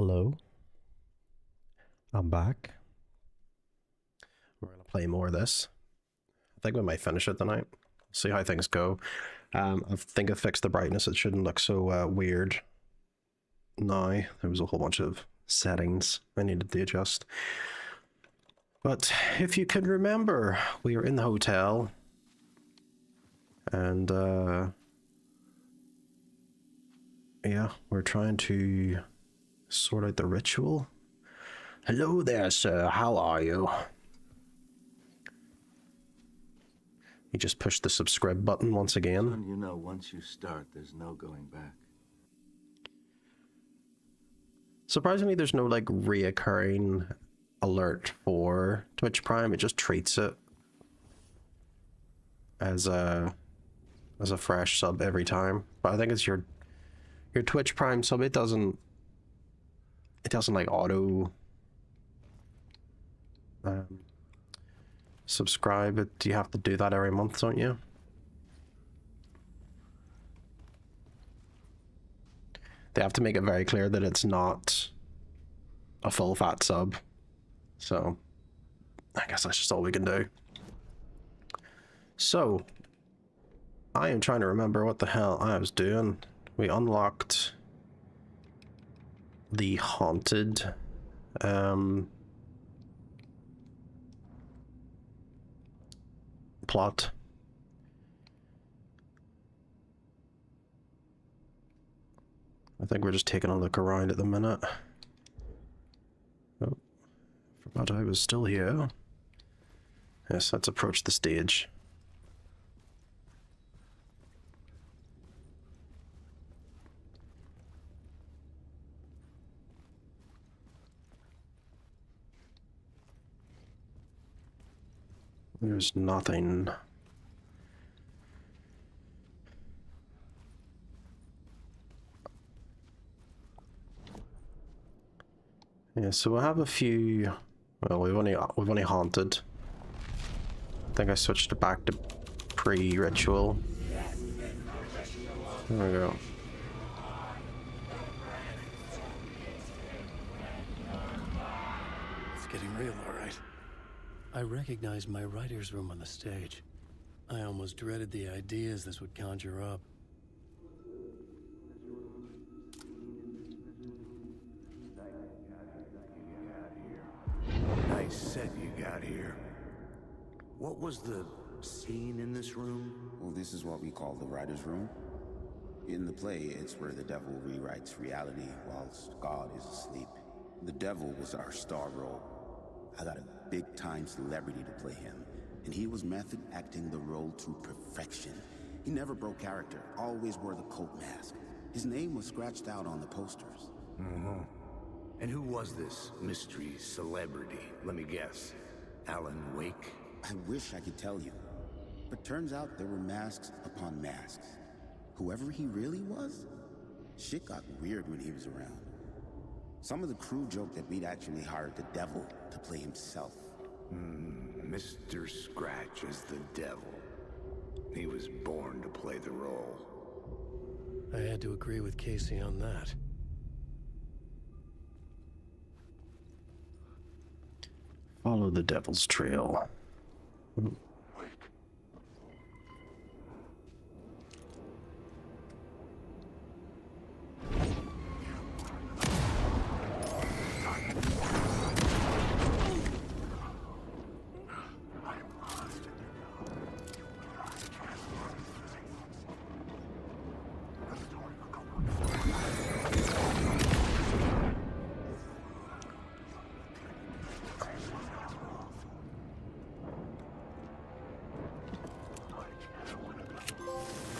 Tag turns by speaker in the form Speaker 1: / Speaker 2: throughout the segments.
Speaker 1: Hello, I'm back. We're gonna play more of this. I think we might finish it tonight. See how things go. I think I fixed the brightness. It shouldn't look so weird now. There was a whole bunch of settings I needed to adjust. But if you can remember, we were in the hotel and yeah, we're trying to sort out the ritual. Hello there, sir. How are you? You just push the subscribe button once again.
Speaker 2: Son, you know, once you start, there's no going back.
Speaker 1: Surprisingly, there's no like reoccurring alert for Twitch Prime. It just treats it as a fresh sub every time. But I think it's your Twitch Prime sub. It doesn't like auto subscribe. It you have to do that every month, don't you? They have to make it very clear that it's not a full fat sub. So I guess that's just all we can do. So I am trying to remember what the hell I was doing. We unlocked the haunted plot. I think we're just taking a look around at the minute. Oh, forgot I was still here. Yes, let's approach the stage. There's nothing. Yeah, so I have a few. Well, we've only haunted. I think I switched it back to pre-ritual. There we go.
Speaker 3: It's getting real, all right. I recognized my writer's room on the stage. I almost dreaded the ideas this would conjure up.
Speaker 4: Nice set you got here. What was the scene in this room?
Speaker 5: Well, this is what we call the writer's room. In the play, it's where the devil rewrites reality whilst God is asleep. The devil was our star role. I got a big-time celebrity to play him, and he was method acting the role to perfection. He never broke character, always wore the coat mask. His name was scratched out on the posters.
Speaker 4: Mm-hmm. And who was this mystery celebrity? Let me guess. Alan Wake?
Speaker 5: I wish I could tell you, but turns out there were masks upon masks. Whoever he really was, shit got weird when he was around. Some of the crew joked that we'd actually hired the devil to play himself.
Speaker 4: Mr. Scratch is the devil. He was born to play the role.
Speaker 3: I had to agree with Casey on that.
Speaker 1: Follow the devil's trail.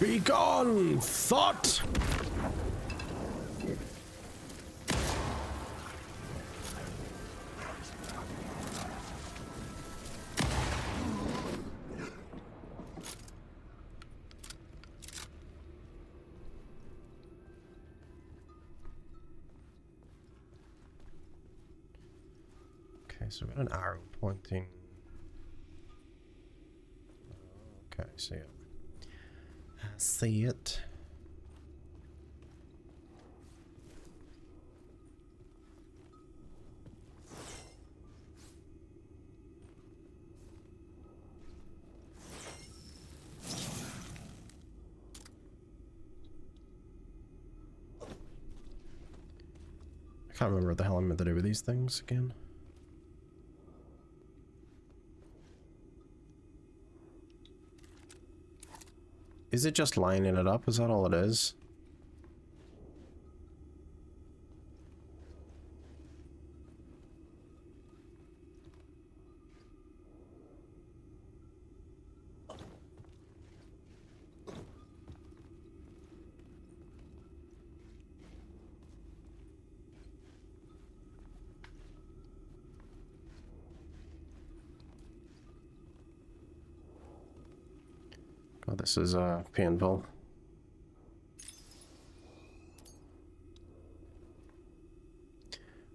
Speaker 1: Be gone, thought! Okay, so we got an arrow pointing. Okay, so yeah. I see it. Can't remember what the hell I'm meant to do with these things again. Is it just lining it up? Is that all it is? God, this is painful.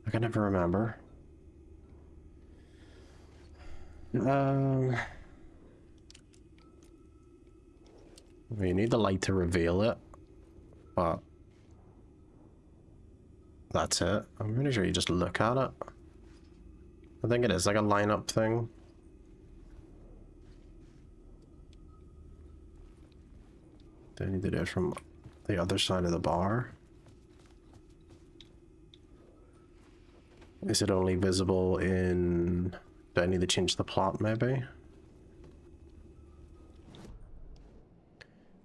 Speaker 1: I can never remember. We need the light to reveal it, but that's it. I'm pretty sure you just look at it. I think it is like a lineup thing. Do I need to do it from the other side of the bar? Is it only visible in... Do I need to change the plot maybe?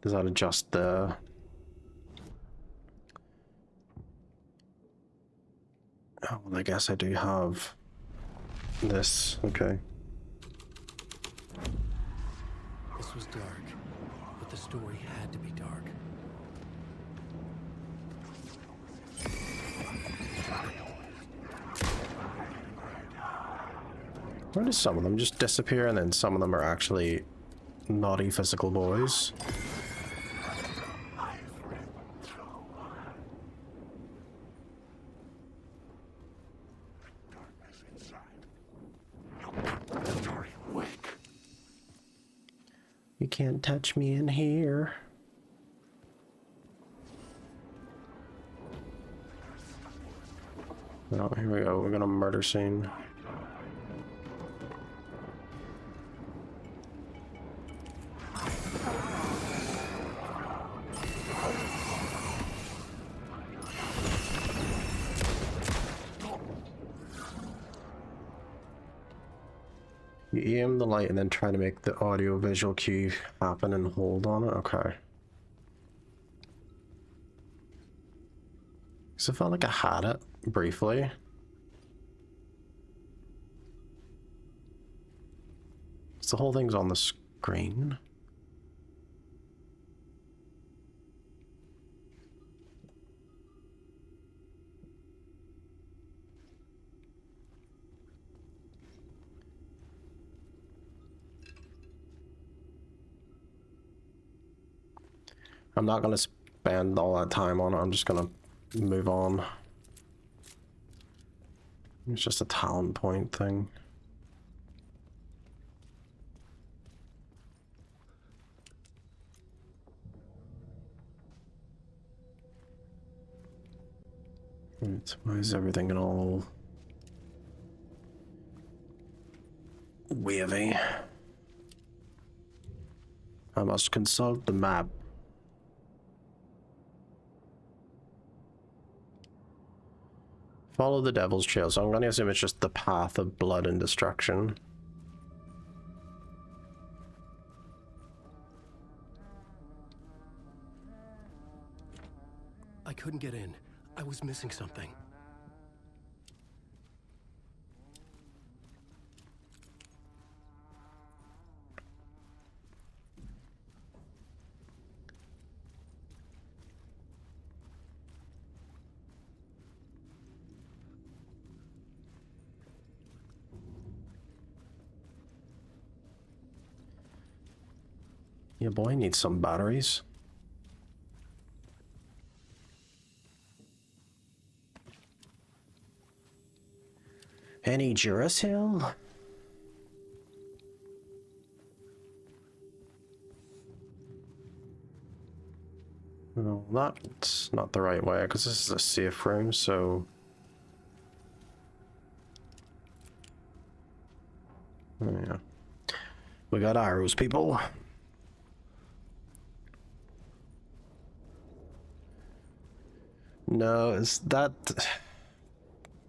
Speaker 1: Does that adjust the... Oh, well, I guess I do have this. Okay.
Speaker 3: This was dark, but the story had to be dark.
Speaker 1: Why do some of them just disappear and then some of them are actually naughty physical boys? You can't touch me in here. Oh, here we go. We're gonna murder scene. You aim the light and then try to make the audio visual cue happen and hold on it. Okay. So I felt like I had it briefly. So the whole thing's on the screen. I'm not gonna spend all that time on it. I'm just gonna move on. It's just a talent point thing. Right, why is everything all wavy? I must consult the map. Follow the devil's trail, so I'm going to assume it's just the path of blood and destruction.
Speaker 3: I couldn't get in. I was missing something.
Speaker 1: Yeah, boy needs some batteries. Any Duracell? No, that's not the right way, because this is a safe room, so... Oh, yeah. We got arrows, people. No, is that...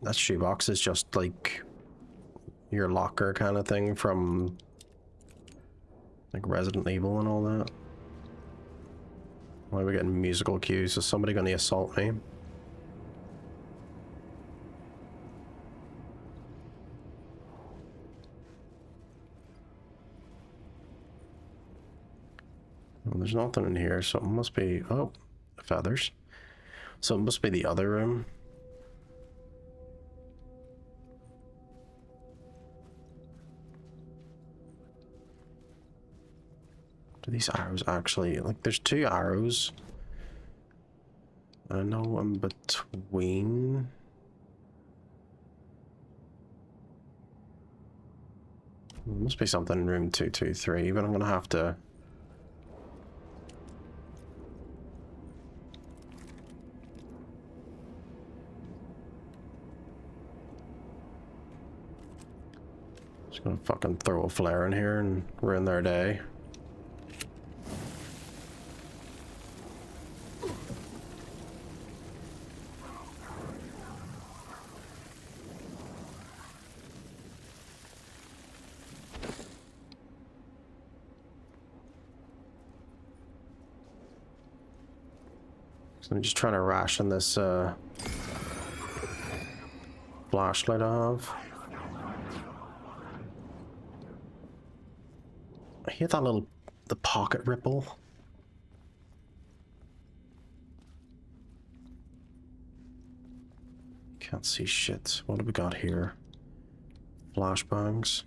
Speaker 1: that shoebox is just like your locker kind of thing from like Resident Evil and all that. Why are we getting musical cues? Is somebody going to assault me? Well, there's nothing in here, so it must be... Oh, feathers. So it must be the other room. Do these arrows actually... Like, there's 2 arrows. I know I'm between... There must be something in room 223, but I'm gonna have to... Just gonna fucking throw a flare in here and ruin their day. So I'm just trying to ration this flashlight I have. I hear that little, the pocket ripple. Can't see shit. What have we got here? Flashbangs.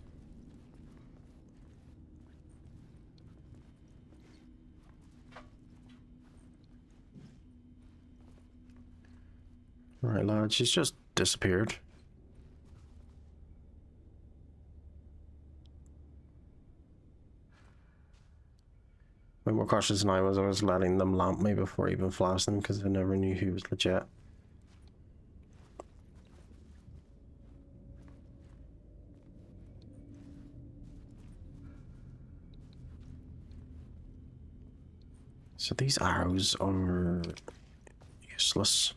Speaker 1: Alright lads, she's just disappeared. Way more cautious than I was letting them lamp me before I even flashed them because I never knew who was legit. So these arrows are useless.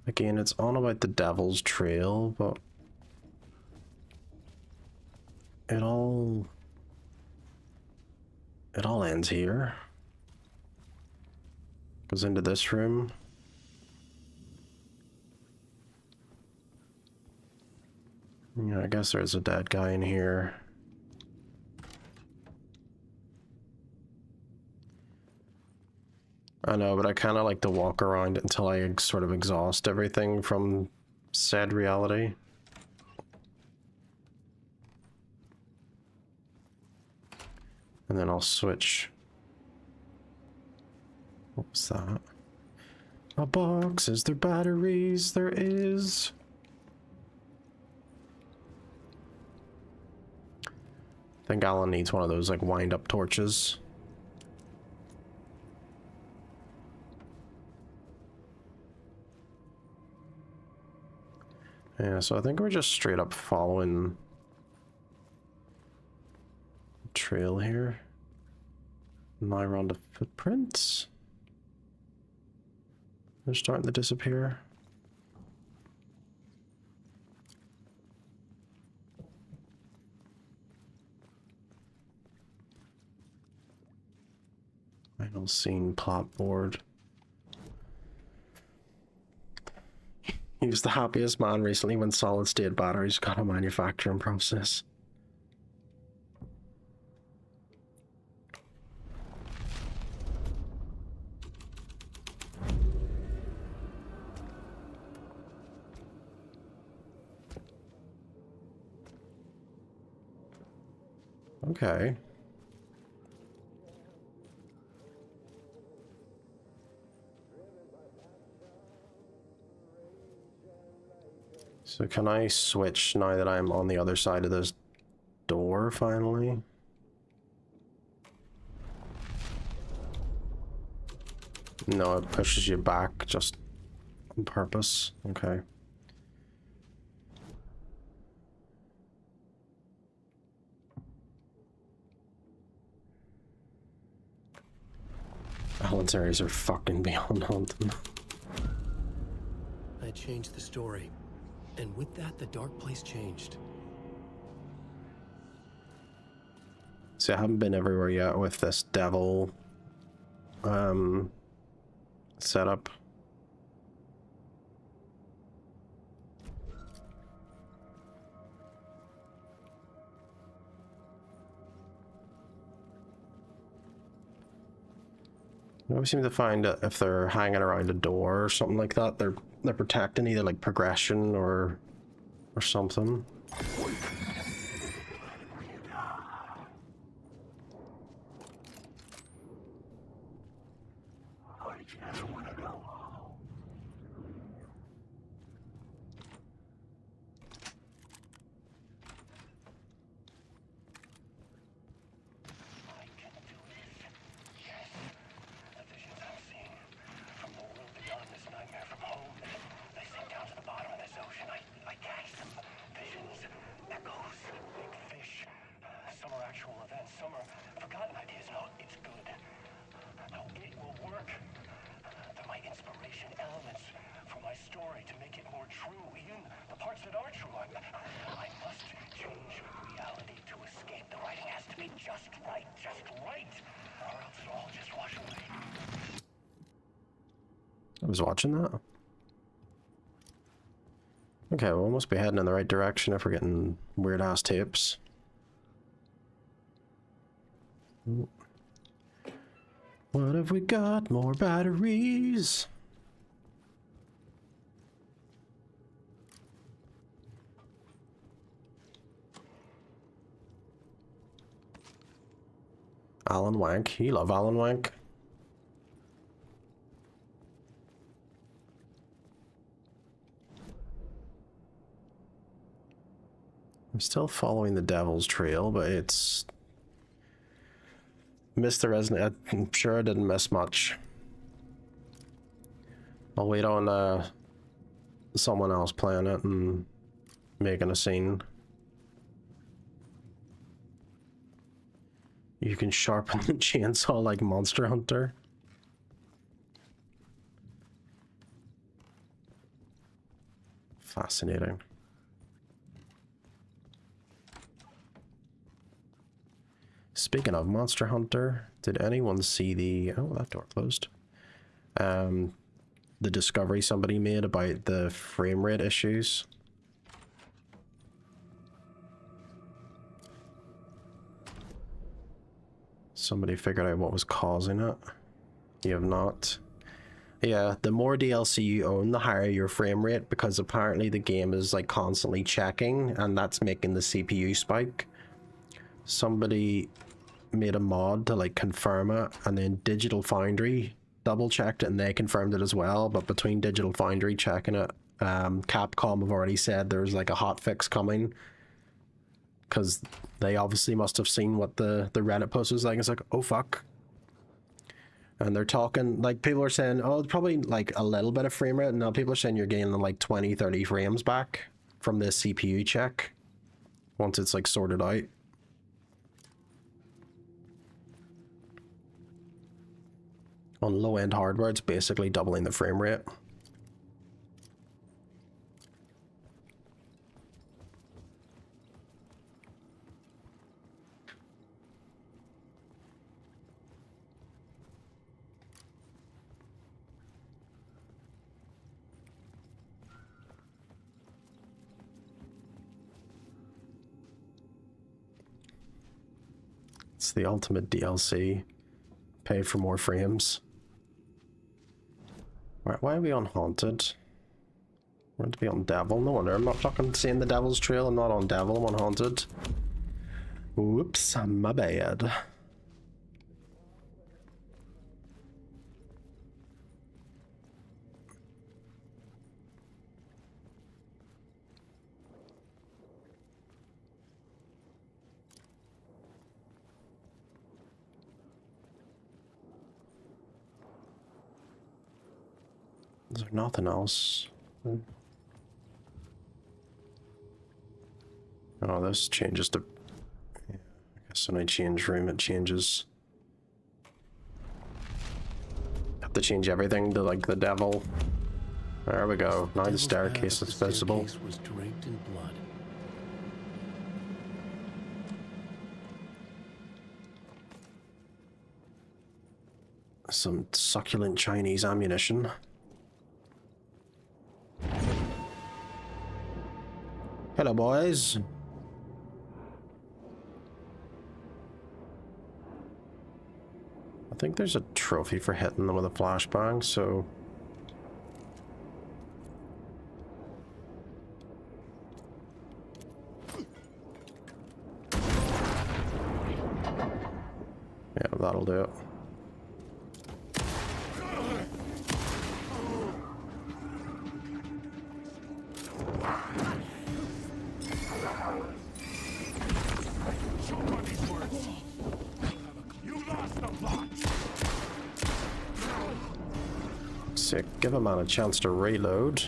Speaker 1: Again, it's on about the Devil's Trail, but it all ends here. Goes into this room. Yeah, I guess there's a dead guy in here. I know, but I kind of like to walk around until I sort of exhaust everything from said reality. And then I'll switch. What was that? A box. Is there batteries? There is. I think Alan needs one of those like wind-up torches. Yeah, so I think we're just straight up following the trail here. Now we're on the footprints. They're starting to disappear. Final scene plot board. He was the happiest man recently when solid state batteries got a manufacturing process. Okay. So can I switch now that I'm on the other side of this door finally? No, it pushes you back just on purpose. Okay. Alan's areas are fucking beyond haunting.
Speaker 3: I changed the story. And with that, the dark place changed.
Speaker 1: See, I haven't been everywhere yet with this devil setup. I always seem to find that if they're hanging around a door or something like that, they're protecting either like progression or something. I was watching that. Okay, well, we must be heading in the right direction if we're getting weird-ass tapes. What have we got? More batteries! Alan Wank. You love Alan Wank. I'm still following the Devil's Trail, but it's... Missed the Resident... I'm sure I didn't miss much. I'll wait on someone else playing it and making a scene. You can sharpen the chainsaw like Monster Hunter. Fascinating. Speaking of Monster Hunter, did anyone see the... Oh, that door closed. The discovery somebody made about the frame rate issues? Somebody figured out what was causing it. You have not. Yeah, the more DLC you own, the higher your frame rate, because apparently the game is like constantly checking, and that's making the CPU spike. Somebody made a mod to like confirm it, and then Digital Foundry double checked it and they confirmed it as well. But between Digital Foundry checking it, Capcom have already said there's like a hot fix coming, because they obviously must have seen what the Reddit post was like. It's like, oh fuck. And they're talking, like, people are saying, oh, it's probably like a little bit of frame rate, and now people are saying you're gaining like 20-30 frames back from this CPU check once it's like sorted out. On low-end hardware, it's basically doubling the frame rate. It's the ultimate DLC. Pay for more frames. Right, why are we on Haunted? We're meant to be on Devil. No wonder I'm not fucking seeing the Devil's Trail. I'm not on Devil, I'm on Haunted. Whoops, my bad. Is there nothing else? Oh, this changes to... Yeah, I guess when I change room, it changes. Have to change everything to, like, the Devil. There we go. Now the
Speaker 3: Devil's
Speaker 1: staircase
Speaker 3: path
Speaker 1: is
Speaker 3: up the
Speaker 1: visible.
Speaker 3: staircase was draped in blood.
Speaker 1: Some succulent Chinese ammunition. Hello, boys. I think there's a trophy for hitting them with a flashbang, so... yeah, that'll do it. Sick. Give a man a chance to reload.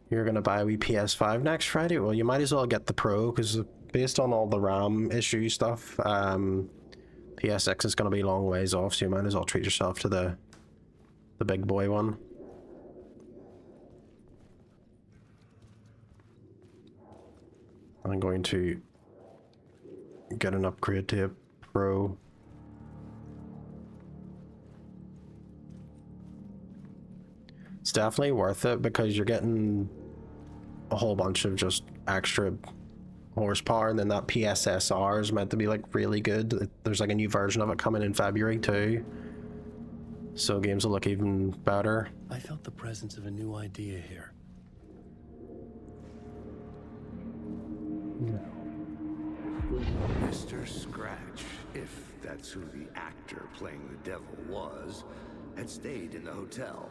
Speaker 1: You're gonna buy a wee PS5 next Friday? Well, you might as well get the Pro, because based on all the RAM issue stuff, PSX is gonna be a long ways off, so you might as well treat yourself to the big boy one. I'm going to get an upgrade to a Pro. It's definitely worth it because you're getting a whole bunch of just extra horsepower, and then that PSSR is meant to be like really good. There's like a new version of it coming in February too, so games will look even better.
Speaker 3: I felt the presence of a new idea here.
Speaker 4: Mr. Scratch, if that's who the actor playing the devil was, had stayed in the hotel.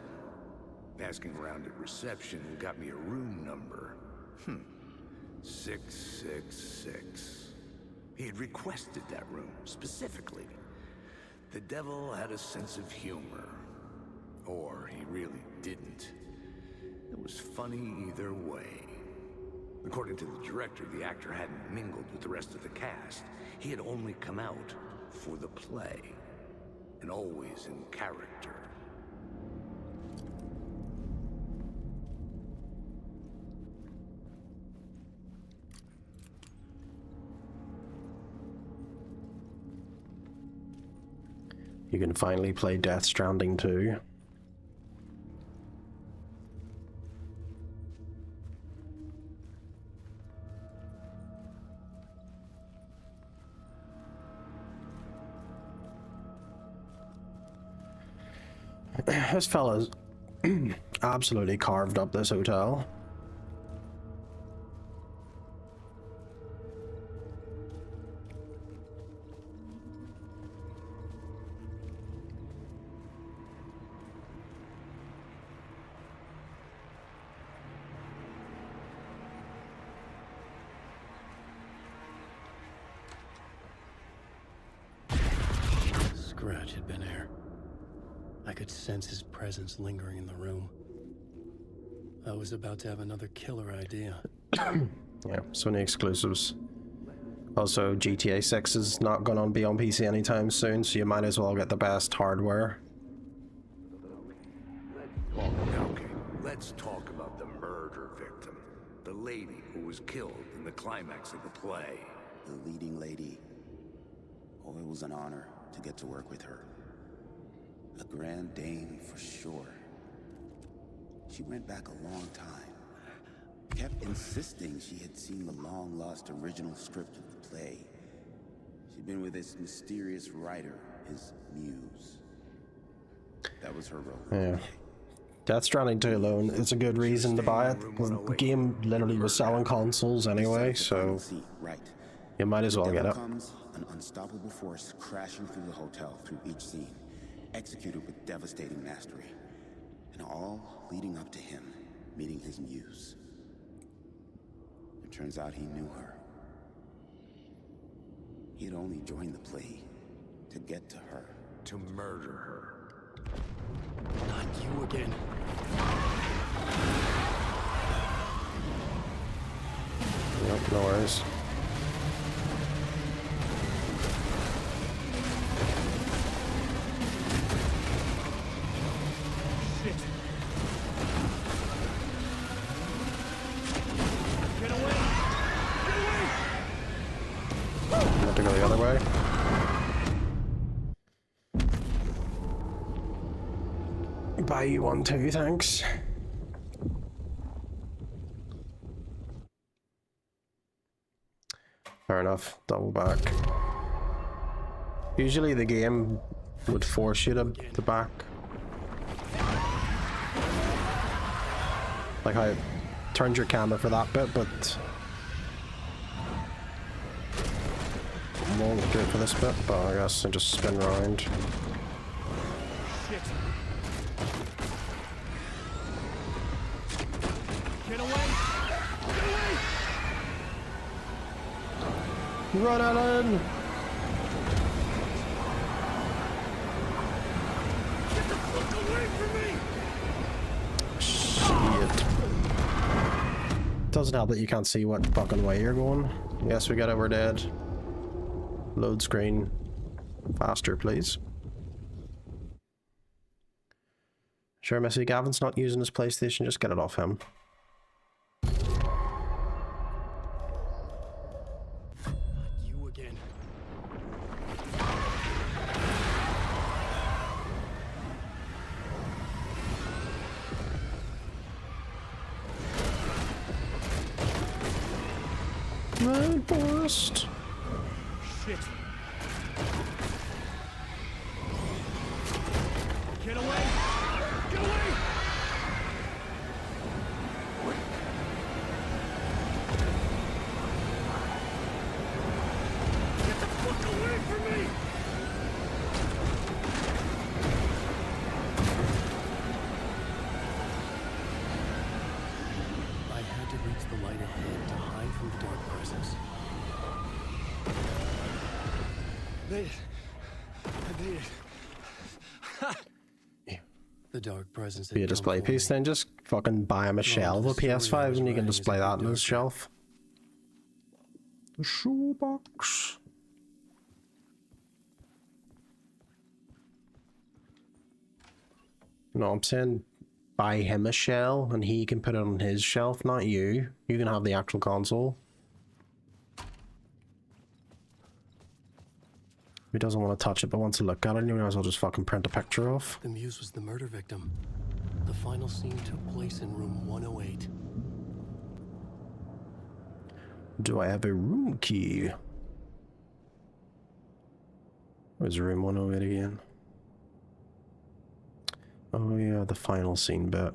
Speaker 4: Asking around at reception got me a room number. 666. He had requested that room, specifically. The devil had a sense of humor. Or he really didn't. It was funny either way. According to the director, the actor hadn't mingled with the rest of the cast. He had only come out for the play. And always in character.
Speaker 1: You can finally play Death Stranding 2. This fella's absolutely carved up this hotel.
Speaker 3: Scratch had been here. I could sense his presence lingering in the room. I was about to have another killer idea.
Speaker 1: Yeah, Sony exclusives. Also, GTA 6 is not going to be on PC anytime soon, so you might as well get the best hardware.
Speaker 4: Okay, let's talk about the murder victim. The lady who was killed in the climax of the play.
Speaker 5: The leading lady. Oh, it was an honor to get to work with her. A grand dame for sure. She went back a long time. Kept insisting she had seen the long-lost original script of the play. She'd been with this mysterious writer, his muse. That was her role.
Speaker 1: Yeah. Death Stranding 2 alone is a good reason to buy it. The game literally was selling consoles anyway, so
Speaker 5: Right.
Speaker 1: you might as well get it.
Speaker 5: Comes an unstoppable force crashing through the hotel through each scene, executed with devastating mastery, and all leading up to him meeting his muse. It turns out he knew her. He had only joined the play to get to her.
Speaker 4: To murder her.
Speaker 3: Not you again.
Speaker 1: No worries.
Speaker 3: Shit. Get away! Get away!
Speaker 1: You have to go the other way. Buy you one too, thanks. Fair enough, double back. Usually the game would force you to back. Like how it turned your camera for that bit, but won't do it for this bit, but I guess I just spin around.
Speaker 3: Shit. Get away! Get away!
Speaker 1: Run, Alan!
Speaker 3: Get the fuck away from me!
Speaker 1: Shit. Doesn't help that you can't see what fucking way you're going. Yes, we got it, we're dead. Load screen. Faster, please. Sure, Missy Gavin's not using his PlayStation, just get it off him.
Speaker 3: You again.
Speaker 1: Red Forest.
Speaker 3: Shit. Get away! Get away! Get the fuck away from me! I had to reach the light ahead to hide from the dark presence. Made it. I made it. The dark presence.
Speaker 1: Be a display piece, then just fucking buy him a shelf of a PS5 and you can display that on his shelf. The shoebox. No, I'm saying buy him a shell and he can put it on his shelf, not you. You can have the actual console. He doesn't want to touch it but wants to look at it, you might as well just fucking print a picture off.
Speaker 3: The Muse was the murder victim. The final scene took place in room 108.
Speaker 1: Do I have a room key? Where's room 108 again? Oh yeah, the final scene bit.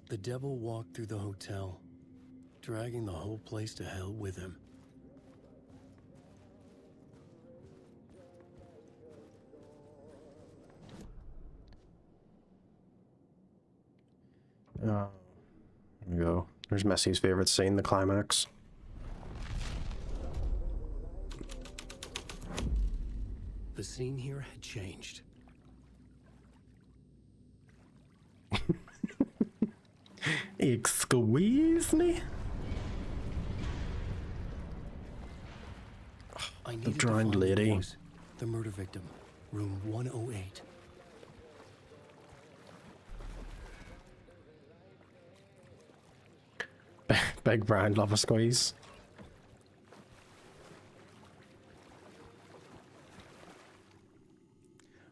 Speaker 1: The devil walked through the hotel, dragging the whole place to hell with him. There we go. There's Messy's favorite scene, the climax.
Speaker 3: The scene here had changed.
Speaker 1: Excuse me?
Speaker 3: I
Speaker 1: The
Speaker 3: needed to
Speaker 1: drowned
Speaker 3: find the
Speaker 1: lady.
Speaker 3: Muse, the murder victim, room 108.
Speaker 1: Big Brian, love a squeeze.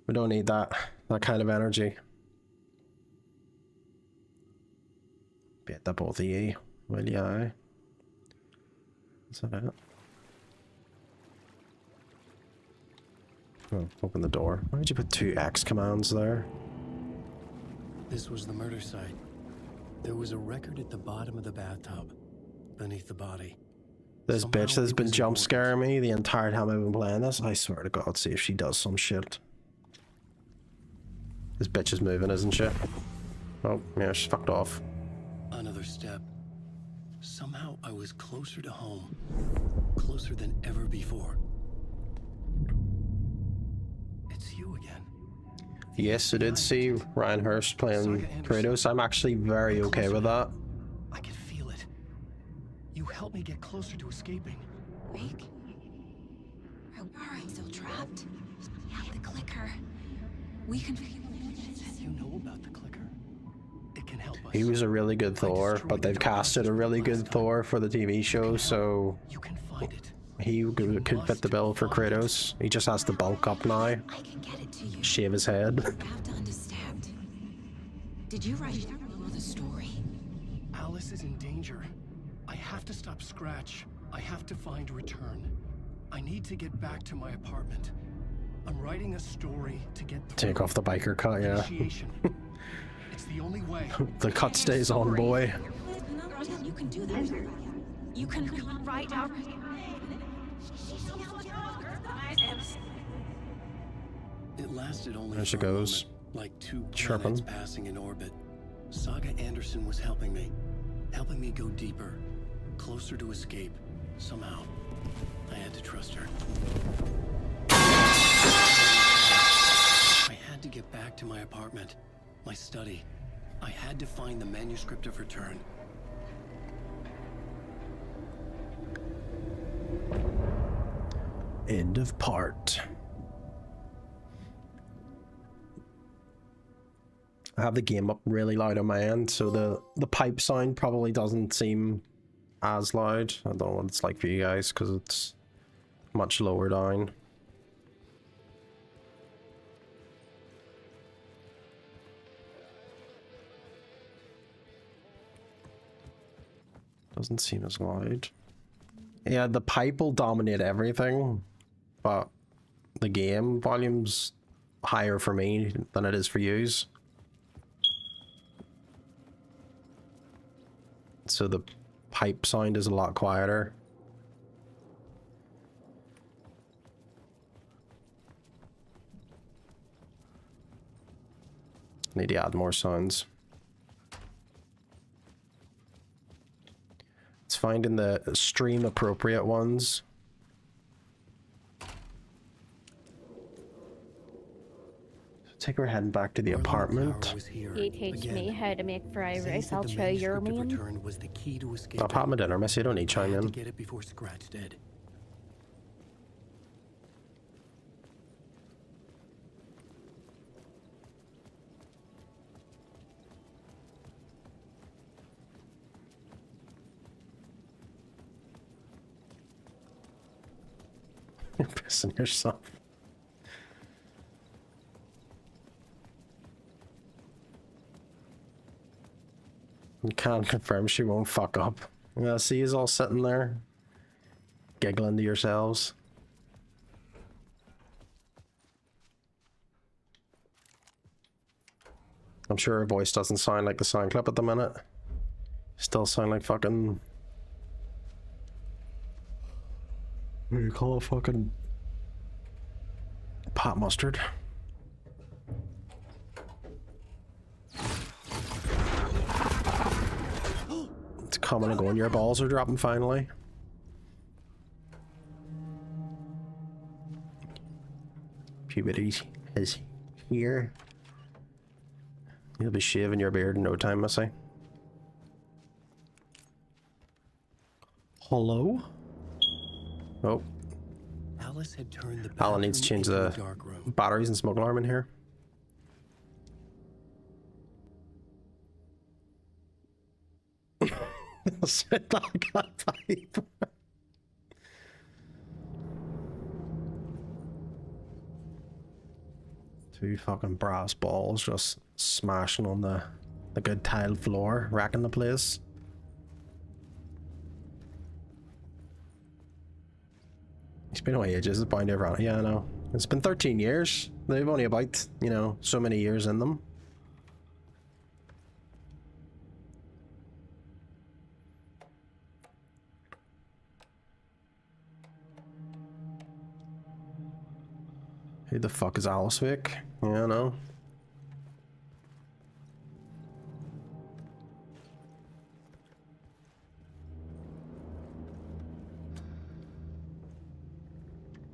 Speaker 1: We don't need that kind of energy. Bit the both of ye, will ya? Is that it? Oh, open the door. Why did you put two X commands there?
Speaker 3: This was the murder site. There was a record at the bottom of the bathtub, beneath the body.
Speaker 1: This
Speaker 3: Somehow
Speaker 1: bitch has
Speaker 3: it
Speaker 1: been
Speaker 3: was
Speaker 1: jump
Speaker 3: important.
Speaker 1: scaring me the entire time I've been playing this. I swear to God, see if she does some shit. This bitch is moving, isn't she? Oh, yeah, she's fucked off.
Speaker 3: Another step. Somehow I was closer to home. Closer than ever before. you again.
Speaker 1: Yes, I did see Ryan Hurst playing Kratos. I'm actually very okay with that.
Speaker 3: I can feel it. You helped me get closer to escaping.
Speaker 6: Rick? Are we still trapped? We have the clicker. We can...
Speaker 3: You know about the clicker? It can help us.
Speaker 1: He was a really good Thor, but they've casted a really good Thor for the TV show, so
Speaker 3: You can find it.
Speaker 1: he could fit the bill for Kratos. He just has to bulk up now,
Speaker 6: I can get it to you.
Speaker 1: shave his head.
Speaker 6: You have to understand. Did you write the story?
Speaker 3: Alice is in danger. I have to stop Scratch. I have to find Return. I need to get back to my apartment. I'm writing a story to get through.
Speaker 1: Take off the biker cut, yeah.
Speaker 3: Initiation. It's the only way.
Speaker 1: The cut stays on, boy.
Speaker 6: You can do that. You can write out...
Speaker 3: It lasted only
Speaker 1: There she
Speaker 3: for a
Speaker 1: goes.
Speaker 3: moment, like two
Speaker 1: Chirping.
Speaker 3: planets passing in orbit. Saga Anderson was helping me go deeper, closer to escape. Somehow, I had to trust her. I had to get back to my apartment, my study. I had to find the manuscript of Return.
Speaker 1: End of part. I have the game up really loud on my end, so the pipe sound probably doesn't seem as loud. I don't know what it's like for you guys because it's much lower down. Doesn't seem as loud. Yeah, the pipe will dominate everything, but the game volume's higher for me than it is for yous. So the pipe sound is a lot quieter. Need to add more sounds. It's finding the stream appropriate ones. Take her heading back to the apartment.
Speaker 7: You teach me how to make fried rice, I'll show your man.
Speaker 1: I'll have my dinner, miss. You don't need chime in.
Speaker 3: Get it before Scratch did.
Speaker 1: You're pissing yourself. You can't confirm she won't fuck up. Yeah, see yous all sitting there, giggling to yourselves. I'm sure her voice doesn't sound like the sound clip at the minute. Still sound like fucking... What do you call it? Fucking... pot mustard. It's coming and going. Your balls are dropping finally. Puberty is here. You'll be shaving your beard in no time, missy. Hello? Oh.
Speaker 3: Alice had turned the
Speaker 1: Alan needs to change the
Speaker 3: dark room.
Speaker 1: batteries and smoke alarm in here. Sit like a pipe. Two fucking brass balls just smashing on the good tiled floor, wrecking the place. It's been away ages, it's bound to have run. Yeah, I know. It's been 13 years. They've only about, you know, so many years in them. Who the fuck is Alice Vick? Yeah, I know.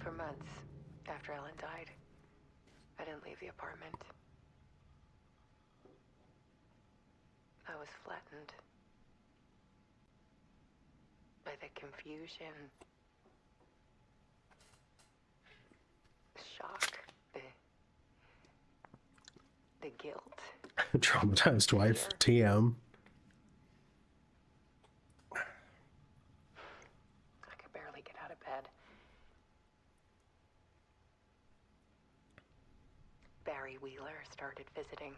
Speaker 8: For months after Ellen died, I didn't leave the apartment. I was flattened by the confusion, shock, the guilt.
Speaker 1: Traumatized wife, TM.
Speaker 8: I could barely get out of bed. Barry Wheeler started visiting.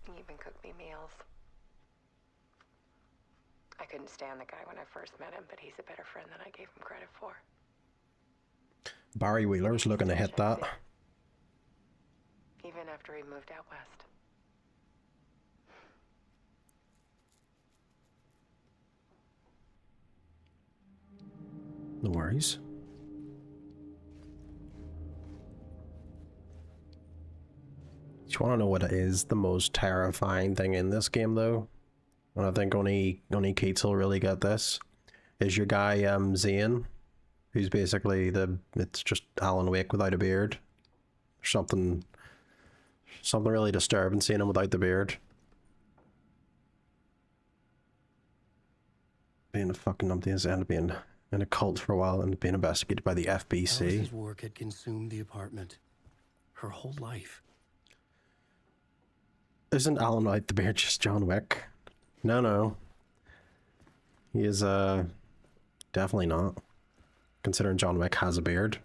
Speaker 8: He even cooked me meals. I couldn't stand the guy when I first met him, but he's a better friend than I gave him credit for.
Speaker 1: Barry Wheeler's looking to hit that.
Speaker 8: Even after he moved out west.
Speaker 1: No worries. Do you want to know what is the most terrifying thing in this game, though? And I think only Keats will really get this. Is your guy Zane, who's basically it's just Alan Wake without a beard. Something really disturbing seeing him without the beard. Being a fucking numpty has ended up being in a cult for a while and being investigated by the FBC.
Speaker 3: Alice's work had consumed the apartment. Her whole life.
Speaker 1: Isn't Alan without the beard just John Wick? No. He is definitely not. Considering John Wick has a beard.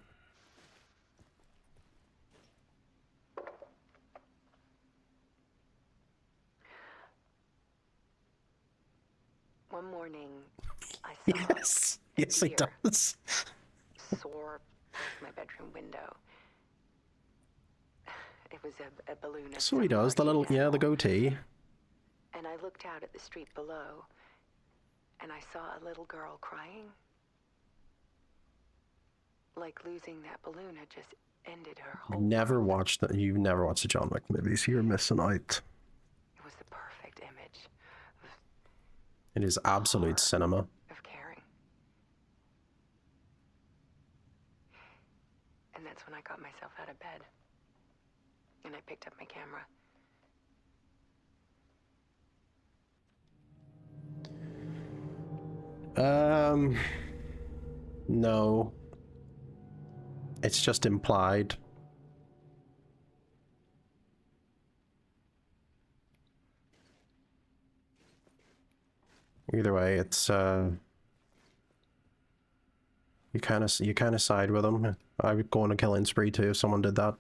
Speaker 8: One morning, I saw
Speaker 1: Yes, he does.
Speaker 8: soar past my bedroom window. It was a balloon.
Speaker 1: So he does, the little, the goatee.
Speaker 8: And I looked out at the street below, and I saw a little girl crying. Like losing that balloon had just ended her whole
Speaker 1: You've never watched the John Wick movies. You're missing out.
Speaker 8: It was the perfect image
Speaker 1: It is absolute cinema.
Speaker 8: of caring. And that's when I got myself out of bed. And I picked up my camera.
Speaker 1: No. It's just implied. Either way, it's you kind of side with him. I would go on a killing spree too if someone did that.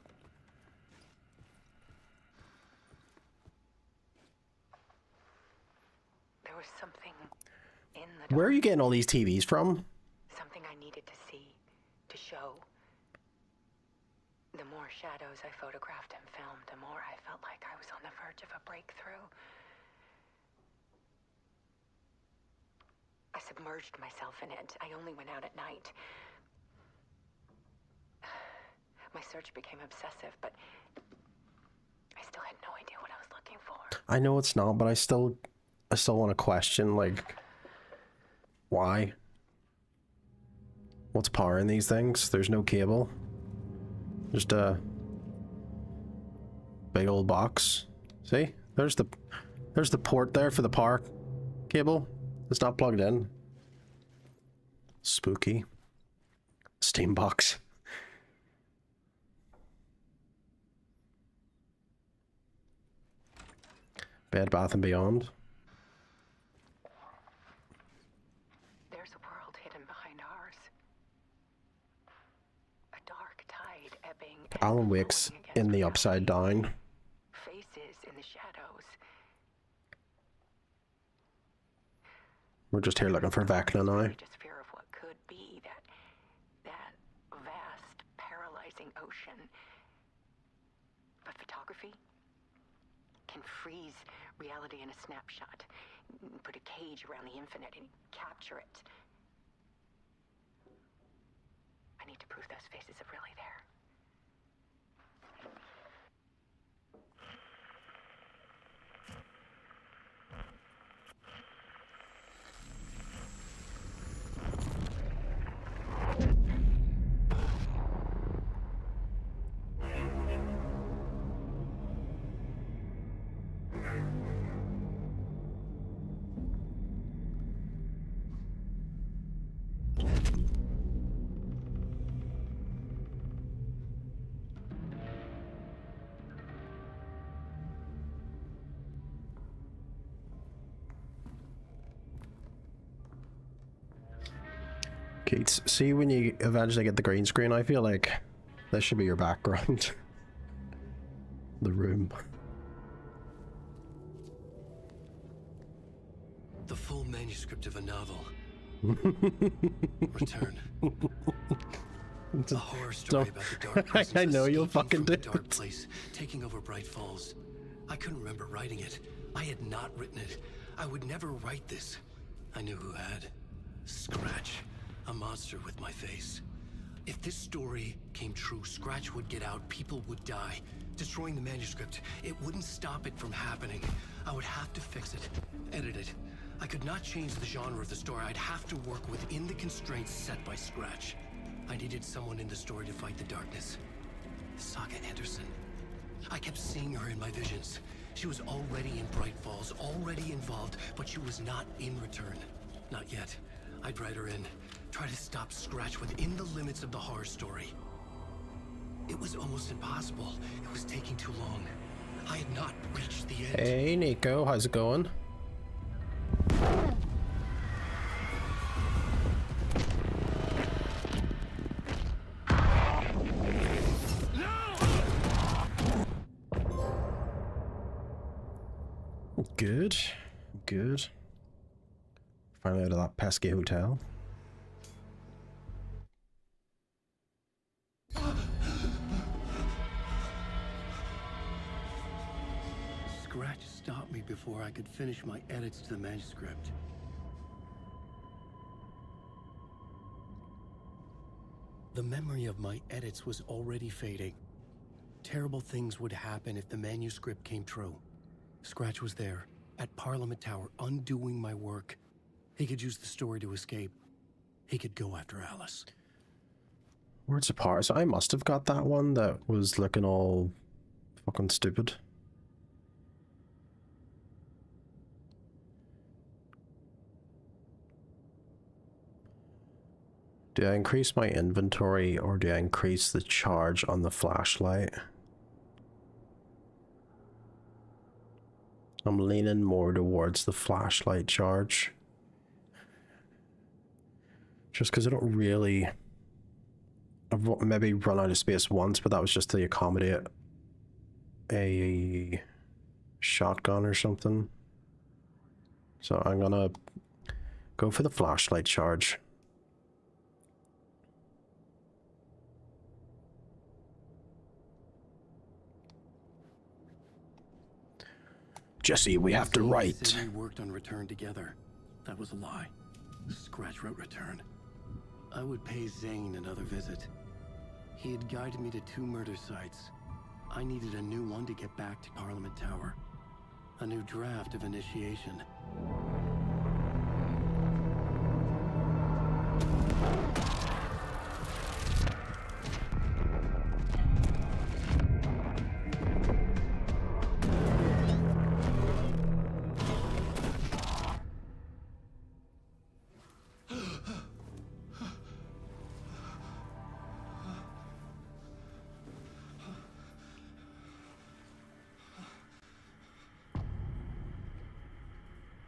Speaker 8: There was something in the
Speaker 1: Where are
Speaker 8: dark,
Speaker 1: you getting all these TVs from?
Speaker 8: something I needed to see, to show. The more shadows I photographed and filmed, the more I felt like I was on the verge of a breakthrough. I submerged myself in it. I only went out at night. My search became obsessive, but I still had no idea what I was looking for.
Speaker 1: I know it's not, but I still want to question, like, why? What's powering these things? There's no cable. Just a big old box. See? There's the port there for the power cable. It's not plugged in. Spooky. Steam box. Bed Bath & Beyond.
Speaker 8: There's a world hidden behind ours. A dark tide ebbing and
Speaker 1: Alan Wake's
Speaker 8: flowing against
Speaker 1: in the
Speaker 8: reality.
Speaker 1: Upside Down.
Speaker 8: Faces in the shadows.
Speaker 1: We're just here looking for Vecna now.
Speaker 8: Just fear of what could be, that vast, paralyzing ocean. But photography can freeze reality in a snapshot, put a cage around the infinite and capture it. I need to prove those faces are really there.
Speaker 1: Keats, see when you eventually get the green screen, I feel like this should be your background. The room.
Speaker 3: The full manuscript of a novel. Return. A horror story about the dark presence
Speaker 1: I know you'll
Speaker 3: escaping
Speaker 1: fucking
Speaker 3: from
Speaker 1: do
Speaker 3: the dark
Speaker 1: it.
Speaker 3: place, taking over Bright Falls. I couldn't remember writing it. I had not written it. I would never write this. I knew who had. Scratch. A monster with my face. If this story came true, Scratch would get out, people would die. Destroying the manuscript, it wouldn't stop it from happening. I would have to fix it, edit it. I could not change the genre of the story. I'd have to work within the constraints set by Scratch. I needed someone in the story to fight the darkness. Saga Anderson. I kept seeing her in my visions. She was already in Bright Falls, already involved, but she was not in Return. Not yet. I'd write her in. Try to stop Scratch within the limits of the horror story. It was almost impossible. It was taking too long. I had not reached the end.
Speaker 1: Hey Nico, how's it going? Good, good. Finally out of that pesky hotel.
Speaker 3: Scratch stopped me before I could finish my edits to the manuscript. The memory of my edits was already fading. Terrible things would happen if the manuscript came true. Scratch was there, at Parliament Tower, undoing my work. He could use the story to escape. He could go after Alice.
Speaker 1: Words apart, so I must have got that one that was looking all fucking stupid. Do I increase my inventory or do I increase the charge on the flashlight? I'm leaning more towards the flashlight charge. Just because I don't really... I've maybe run out of space once, but that was just to accommodate a shotgun or something. So I'm gonna go for the flashlight charge. Jesse, we have to
Speaker 3: Zane
Speaker 1: write.
Speaker 3: said we worked on Return together. That was a lie. Scratch wrote Return. I would pay Zane another visit. He had guided me to 2 murder sites. I needed a new one to get back to Parliament Tower. A new draft of initiation.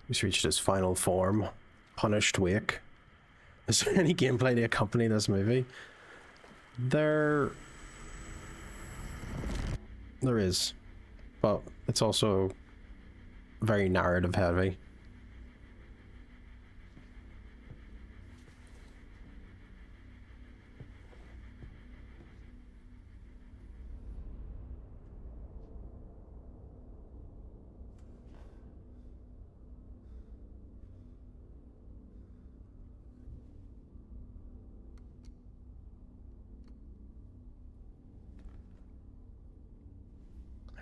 Speaker 1: He's reached his final form. Punished Wake. Is there any gameplay to accompany this movie? There is. But it's also very narrative heavy.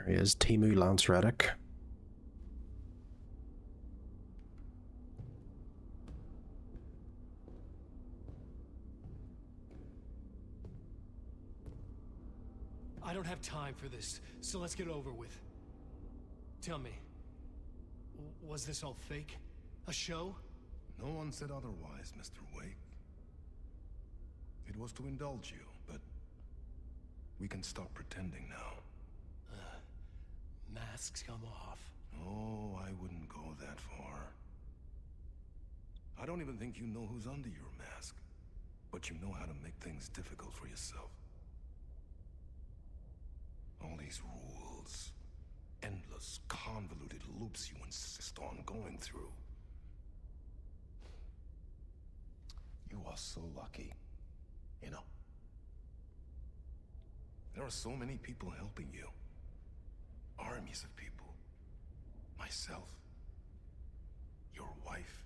Speaker 1: There he is, Timu Lance Reddick.
Speaker 3: I don't have time for this, so let's get over with. Tell me, was this all fake? A show?
Speaker 9: No one said otherwise, Mr. Wake. It was to indulge you, but we can stop pretending now.
Speaker 3: Masks come off.
Speaker 9: Oh, I wouldn't go that far. I don't even think you know who's under your mask. but you know how to make things difficult for yourself. All these rules, endless, convoluted loops you insist on going through. You are so lucky, you know. There are so many people helping you. Armies of people. Myself. Your wife.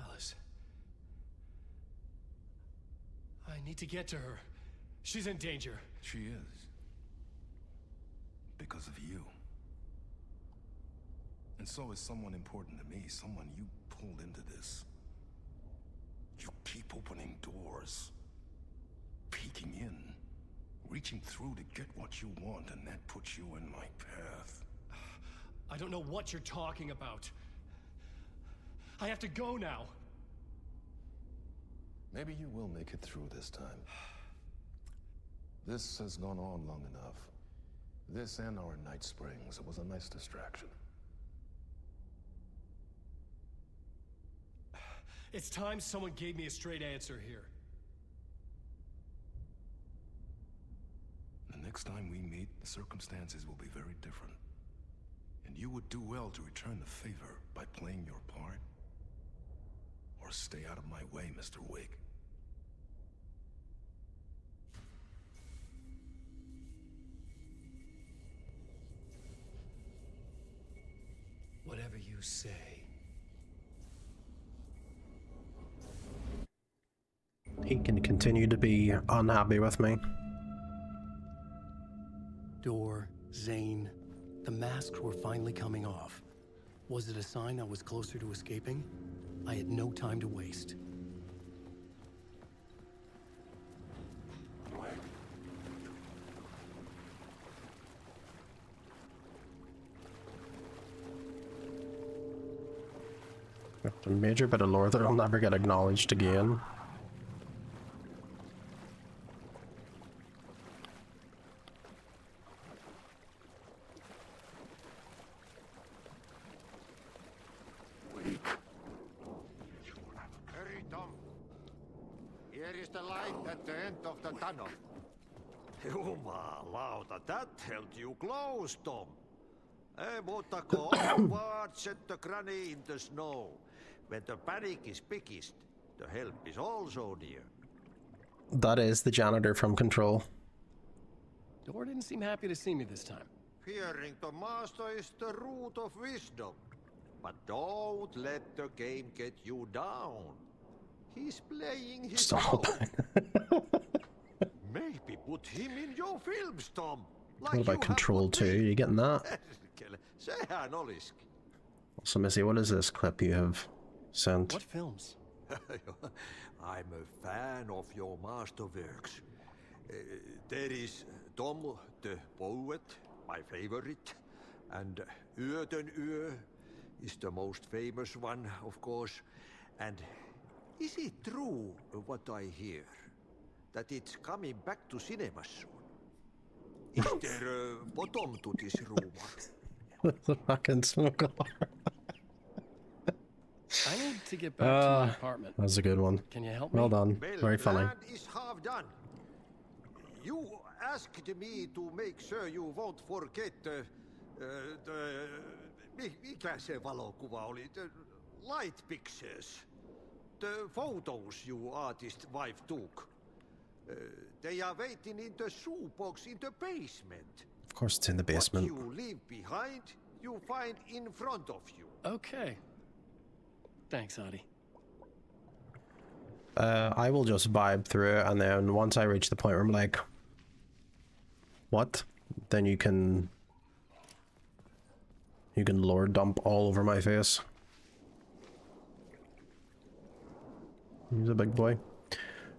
Speaker 3: Alice. I need to get to her. She's in danger.
Speaker 9: She is. Because of you. And so is someone important to me, someone you pulled into this. You keep opening doors. Peeking in. Reaching through to get what you want, and that puts you in my path.
Speaker 3: I don't know what you're talking about. I have to go now.
Speaker 9: Maybe you will make it through this time. This has gone on long enough. This and our Night Springs. It was a nice distraction.
Speaker 3: It's time someone gave me a straight answer here.
Speaker 9: The next time we meet, the circumstances will be very different. And you would do well to return the favor by playing your part. Or stay out of my way, Mr. Wake.
Speaker 3: Whatever you say.
Speaker 1: He can continue to be unhappy with me.
Speaker 3: Door, Zane, the masks were finally coming off. Was it a sign I was closer to escaping? I had no time to waste.
Speaker 1: A major bit of lore that will never get acknowledged again.
Speaker 10: Hurry, Tom. Here is the light at the end of the tunnel.
Speaker 11: Jumalauta, that held you close, Tom. Mutta go onward, set the granny in the snow. When the panic is biggest, the help is also near.
Speaker 1: That is the janitor from Control.
Speaker 3: Door didn't seem happy to see me this time.
Speaker 11: Fearing the master is the root of wisdom. But don't let the game get you down. He's playing his
Speaker 1: Stop.
Speaker 11: role. Maybe put him in your films, Tom. Like
Speaker 1: What about Control 2? Are you getting that?
Speaker 11: Sehän oliski.
Speaker 1: So, Missy, what is this clip you have sent?
Speaker 3: What films?
Speaker 11: I'm a fan of your masterworks. There is Tom the Poet, my favorite, and Yöden Yö is the most famous one, of course. And is it true what I hear, that it's coming back to cinemas soon? Is there a bottom to this rumor?
Speaker 1: The fucking smoke alarm.
Speaker 3: I need to get back to my apartment.
Speaker 1: That was a good one.
Speaker 3: Can you help me?
Speaker 1: Well done. Very funny.
Speaker 11: Plan is half done. You asked me to make sure you won't forget mikä se valokuva oli? The light pictures. The photos your artist wife took. They are waiting in the shoebox in the basement.
Speaker 1: Of course, it's in the basement.
Speaker 11: What you leave behind, you find in front of you.
Speaker 3: Okay. Thanks, Adi.
Speaker 1: I will just vibe through it, and then once I reach the point where I'm like, what? Then you can lore dump all over my face. He's a big boy.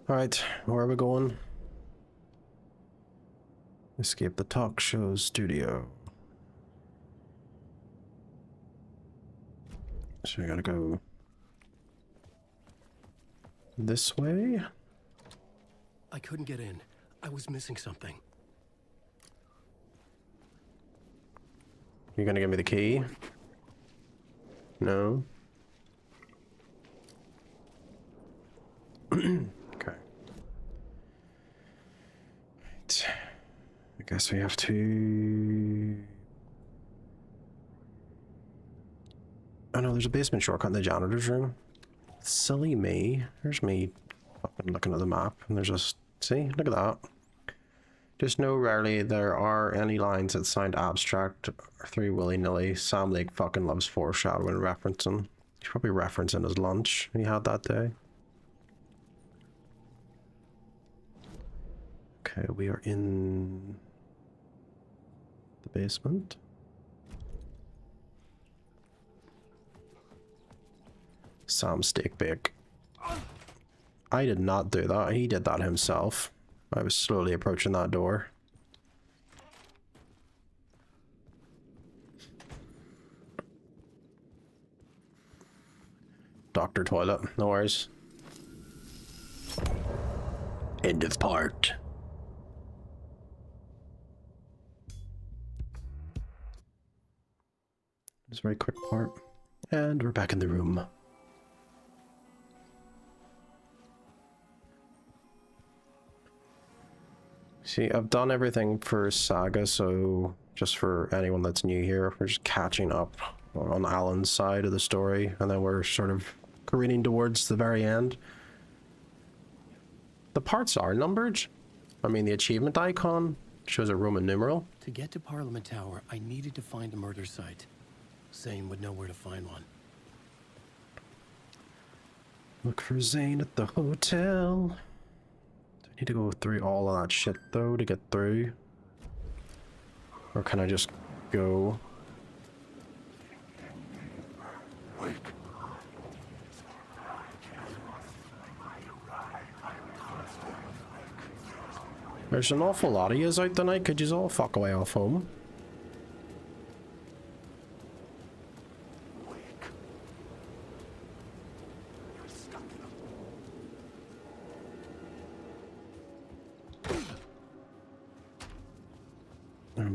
Speaker 1: Alright, where are we going? Escape the talk show studio. So we gotta go this way?
Speaker 3: I couldn't get in. I was missing something.
Speaker 1: You're gonna give me the key? Okay. Right. I guess we have to... Oh no, there's a basement shortcut in the janitor's room. Silly me. There's me fucking looking at the map, and there's just... See? Look at that. Just know rarely there are any lines that sound abstract or through willy-nilly. Sam Lake fucking loves foreshadowing and referencing. He's probably referencing his lunch he had that day. Okay, we are in the basement. Sam Steak Bake. I did not do that. He did that himself. I was slowly approaching that door. Doctor Toilet, no worries. End of part. It's a very quick part. And we're back in the room. See, I've done everything for Saga, so just for anyone that's new here, we're just catching up on Alan's side of the story, and then we're sort of careening towards the very end. The parts are numbered. I mean, the achievement icon shows a Roman numeral.
Speaker 3: To get to Parliament Tower, I needed to find a murder site. Zane would know where to find one.
Speaker 1: Look for Zane at the hotel. Do I need to go through all of that shit, though, to get through? Or can I just go? There's an awful lot of yous out tonight. Could yous all fuck away off home?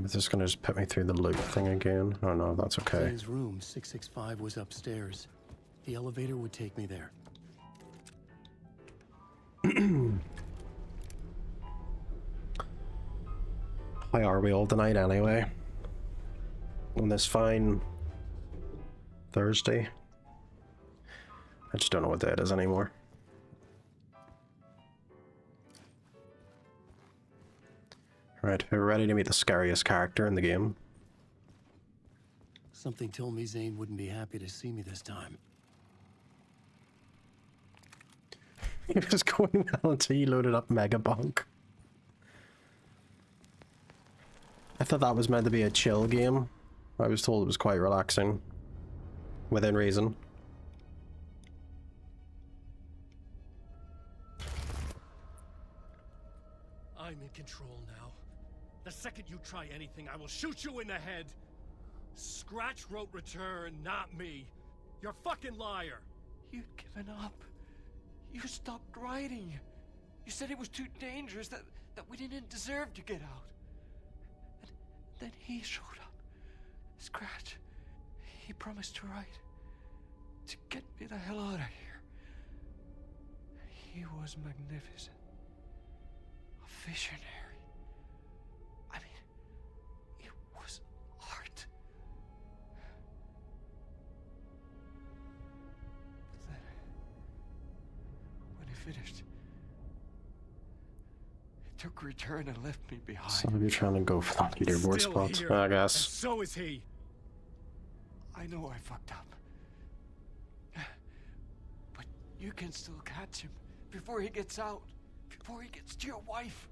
Speaker 1: Is this gonna just put me through the loop thing again? Oh no, that's okay.
Speaker 3: Zane's room, 665, was upstairs. The elevator would take me there.
Speaker 1: How are we all tonight anyway? On this fine Thursday? I just don't know what day it is anymore. Right, we're ready to meet the scariest character in the game.
Speaker 3: Something told me Zane wouldn't be happy to see me this time.
Speaker 1: He was going well until he loaded up Megabunk. I thought that was meant to be a chill game. I was told it was quite relaxing. Within reason.
Speaker 12: I'm in control now. The second you try anything, I will shoot you in the head. Scratch wrote return, not me. You're a fucking liar.
Speaker 13: You'd given up. You stopped writing. You said it was too dangerous, that we didn't deserve to get out. And then he showed up. Scratch. He promised to write. To get me the hell out of here. He was magnificent. A visionary. I mean, it was art. But then, when he finished, he took return and left me behind.
Speaker 1: So you're trying to go for the leaderboard spots, I guess.
Speaker 12: And so is he.
Speaker 13: I know I fucked up. But you can still catch him before he gets out. Before he gets to your wife.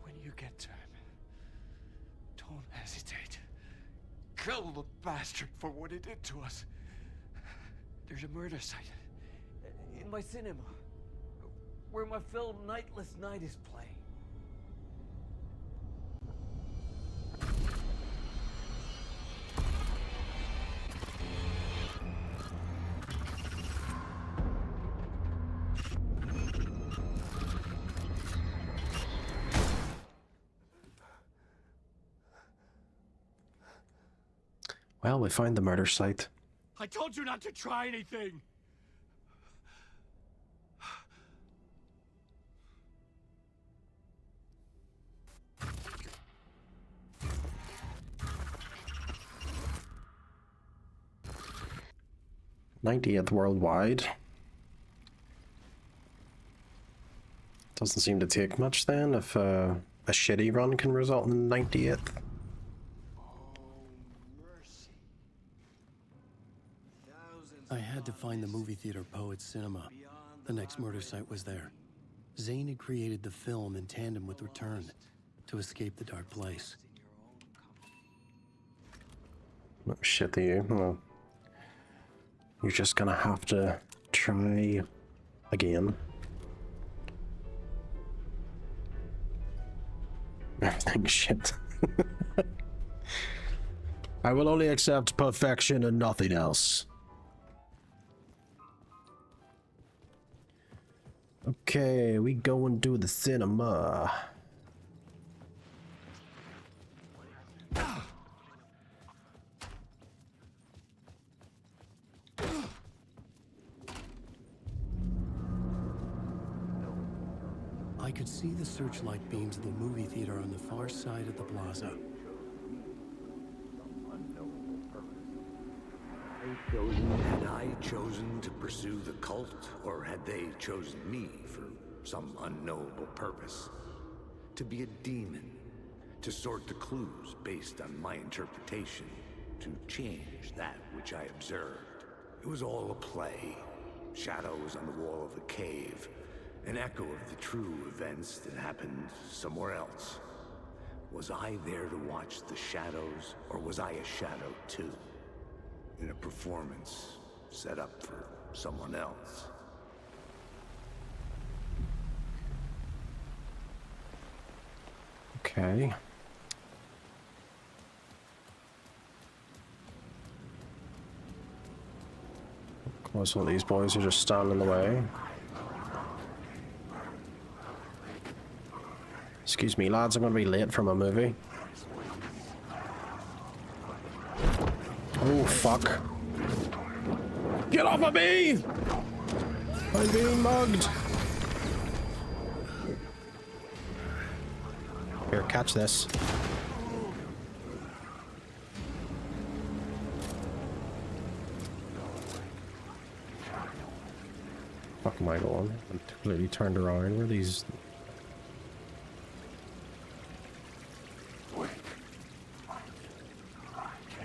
Speaker 13: When you get to him, don't hesitate. Kill the bastard for what he did to us. There's a murder site in my cinema where my film Nightless Night is playing.
Speaker 1: Well, we find the murder site.
Speaker 12: I told you not to try anything.
Speaker 1: 90th worldwide. Doesn't seem to take much then if a shitty run can result in 90th.
Speaker 3: I had to find the movie theater Poet Cinema. The next murder site was there. Zane had created the film in tandem with Return to escape the dark place.
Speaker 1: Oh, shit to you. Well, you're just gonna have to try again. Everything's shit. I will only accept perfection and nothing else. Okay, we going to the cinema.
Speaker 3: I could see the searchlight beams of the movie theater on the far side of the plaza.
Speaker 4: Had I chosen to pursue the cult, or had they chosen me for some unknowable purpose? To be a demon, to sort the clues based on my interpretation, to change that which I observed. It was all a play. Shadows on the wall of the cave, an echo of the true events that happened somewhere else. Was I there to watch the shadows, or was I a shadow too? In a performance set up for someone else.
Speaker 1: Okay. Of course, all these boys are just standing in the way. Excuse me, lads, I'm gonna be late for my movie. Oh, fuck. Get off of me! I'm being mugged. Here, catch this. Fuck am I going? I'm completely turned around. Where are these?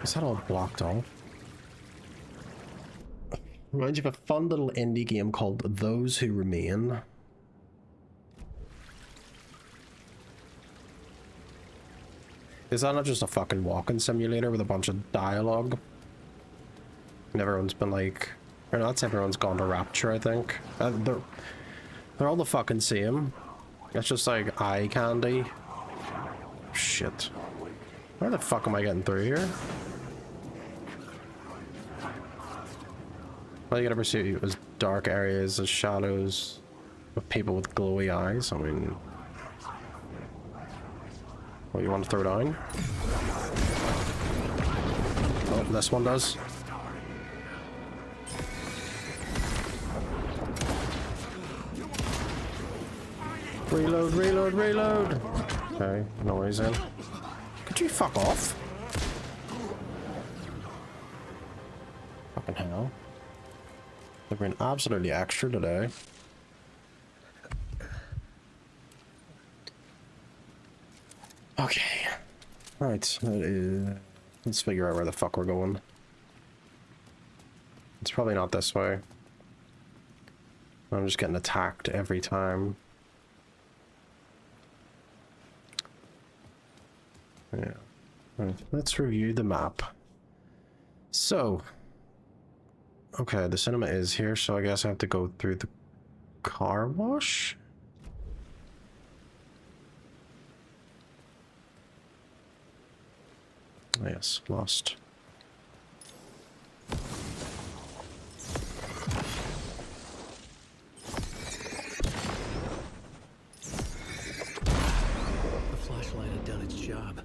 Speaker 1: Is that all blocked off? Reminds you of a fun little indie game called Those Who Remain. Is that not just a fucking walking simulator with a bunch of dialogue? And everyone's been like... Or not, everyone's gone to Rapture, I think. They're all the fucking same. It's just like eye candy. Shit. Where the fuck am I getting through here? Well, you gotta pursue as dark areas as shadows of people with glowy eyes. I mean... What, you want to throw down? Oh, this one does. Reload, reload, reload! Okay, noise in. Could you fuck off? Fucking hell. They've been absolutely extra today. Okay. Right. Let's figure out where the fuck we're going. It's probably not this way. I'm just getting attacked every time. Yeah. Right. Let's review the map. So. Okay, the cinema is here, so I guess I have to go through the car wash? Yes, lost.
Speaker 3: The flashlight had done its job.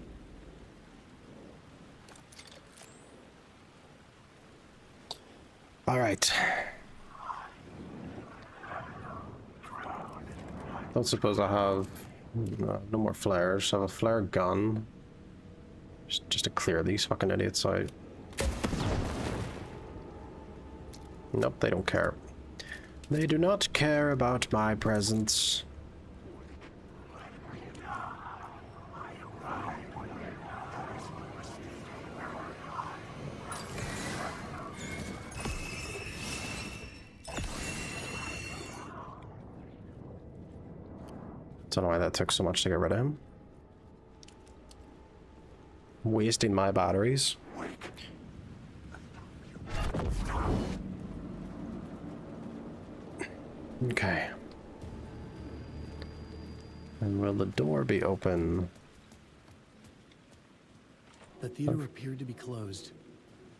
Speaker 1: All right. Don't suppose I have no more flares. I have a flare gun. Just to clear these fucking idiots out. Nope, they don't care. They do not care about my presence. Don't know why that took so much to get rid of him. Wasting my batteries. Okay. And will the door be open?
Speaker 3: The theater appeared to be closed.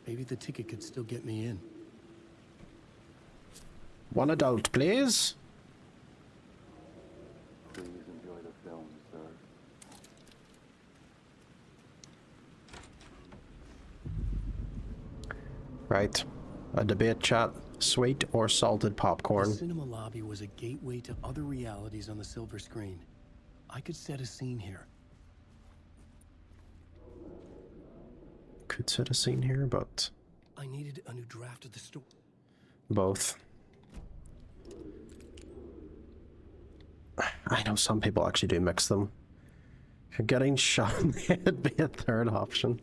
Speaker 3: Maybe the ticket could still get me in.
Speaker 1: One adult, please.
Speaker 2: Please enjoy the film, sir.
Speaker 1: Right. A debate chat. Sweet or salted popcorn?
Speaker 3: The cinema lobby was a gateway to other realities on the silver screen. I could set a scene here.
Speaker 1: Could set a scene here, but...
Speaker 3: I needed a new draft of the story.
Speaker 1: Both. I know some people actually do mix them. If you're getting shot in the head, it'd be a third option.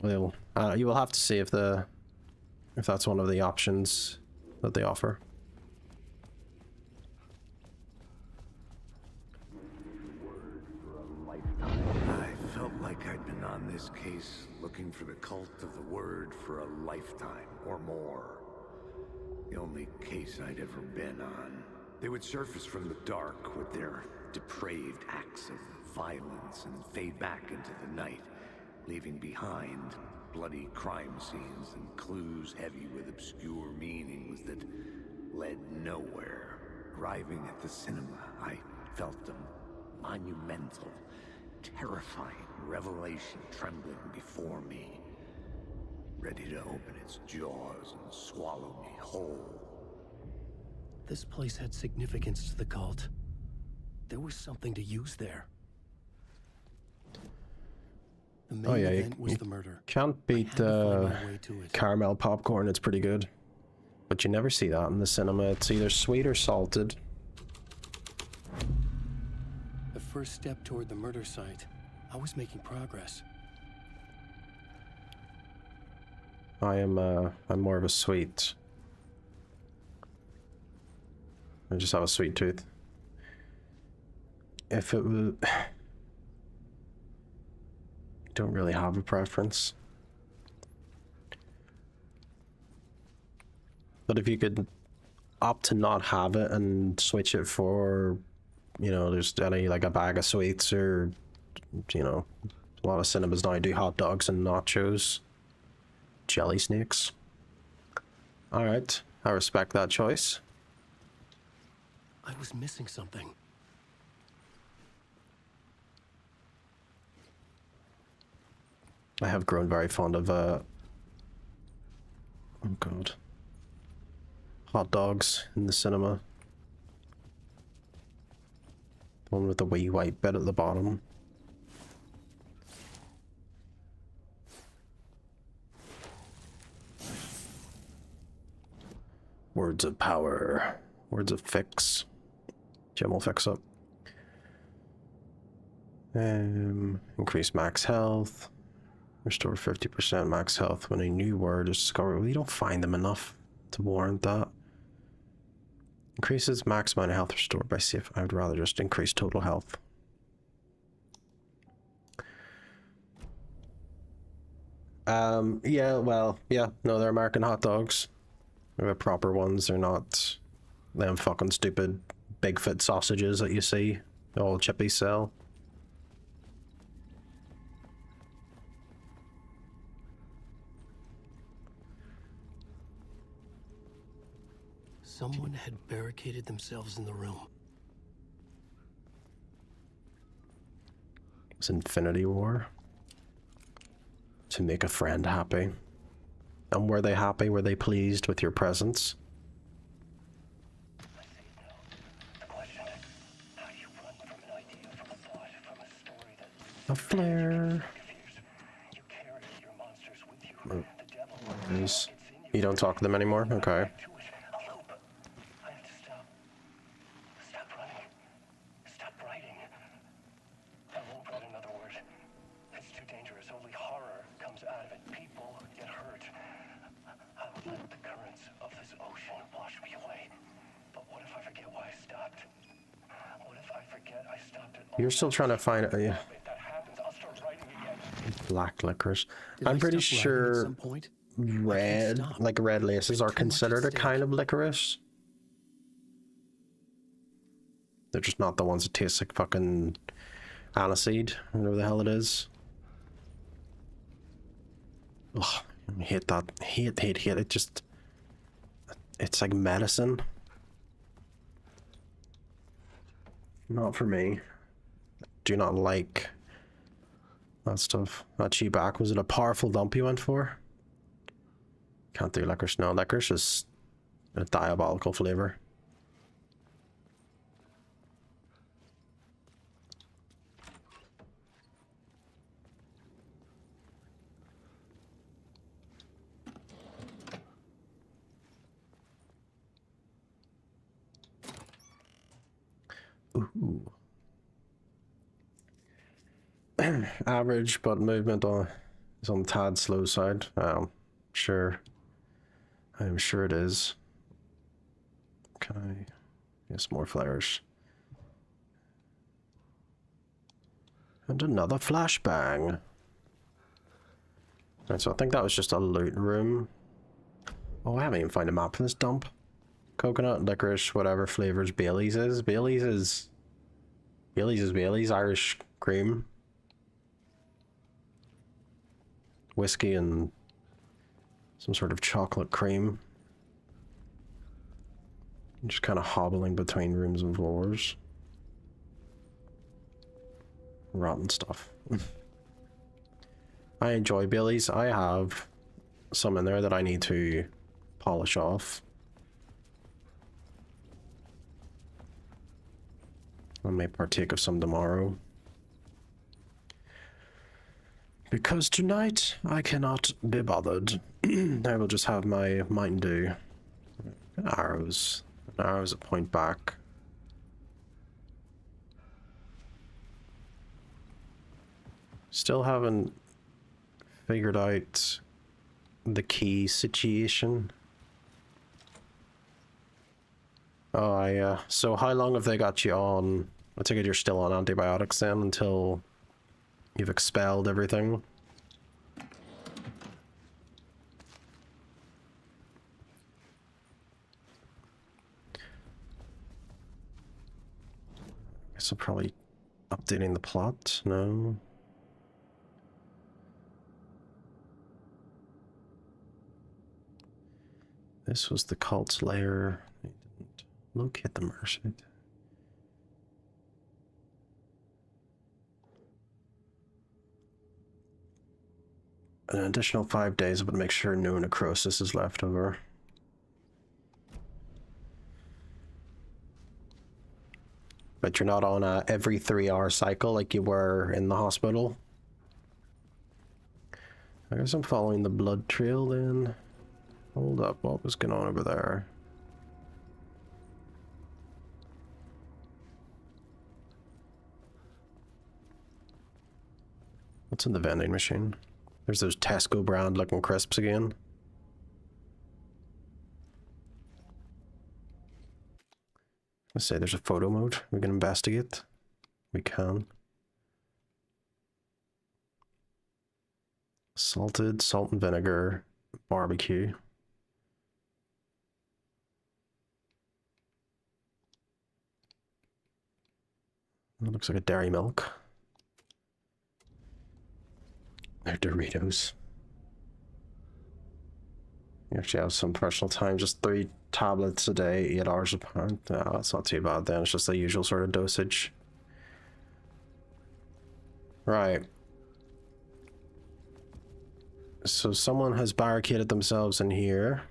Speaker 1: Well, you will have to see if that's one of the options that they offer.
Speaker 4: I felt like I'd been on this case looking for the cult of the word for a lifetime or more. The only case I'd ever been on. They would surface from the dark with their depraved acts of violence and fade back into the night, leaving behind bloody crime scenes and clues heavy with obscure meanings that led nowhere. Arriving at the cinema, I felt a monumental, terrifying revelation trembling before me, ready to open its jaws and swallow me whole.
Speaker 3: This place had significance to the cult. There was something to use there. The main
Speaker 1: Oh yeah,
Speaker 3: event was
Speaker 1: you
Speaker 3: the murder.
Speaker 1: can't beat the caramel popcorn. It's pretty good. But you never see that in the cinema. It's either sweet or salted.
Speaker 3: The first step toward the murder site. I was making progress.
Speaker 1: I'm more of a sweet. I just have a sweet tooth. If it was... don't really have a preference. But if you could opt to not have it and switch it for, you know, there's any, like a bag of sweets or, you know, a lot of cinemas now do hot dogs and nachos. Jelly snakes. Alright, I respect that choice.
Speaker 3: I was missing something.
Speaker 1: I have grown very fond of, oh god, hot dogs in the cinema. The one with the wee white bit at the bottom. Words of power. Words of fix. Jim will fix up. Increase max health. Restore 50% max health when a new word is discovered. We don't find them enough to warrant that. Increases max amount of health restored by safe. I would rather just increase total health. Yeah, well, yeah, no, they're American hot dogs. They're proper ones. They're not them fucking stupid Bigfoot sausages that you see all Chippy sell.
Speaker 3: Someone had barricaded themselves in the room.
Speaker 1: It's Infinity War. To make a friend happy. And were they happy? Were they pleased with your presence? A flare. Oh, You don't talk to them anymore? Okay.
Speaker 3: Stop running. Stop writing. I won't write another word. It's too dangerous. Only horror comes out of it. People get hurt. I would let the currents of this ocean wash me away. But what if I forget why I stopped? What if I forget I stopped at all?
Speaker 1: You're still trying to find it. Yeah.
Speaker 3: If that happens, I'll start writing again.
Speaker 1: Black licorice.
Speaker 3: Did
Speaker 1: I'm
Speaker 3: I
Speaker 1: pretty
Speaker 3: stop writing at
Speaker 1: sure
Speaker 3: some point?
Speaker 1: red, like red laces, are
Speaker 3: Too much at
Speaker 1: considered a
Speaker 3: stake.
Speaker 1: kind of licorice. They're just not the ones that taste like fucking aniseed, whatever the hell it is. Ugh, I hate that. Hate it. Just, it's like medicine. Not for me. Do not like that stuff. That Cheeback, was it a powerful dump you went for? Can't do licorice. No, licorice is a diabolical flavor. Ooh. Average, but movement is on the tad slow side. Sure. I'm sure it is. Can I? Yes, more flares. And another flashbang. Right, so I think that was just a loot room. Oh, I haven't even found a map for this dump. Coconut, licorice, whatever flavors Bailey's is. Bailey's is Bailey's Irish cream. Whiskey and some sort of chocolate cream. I'm just kind of hobbling between rooms and floors. Rotten stuff. I enjoy Bailey's. I have some in there that I need to polish off. I may partake of some tomorrow. Because tonight I cannot be bothered. I will just have my Mountain Dew. Arrows. Arrows that point back. Still haven't figured out the key situation. Oh, yeah. So how long have they got you on? I take it you're still on antibiotics then until you've expelled everything. Guess I'm probably updating the plot. No. This was the cult's lair. They didn't locate the Merced. An additional 5 days, but make sure no necrosis is left over. But you're not on a every 3-hour cycle like you were in the hospital. I guess I'm following the blood trail then. Hold up, what was going on over there? What's in the vending machine? There's those Tesco brand looking crisps again. Let's say there's a photo mode. We can investigate. We can. Salted, salt and vinegar, barbecue. That looks like a dairy milk. They're Doritos. You actually have some personal time, just 3 tablets a day, 8 hours apart. No, that's not too bad then. It's just the usual sort of dosage. Right. So someone has barricaded themselves in here.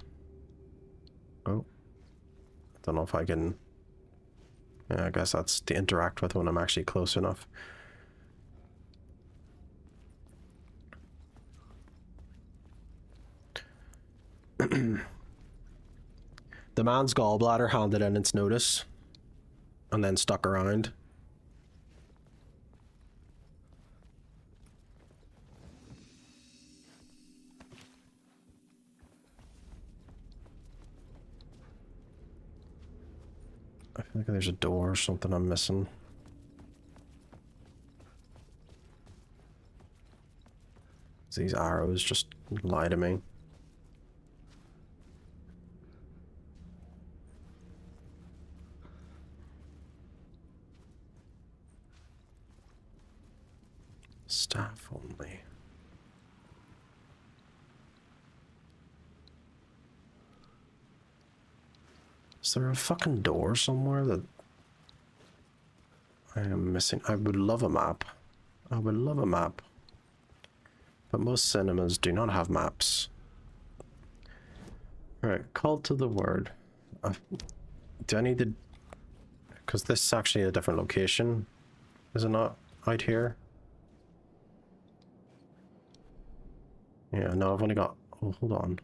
Speaker 1: Oh. I don't know if I can... Yeah, I guess that's to interact with when I'm actually close enough. The man's gallbladder handed in its notice and then stuck around. I feel like there's a door or something I'm missing. These arrows just lie to me. Staff only. Is there a fucking door somewhere that I am missing? I would love a map. I would love a map. But most cinemas do not have maps. Alright, call to the word. Do I need to... Because this is actually a different location. Is it not out here? Yeah, no, I've only got... Oh, hold on.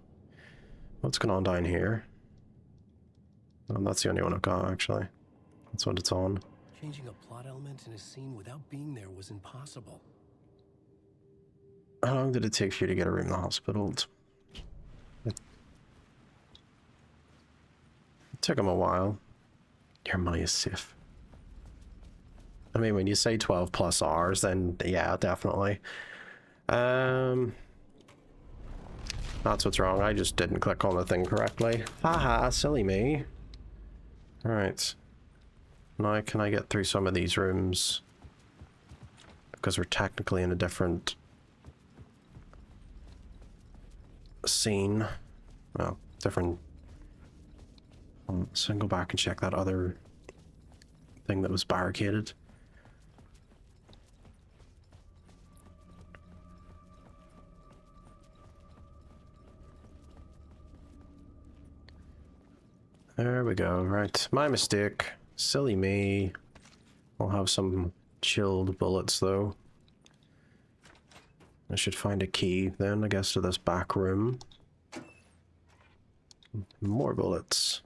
Speaker 1: What's going on down here? Oh, that's the only one I've got, actually. That's what it's on.
Speaker 3: Changing a plot element in a scene without being there was impossible.
Speaker 1: How long did it take for you to get a room in the hospital? It took him a while. Your money is safe. I mean, when you say 12 plus hours, then yeah, definitely. That's what's wrong. I just didn't click on the thing correctly. Haha, silly me. Alright. Now can I get through some of these rooms? Because we're technically in a different scene. Well, different... So I can go back and check that other thing that was barricaded. There we go. Right. My mistake. Silly me. I'll have some chilled bullets though. I should find a key then, I guess, to this back room. More bullets.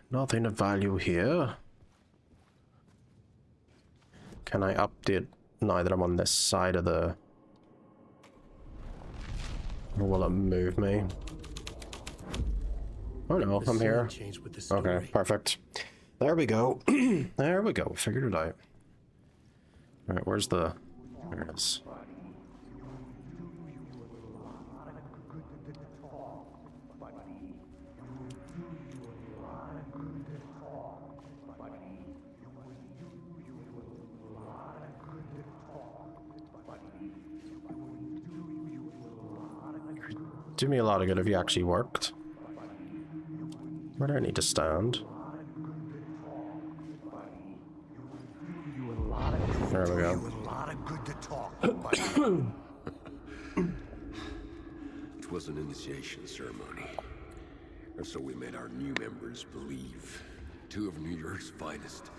Speaker 1: Nothing of value here. Can I update now that I'm on this side of the... Or will it move me? Oh no, I'm here. Okay, perfect. There we go. There we go. Figured it out. Alright, where's the... There it is. Do me a lot of good if you actually worked. Where do I need to stand? There we go.
Speaker 14: It was an initiation ceremony. And so we made our new members believe. Two of New York's finest.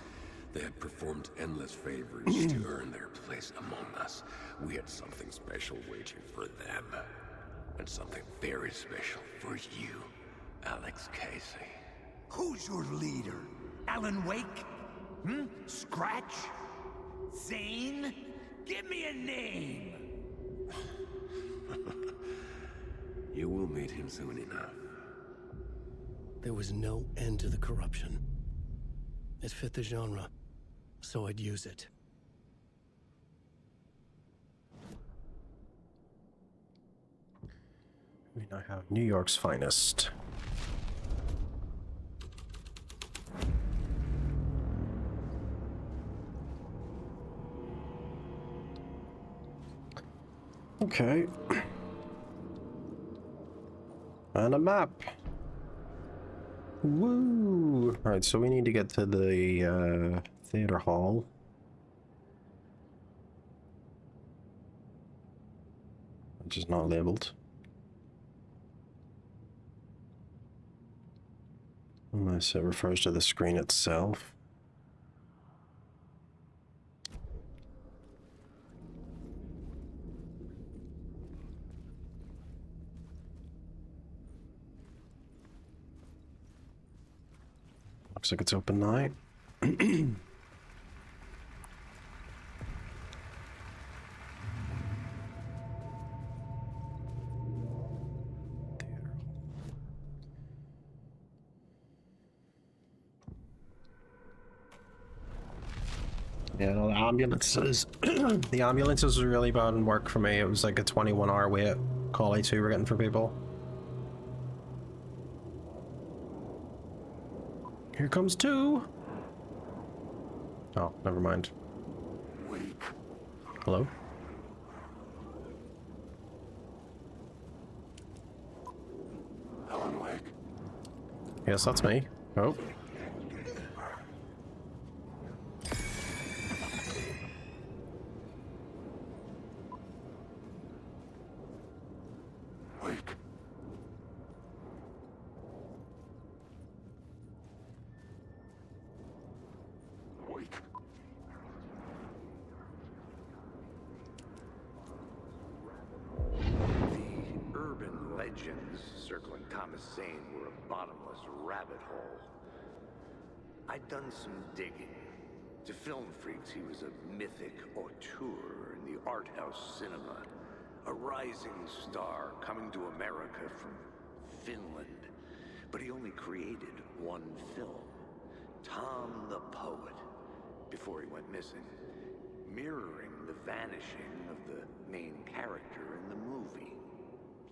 Speaker 14: They had performed endless favors to earn their place among us. We had something special waiting for them. And something very special for you, Alex Casey.
Speaker 4: Who's your leader? Alan Wake? Scratch? Zane? Give me a name!
Speaker 14: You will meet him soon enough.
Speaker 3: There was no end to the corruption. It fit the genre, so I'd use it.
Speaker 1: We now have New York's finest. Okay. And a map. Woo! Alright, so we need to get to the theater hall. Which is not labeled. Unless it refers to the screen itself. Looks like it's open now. Yeah, no, the ambulances. The ambulances was really bad in work for me. It was like a 21-hour wait. Call 2 we're getting for people. Here comes 2. Oh, never mind. Hello?
Speaker 14: Alan Wake.
Speaker 1: Yes, that's me. Oh.
Speaker 4: Circling Thomas Zane were a bottomless rabbit hole. I'd done some digging. To film freaks, he was a mythic auteur in the art house cinema. A rising star coming to America from Finland. But he only created one film, Tom the Poet, before he went missing, mirroring the vanishing of the main character in the movie,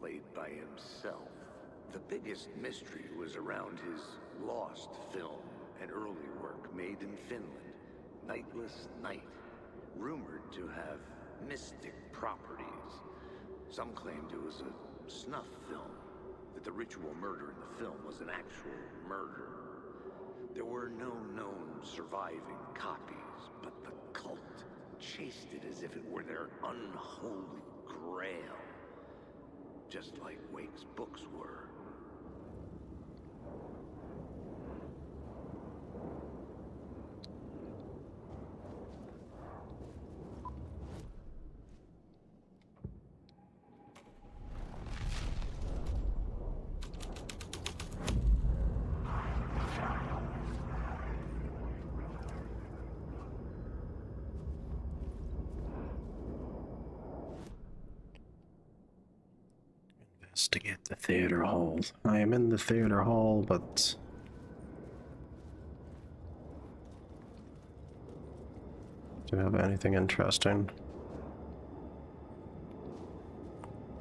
Speaker 4: played by himself. The biggest mystery was around his lost film, an early work made in Finland, Nightless Night, rumored to have mystic properties. Some claimed it was a snuff film, that the ritual murder in the film was an actual murder. There were no known surviving copies, but the cult chased it as if it were their unholy grail, just like Wake's books were.
Speaker 1: Investigate the theater hall. I am in the theater hall, but do you have anything interesting?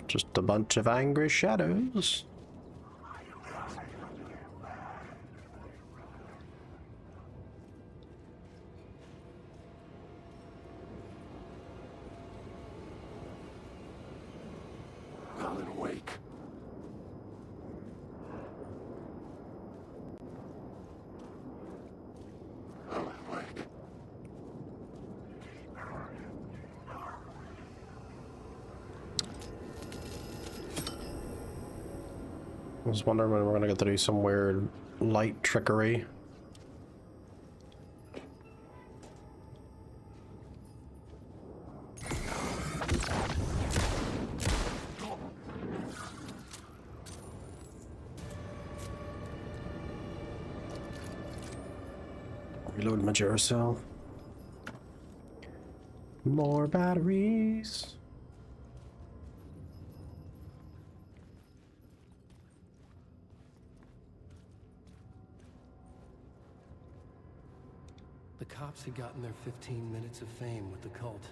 Speaker 1: Just a bunch of angry shadows.
Speaker 14: Alan Wake. Alan Wake.
Speaker 1: I was wondering when we're gonna get to do some weird light trickery. Reload my Duracell. More batteries.
Speaker 3: The cops had gotten their 15 minutes of fame with the cult,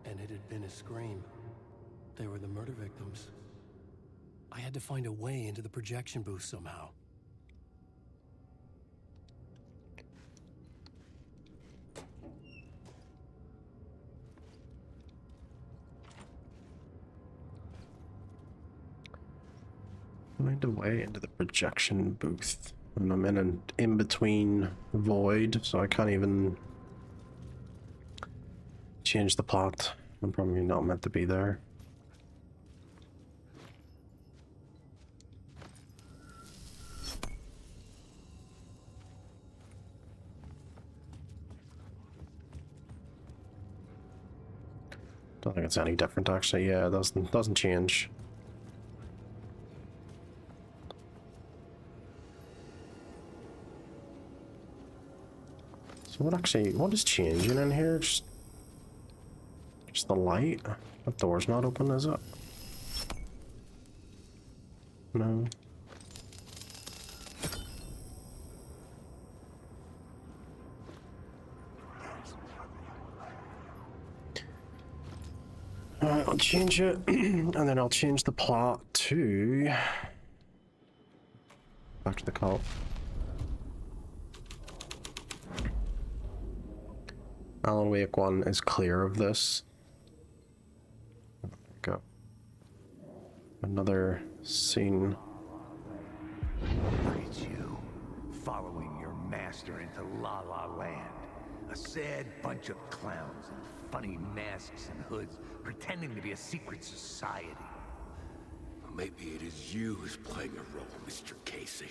Speaker 3: and it had been a scream. They were the murder victims. I had to find a way into the projection booth somehow.
Speaker 1: Find a way into the projection booth. And I'm in an in-between void, so I can't even change the plot. I'm probably not meant to be there. Don't think it's any different actually. Yeah, it doesn't change. So what is changing in here? Just the light? That door's not open, is it? No. Alright, I'll change it, and then I'll change the plot to... back to the cult. Alan Wake 1 is clear of this. There we go. Another scene.
Speaker 4: Look at you, following your master into La La Land. A sad bunch of clowns in funny masks and hoods, pretending to be a secret society.
Speaker 14: Maybe it is you who's playing a role, Mr. Casey.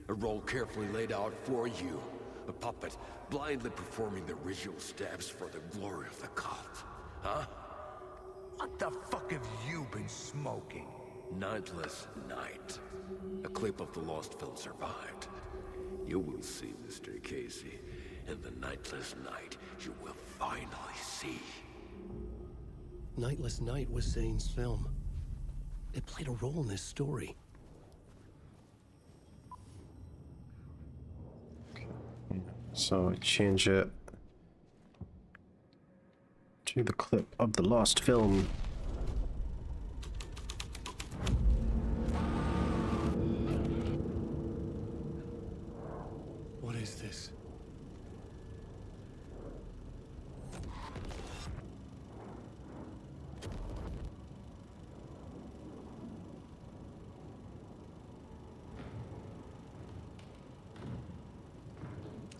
Speaker 14: A role carefully laid out for you. A puppet, blindly performing the ritual steps for the glory of the cult. Huh?
Speaker 4: What the fuck have you been smoking?
Speaker 14: Nightless Night. A clip of the lost film survived. You will see, Mr. Casey. In the Nightless Night, you will finally see.
Speaker 3: Nightless Night was Zane's film. It played a role in this story.
Speaker 1: So change it to the clip of the lost film.
Speaker 3: What is this?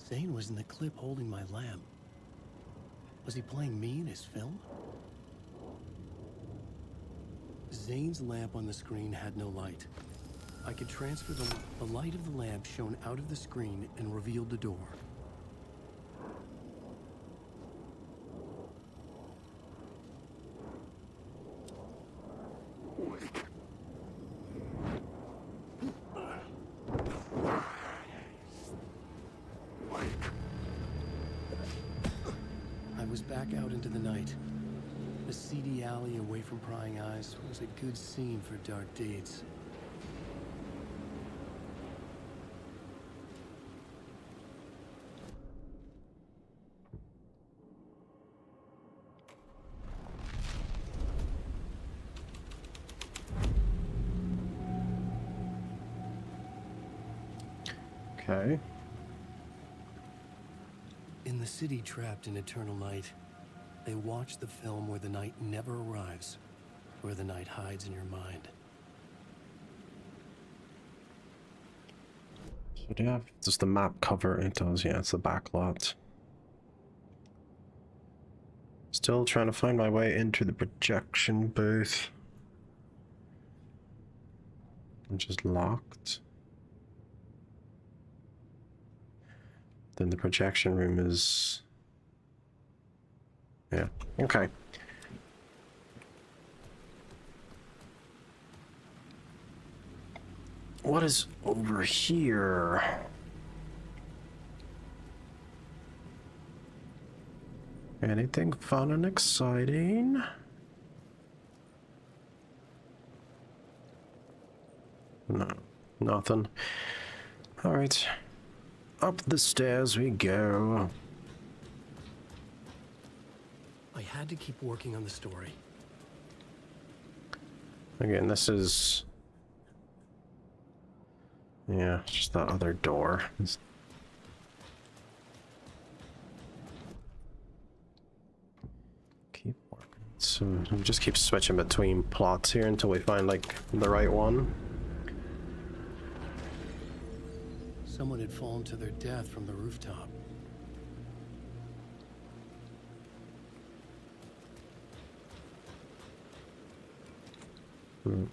Speaker 3: Zane was in the clip holding my lamp. Was he playing me in his film? Zane's lamp on the screen had no light. I could transfer the light of the lamp shone out of the screen and revealed the door. I was back out into the night. The seedy alley away from prying eyes was a good scene for dark deeds.
Speaker 1: Okay.
Speaker 3: In the city trapped in eternal night, they watch the film where the night never arrives, where the night hides in your mind.
Speaker 1: So do you have, does the map cover? It does, yeah, it's the back lot. Still trying to find my way into the projection booth. Which is locked. Then the projection room is... yeah, okay. What is over here? Anything fun and exciting? No, nothing. All right. Up the stairs we go.
Speaker 3: I had to keep working on the story.
Speaker 1: Again, this is... yeah, just that other door. Keep working. So we just keep switching between plots here until we find, like, the right one.
Speaker 3: Someone had fallen to their death from the rooftop.
Speaker 1: Hmm.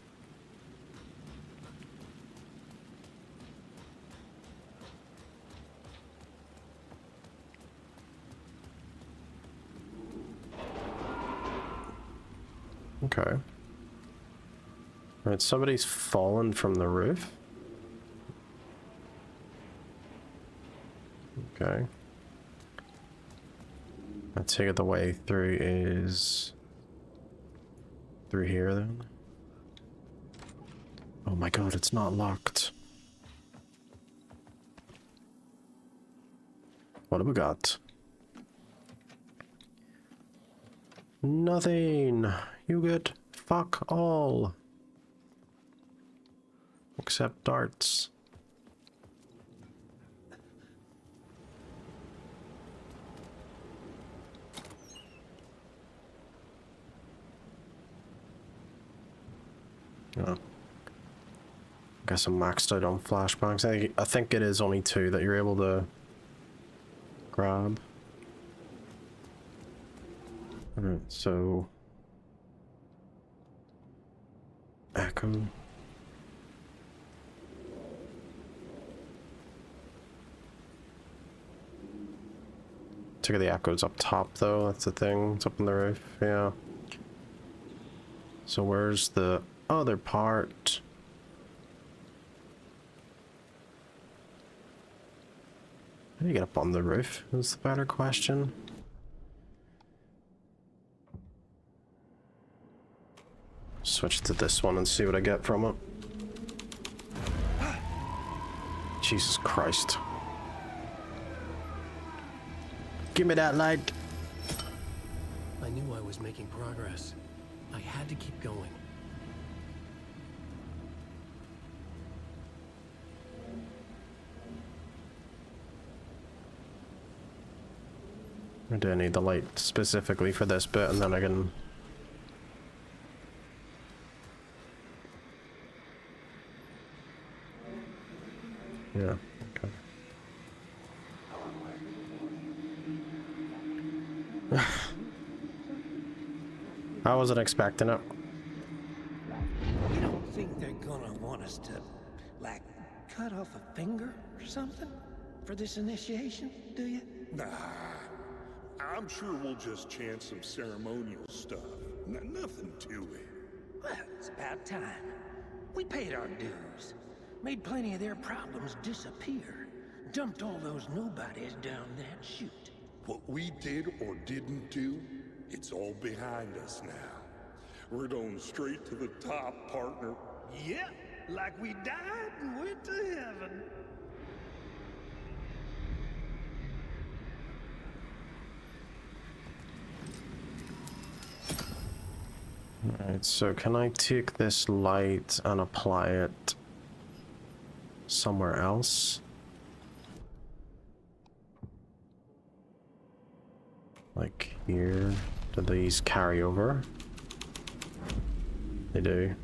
Speaker 1: Okay. Alright, somebody's fallen from the roof. Okay. I take it the way through is through here then. Oh my god, it's not locked. What have we got? Nothing. You get fuck all. Except darts. Oh. Guess I'm maxed out on flashbangs. I think it is only 2 that you're able to grab. Alright, so Echo. Take the Echo's up top though, that's the thing. It's up on the roof, yeah. So where's the other part? How do you get up on the roof is the better question. Switch to this one and see what I get from it. Jesus Christ. Give me that light.
Speaker 3: I knew I was making progress. I had to keep going.
Speaker 1: I do need the light specifically for this bit, and then I can... Yeah, okay. I wasn't expecting it.
Speaker 15: You don't think they're gonna want us to, like, cut off a finger or something for this initiation, do you?
Speaker 9: Nah. I'm sure we'll just chant some ceremonial stuff. Nothing to it.
Speaker 15: Well, it's about time. We paid our dues. Made plenty of their problems disappear. Dumped all those nobodies down that chute.
Speaker 9: What we did or didn't do, it's all behind us now. We're going straight to the top, partner.
Speaker 15: Yep, like we died and went to heaven.
Speaker 1: Alright, so can I take this light and apply it somewhere else? Like here? Do these carry over? They do.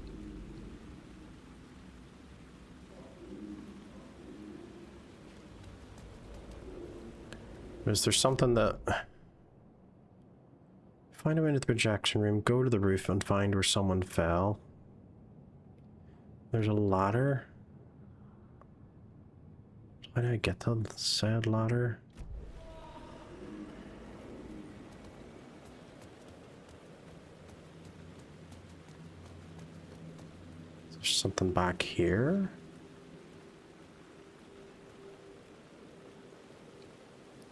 Speaker 1: Is there something that... Find a way into the projection room, go to the roof and find where someone fell. There's a ladder. How did I get to the said ladder? There's something back here.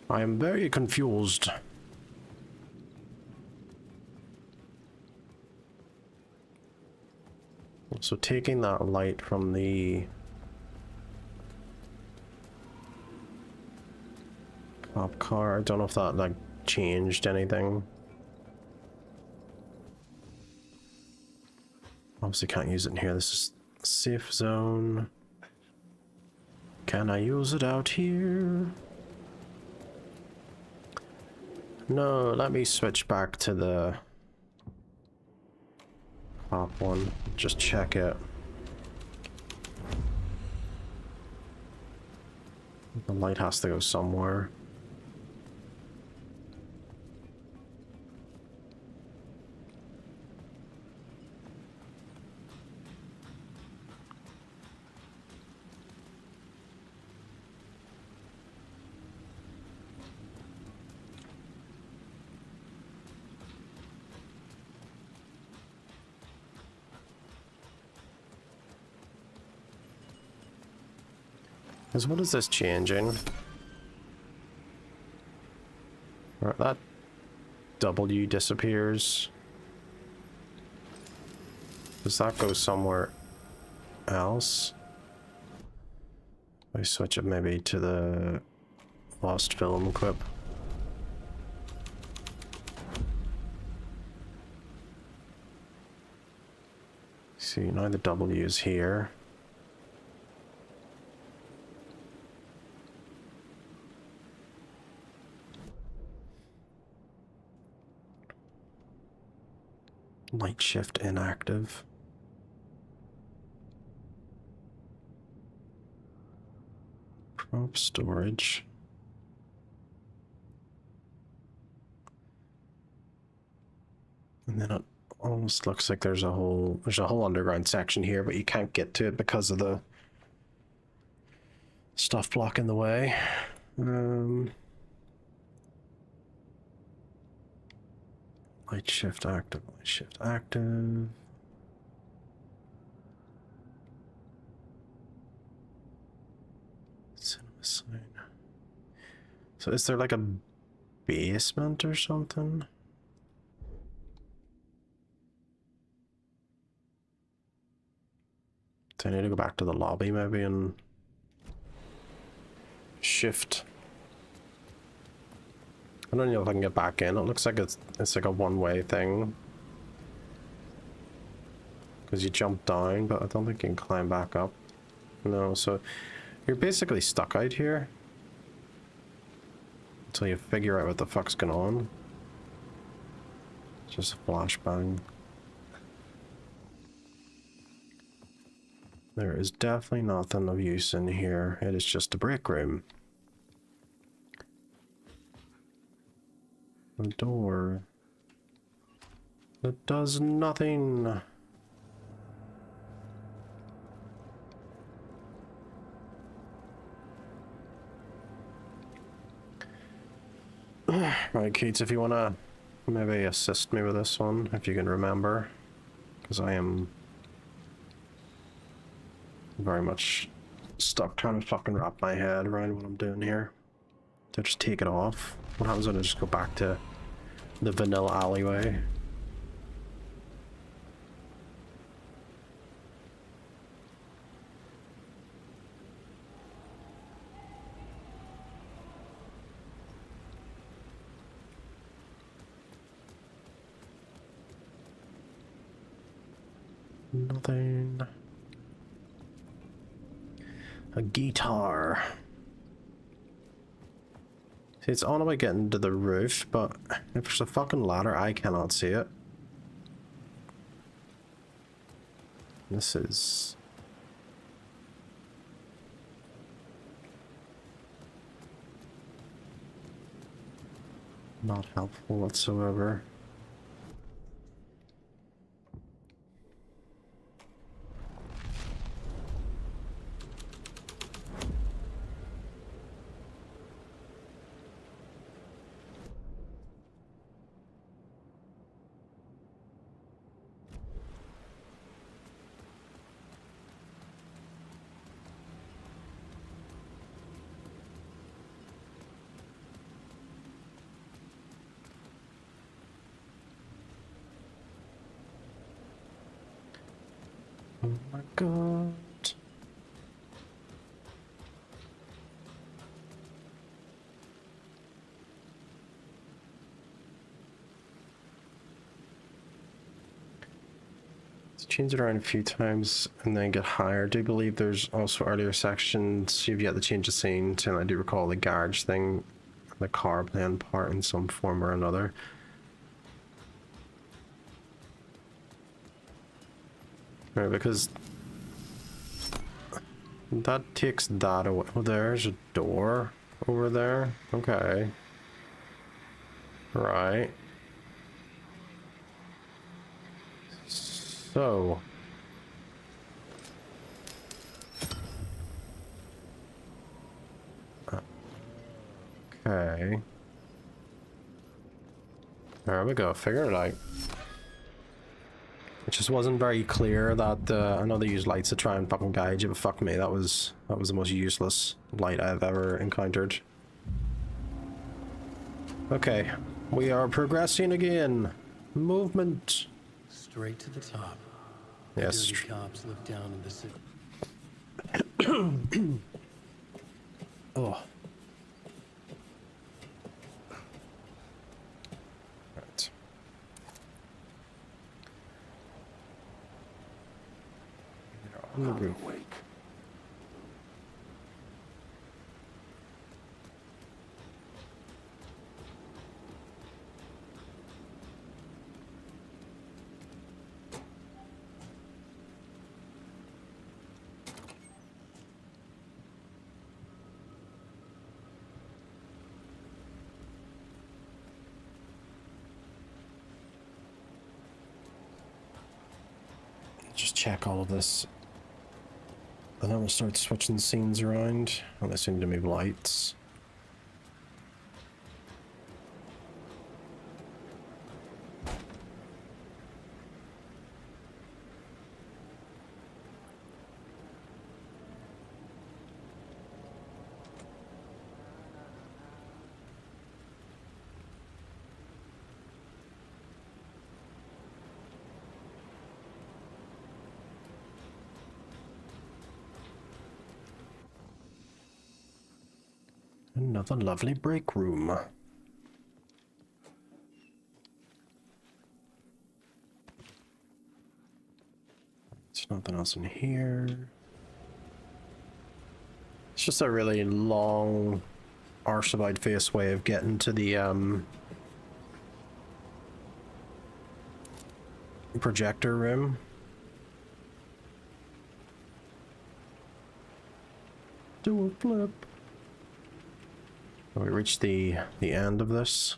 Speaker 1: I am very confused. So taking that light from the cop car, I don't know if that like changed anything. Obviously can't use it in here. This is safe zone. Can I use it out here? No, let me switch back to the top one. Just check it. The light has to go somewhere. Because what is this changing? Right, that W disappears. Does that go somewhere else? I switch it maybe to the lost film clip. See, now the W is here. Night shift inactive. Prop storage. And then it almost looks like there's a whole underground section here, but you can't get to it because of the stuff blocking the way. Light shift active, light shift active. Cinema sign. So is there like a basement or something? So I need to go back to the lobby maybe and shift. I don't know if I can get back in. It looks like it's like a one-way thing. Because you jump down, but I don't think you can climb back up. No, so you're basically stuck out here. Until you figure out what the fuck's going on. It's just a flashbang. There is definitely nothing of use in here. It is just a break room. A door that does nothing. Right, Keats, if you want to maybe assist me with this one, if you can remember, because I am very much stuck trying to fucking wrap my head around what I'm doing here. So just take it off. What happens when I just go back to the vanilla alleyway? Nothing. A guitar. See, it's on about getting to the roof, but if there's a fucking ladder, I cannot see it. This is... not helpful whatsoever. Oh my god. Let's change it around a few times and then get higher. I do believe there's also earlier sections you've yet to change the scene to, and I do recall the garage thing, the car playing part in some form or another. Right, because that takes that away. Oh, there's a door over there. Okay. Right. So. Okay. There we go. Figure it out. It just wasn't very clear that I know they use lights to try and fucking guide you, but fuck me, that was the most useless light I've ever encountered. Okay, We are progressing again. Movement.
Speaker 3: Straight to the top.
Speaker 1: Yes.
Speaker 3: The dirty cops look down in the city.
Speaker 1: Oh. Right. On the roof. Just check all of this. And then we'll start switching scenes around. Oh, they seem to move lights. Another lovely break room. There's nothing else in here. It's just a really long, arse-about face way of getting to the projector room. Do a flip. We reached the end of this.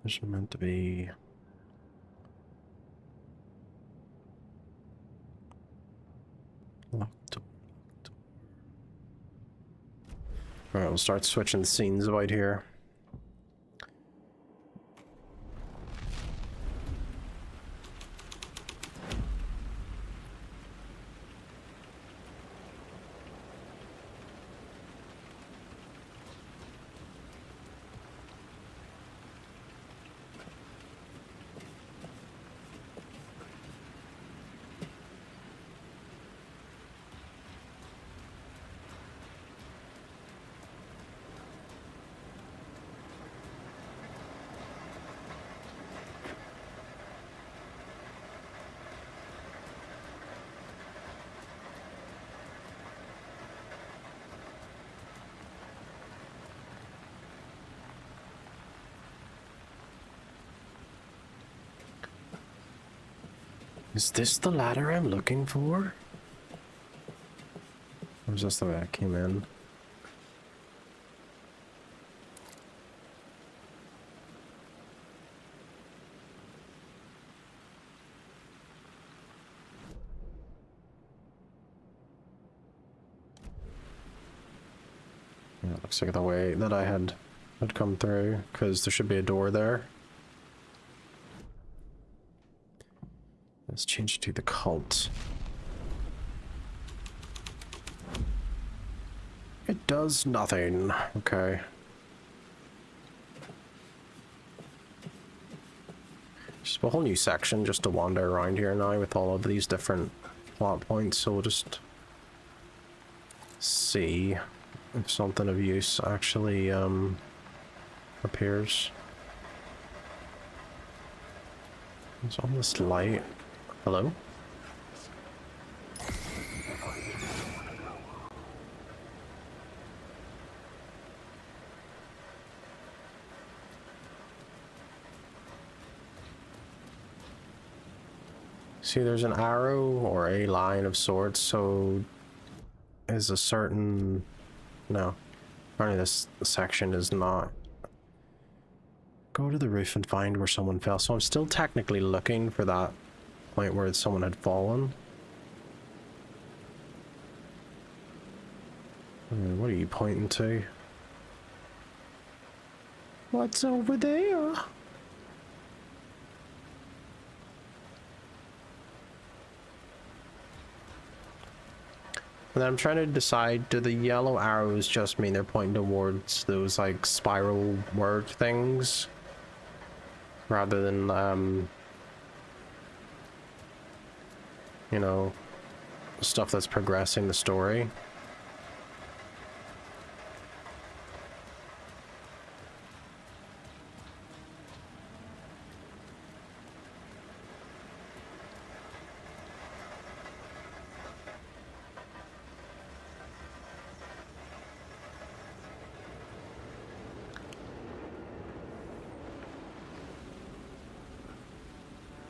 Speaker 1: There's meant to be locked door. Alright, we'll start switching scenes about here. Is this the ladder I'm looking for? Or is this the way I came in? Yeah, it looks like the way that I had come through, because there should be a door there. Let's change to the cult. It does nothing. Okay. Just a whole new section just to wander around here now with all of these different plot points, so we'll just see if something of use actually appears. There's all this light. Hello? See, there's an arrow or a line of sorts, so is a certain... No. Apparently this section is not. Go to the roof and find where someone fell. So I'm still technically looking for that point where someone had fallen. What are you pointing to? What's over there? And I'm trying to decide, do the yellow arrows just mean they're pointing towards those like spiral word things? Rather than, you know, stuff that's progressing the story.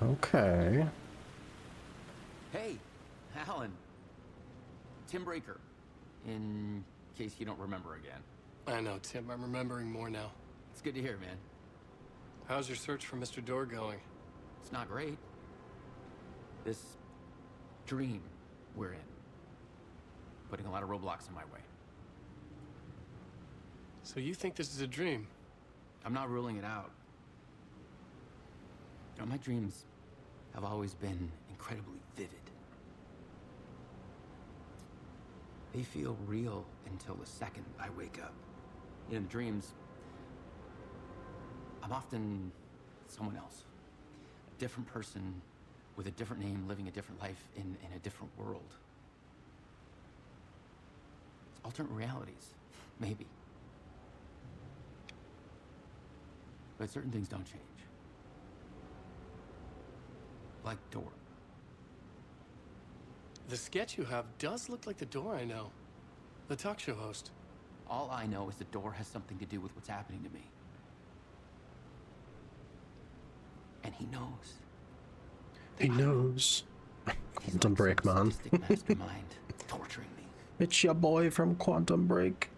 Speaker 1: Okay.
Speaker 16: Hey, Alan. Tim Breaker. In case you don't remember again.
Speaker 12: I know, Tim. I'm remembering more now.
Speaker 16: It's good to hear, man.
Speaker 12: How's your search for Mr. Door going?
Speaker 16: It's not great. This dream we're in. Putting a lot of roadblocks in my way.
Speaker 12: So you think this is a dream?
Speaker 16: I'm not ruling it out. You know, my dreams have always been incredibly vivid. They feel real until the second I wake up. In dreams, I'm often someone else. A different person with a different name, living a different life in a different world. It's alternate realities, maybe. But certain things don't change. Like Door.
Speaker 12: The sketch you have does look like the Door I know. The talk show host.
Speaker 16: All I know is the Door has something to do with what's happening to me. And he knows.
Speaker 1: He knows. Quantum Break, man.
Speaker 16: Mastermind torturing me.
Speaker 1: It's your boy from Quantum Break.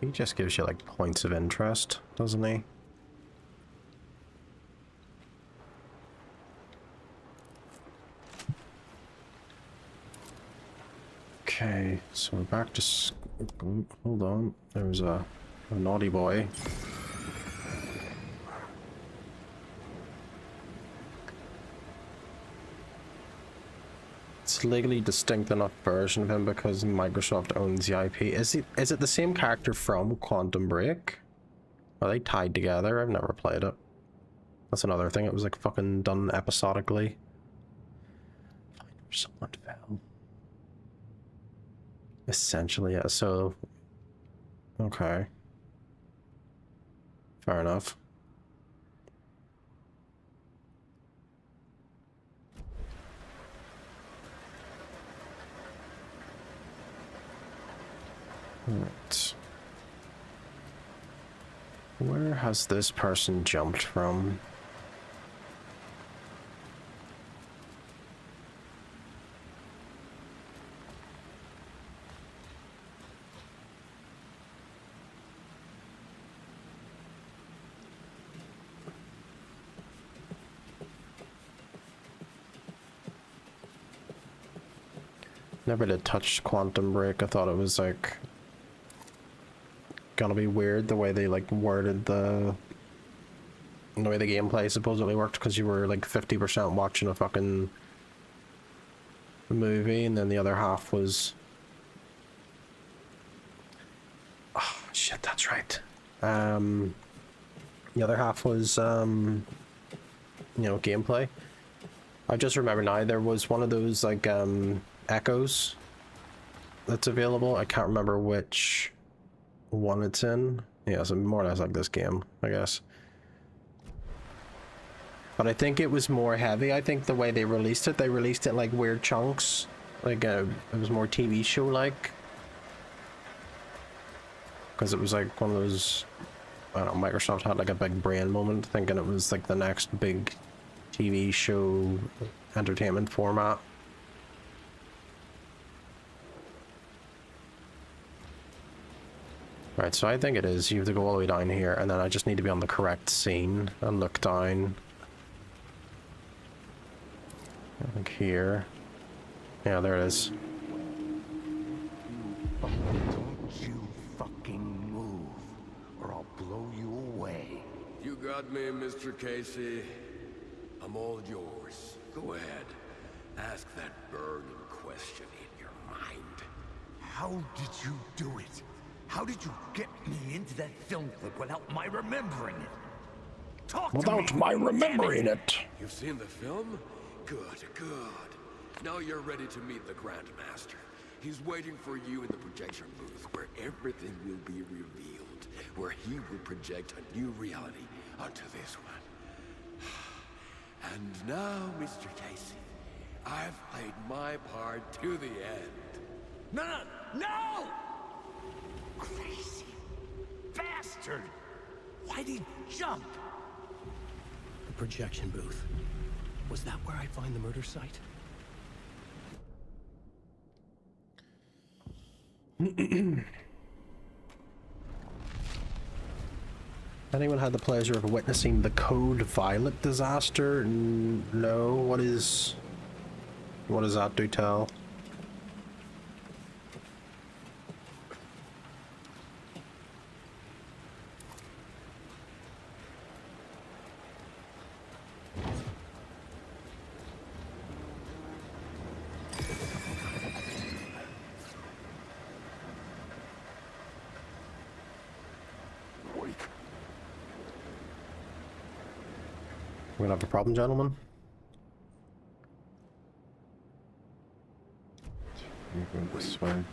Speaker 1: He just gives you like points of interest, doesn't he? Okay, so we're back to hold on. There was a naughty boy. It's legally distinct enough version of him because Microsoft owns the IP. Is it the same character from Quantum Break? Are they tied together? I've never played it. That's another thing. It was like fucking done episodically. Find where someone fell. Essentially, yeah. So, okay. Fair enough. Right. Where has this person jumped from? Never did touch Quantum Break. I thought it was like gonna be weird the way they like worded the way the gameplay supposedly worked, because you were like 50% watching a fucking movie and then the other half was shit, that's right. The other half was you know, gameplay. I just remember now there was one of those like echoes that's available. I can't remember which one it's in. Yeah, so more or less like this game, I guess. But I think it was more heavy. I think the way they released it like weird chunks. Like it was more TV show like. Because it was like one of those, I don't know, Microsoft had like a big brain moment thinking it was like the next big TV show entertainment format. Right, so I think it is. You have to go all the way down here, and then I just need to be on the correct scene and look down I think here. Yeah, there it is.
Speaker 4: Don't you fucking move, or I'll blow you away.
Speaker 14: You got me, Mr. Casey. I'm all yours. Go ahead. Ask that burning question in your mind.
Speaker 4: How did you do it? How did you get me into that film clip without my remembering it? Talk to me!
Speaker 1: Without my remembering it.
Speaker 14: You've seen the film? Good, good. Now you're ready to meet the Grandmaster. He's waiting for you in the projection booth, where everything will be revealed, where he will project a new reality onto this one. And now, Mr. Casey, I've played my part to the end.
Speaker 4: No, no, no! Crazy bastard! Why'd he jump?
Speaker 3: The projection booth. Was that where I find the murder site?
Speaker 1: Anyone had the pleasure of witnessing the Code Violet disaster? No. What does that do tell? We're gonna have a problem, gentlemen. This way.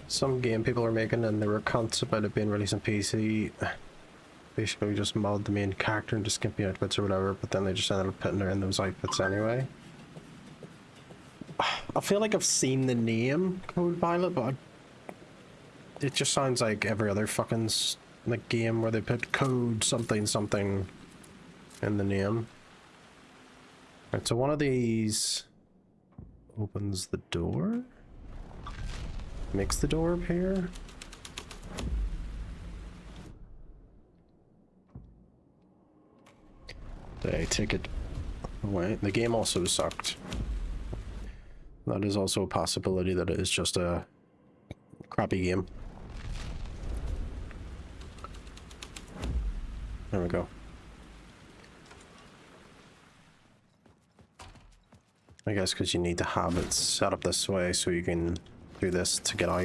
Speaker 1: Some game people are making, and they were cunts about it being released on PC. Basically just mod the main character into skimpy outfits or whatever, but then they just ended up putting her in those outfits anyway. I feel like I've seen the name Code Violet, but it just sounds like every other fucking like game where they put code something something in the name. Right, so one of these opens the door. Makes the door appear. They take it away. The game also sucked. That is also a possibility that it is just a crappy game. There we go. I guess because you need to have it set up this way so you can do this to get out.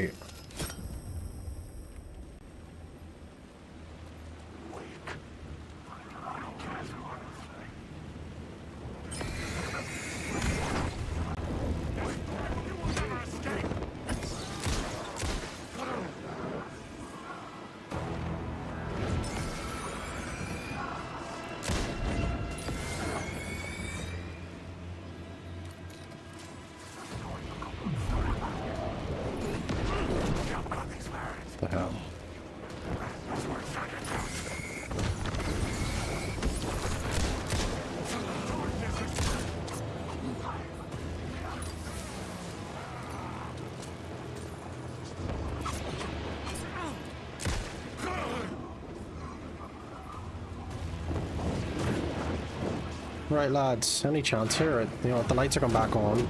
Speaker 1: The hell? Right, lads, any chance here? You know, the lights are coming back on.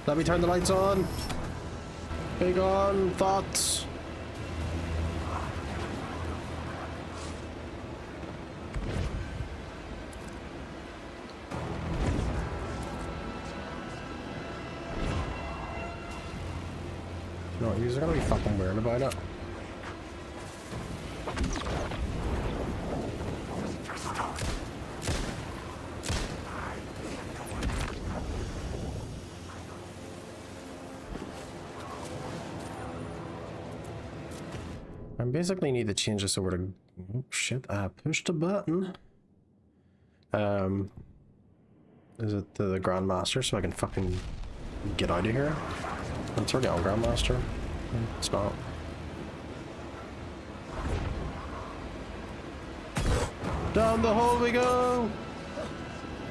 Speaker 1: Let me turn the lights on. Big on, thoughts. No, you're gonna be fucking weird about it. I basically need to change this over to... Oh, shit, I pushed a button. Is it the Grandmaster so I can fucking get out of here? It's already on Grandmaster. It's not. Down the hole we go!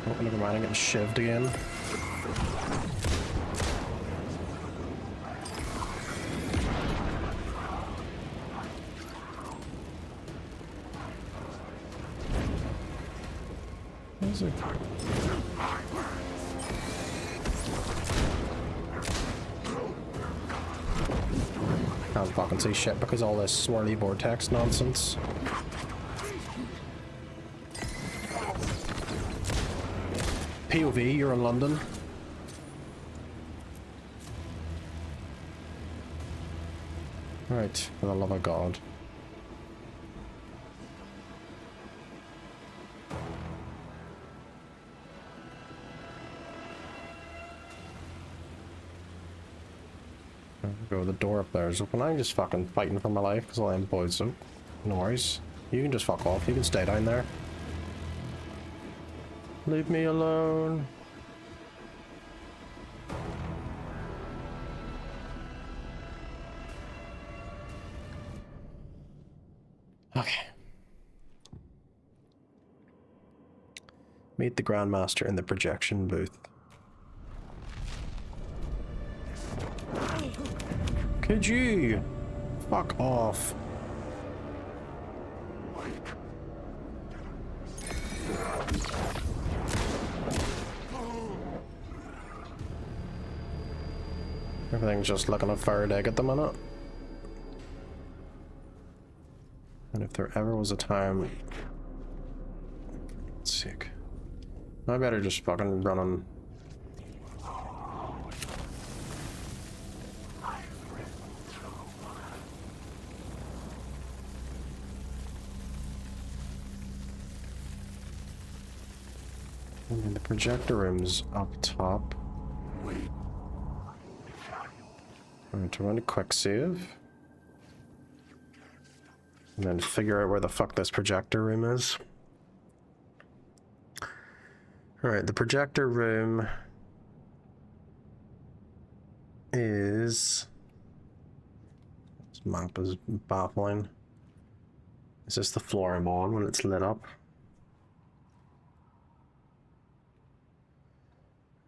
Speaker 1: Oh, never mind, I'm getting shivved again. What is it? Can't fucking see shit because all this swirly vortex nonsense. POV, you're in London. Right, for the love of God. Go, the door up there is open. I'm just fucking fighting for my life because all them boys out. No worries. You can just fuck off. You can stay down there. Leave me alone. Okay. Meet the Grandmaster in the projection booth. Could you? Fuck off. Everything's just looking a fired egg at the minute. And if there ever was a time... Sick. I better just fucking run on... And the projector room's up top. I'm going to run a quick save. And then figure out where the fuck this projector room is. Alright, the projector room is... This map is baffling. Is this the floor I'm on when it's lit up?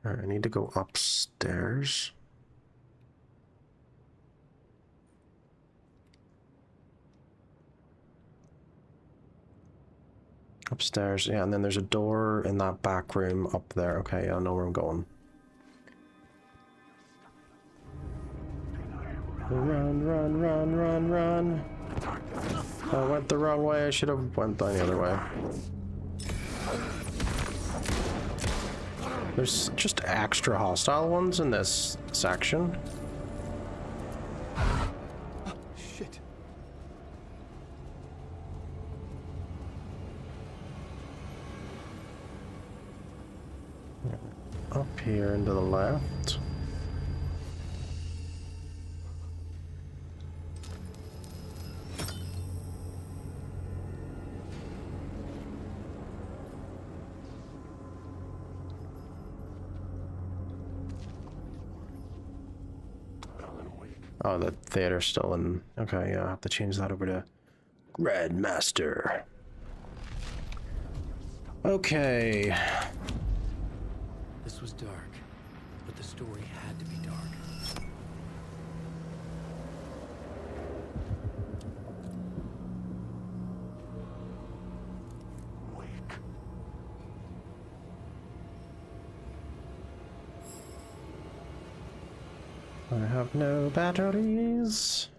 Speaker 1: Alright, I need to go upstairs. Upstairs, yeah, and then there's a door in that back room up there. Okay, I know where I'm going. Run, run, run, run, run. I went the wrong way. I should have went down the other way. There's just extra hostile ones in this section.
Speaker 11: Shit.
Speaker 1: Up here and to the left. Oh, the theater's still in. Okay, yeah, I have to change that over to Grandmaster. Okay.
Speaker 3: This was dark, but the story had to be dark.
Speaker 1: I have no batteries.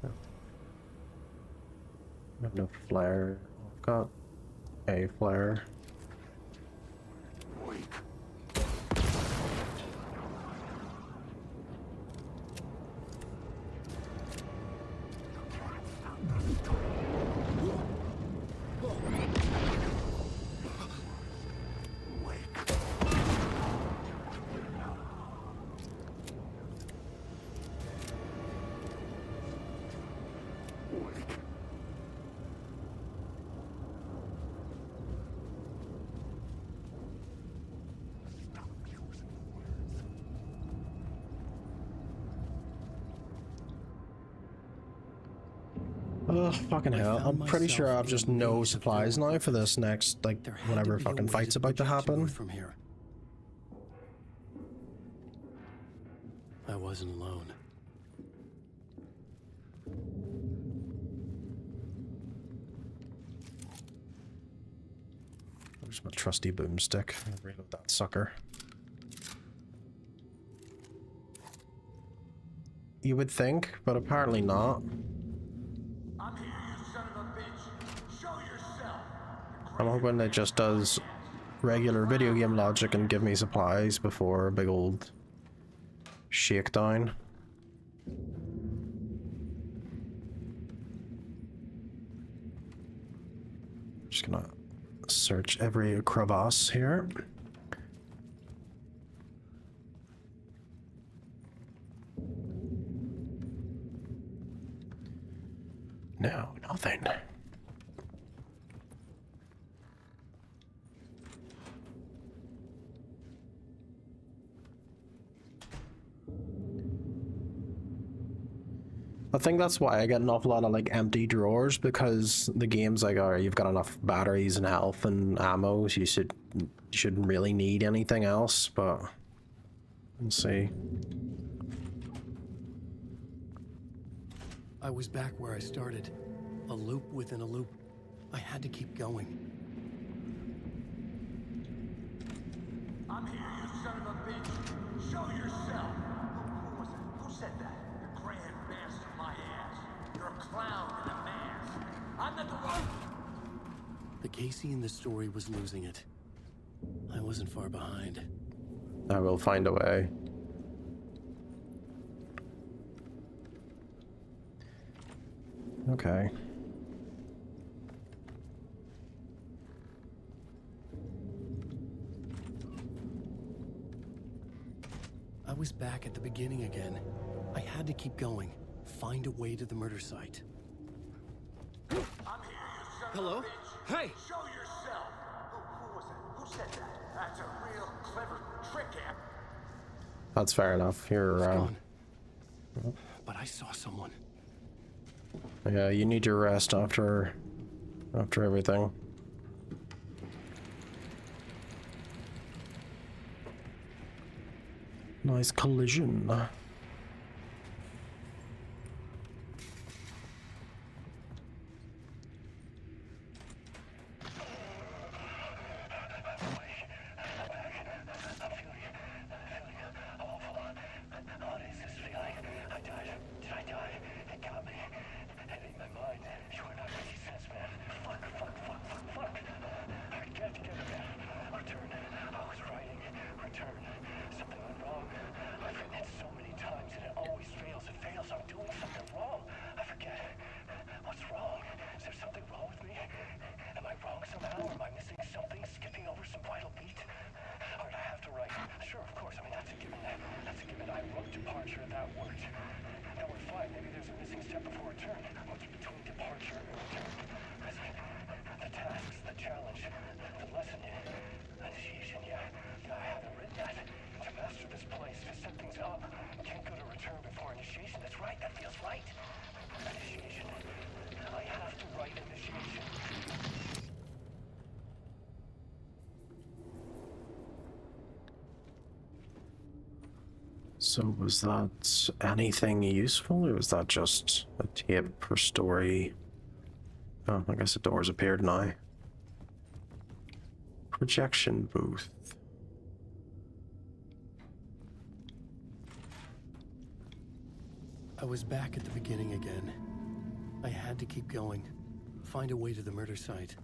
Speaker 1: I have no flare. I've got a flare. Oh, fucking hell. I'm pretty sure I have just no supplies now for this next, like, whatever fucking fight's about to happen.
Speaker 3: From here. I wasn't alone.
Speaker 1: Where's my trusty boomstick? I'll reload that sucker. You would think, but apparently not.
Speaker 10: I'm here, you son of a bitch. Show yourself.
Speaker 1: I'm hoping it just does regular video game logic and give me supplies before a big old shakedown. Just gonna search every crevasse here. No, nothing. I think that's why I get an awful lot of like empty drawers, because the game's like, alright, you've got enough batteries and health and ammo, so you shouldn't really need anything else, but let's see.
Speaker 3: I was back where I started. A loop within a loop. I had to keep going.
Speaker 10: I'm here, you son of a bitch. Show yourself. Who was it? Who said that? The grand master of my ass. You're a clown in a mask. I'm not the one.
Speaker 3: The Casey in the story was losing it. I wasn't far behind.
Speaker 1: I will find a way. Okay.
Speaker 3: I was back at the beginning again. I had to keep going. Find a way to the murder site.
Speaker 10: I'm here, you son
Speaker 3: Hello?
Speaker 10: of a bitch.
Speaker 3: Hey!
Speaker 10: Show yourself. Who was it? Who said that? That's a real clever trick, Amp.
Speaker 1: That's fair enough. You're
Speaker 3: gone. But I saw someone.
Speaker 1: Yeah, you need your rest after everything. Nice collision. So was that anything useful, or was that just a tape or story? Oh, I guess the doors appeared now. Projection booth.
Speaker 3: I was back at the beginning again. I had to keep going. Find a way to the murder site.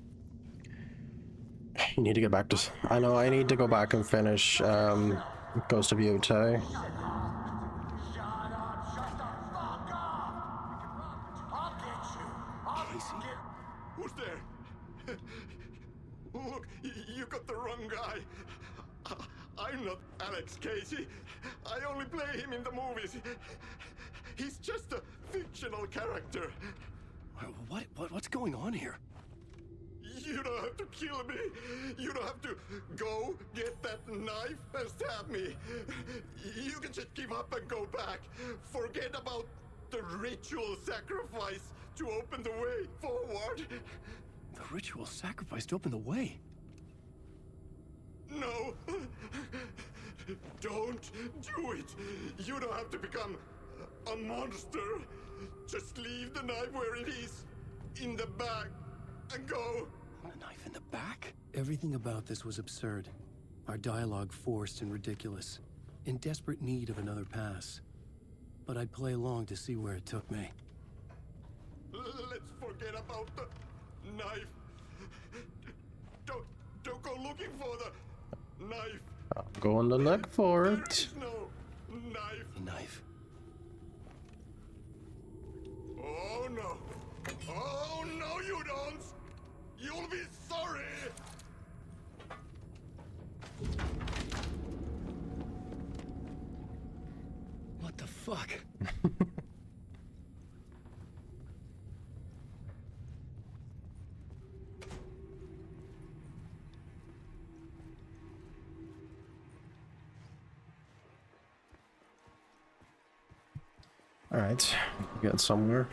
Speaker 1: You need to get back to... I know, I need to go back and finish Ghost of Yotei.
Speaker 9: Who's there? Look, you got the wrong guy. I'm not Alex Casey. I only play him in the movies. He's just a fictional character.
Speaker 3: What's going on here?
Speaker 9: You don't have to kill me. You don't have to go get that knife and stab me. You can just give up and go back. Forget about the ritual sacrifice to open the way forward.
Speaker 3: The ritual sacrifice to open the way.
Speaker 9: No. Don't do it. You don't have to become a monster. Just leave the knife where it is, in the bag, and go.
Speaker 3: A knife in the back? Everything about this was absurd. Our dialogue forced and ridiculous. In desperate need of another pass. But I'd play along to see where it took me.
Speaker 9: Let's forget about the knife. Don't go looking for the knife.
Speaker 1: I'm going to look for
Speaker 9: There
Speaker 1: it.
Speaker 9: is no knife.
Speaker 3: A knife.
Speaker 9: Oh no. Oh no, you don't. You'll be sorry.
Speaker 3: What the fuck?
Speaker 1: All right, get somewhere.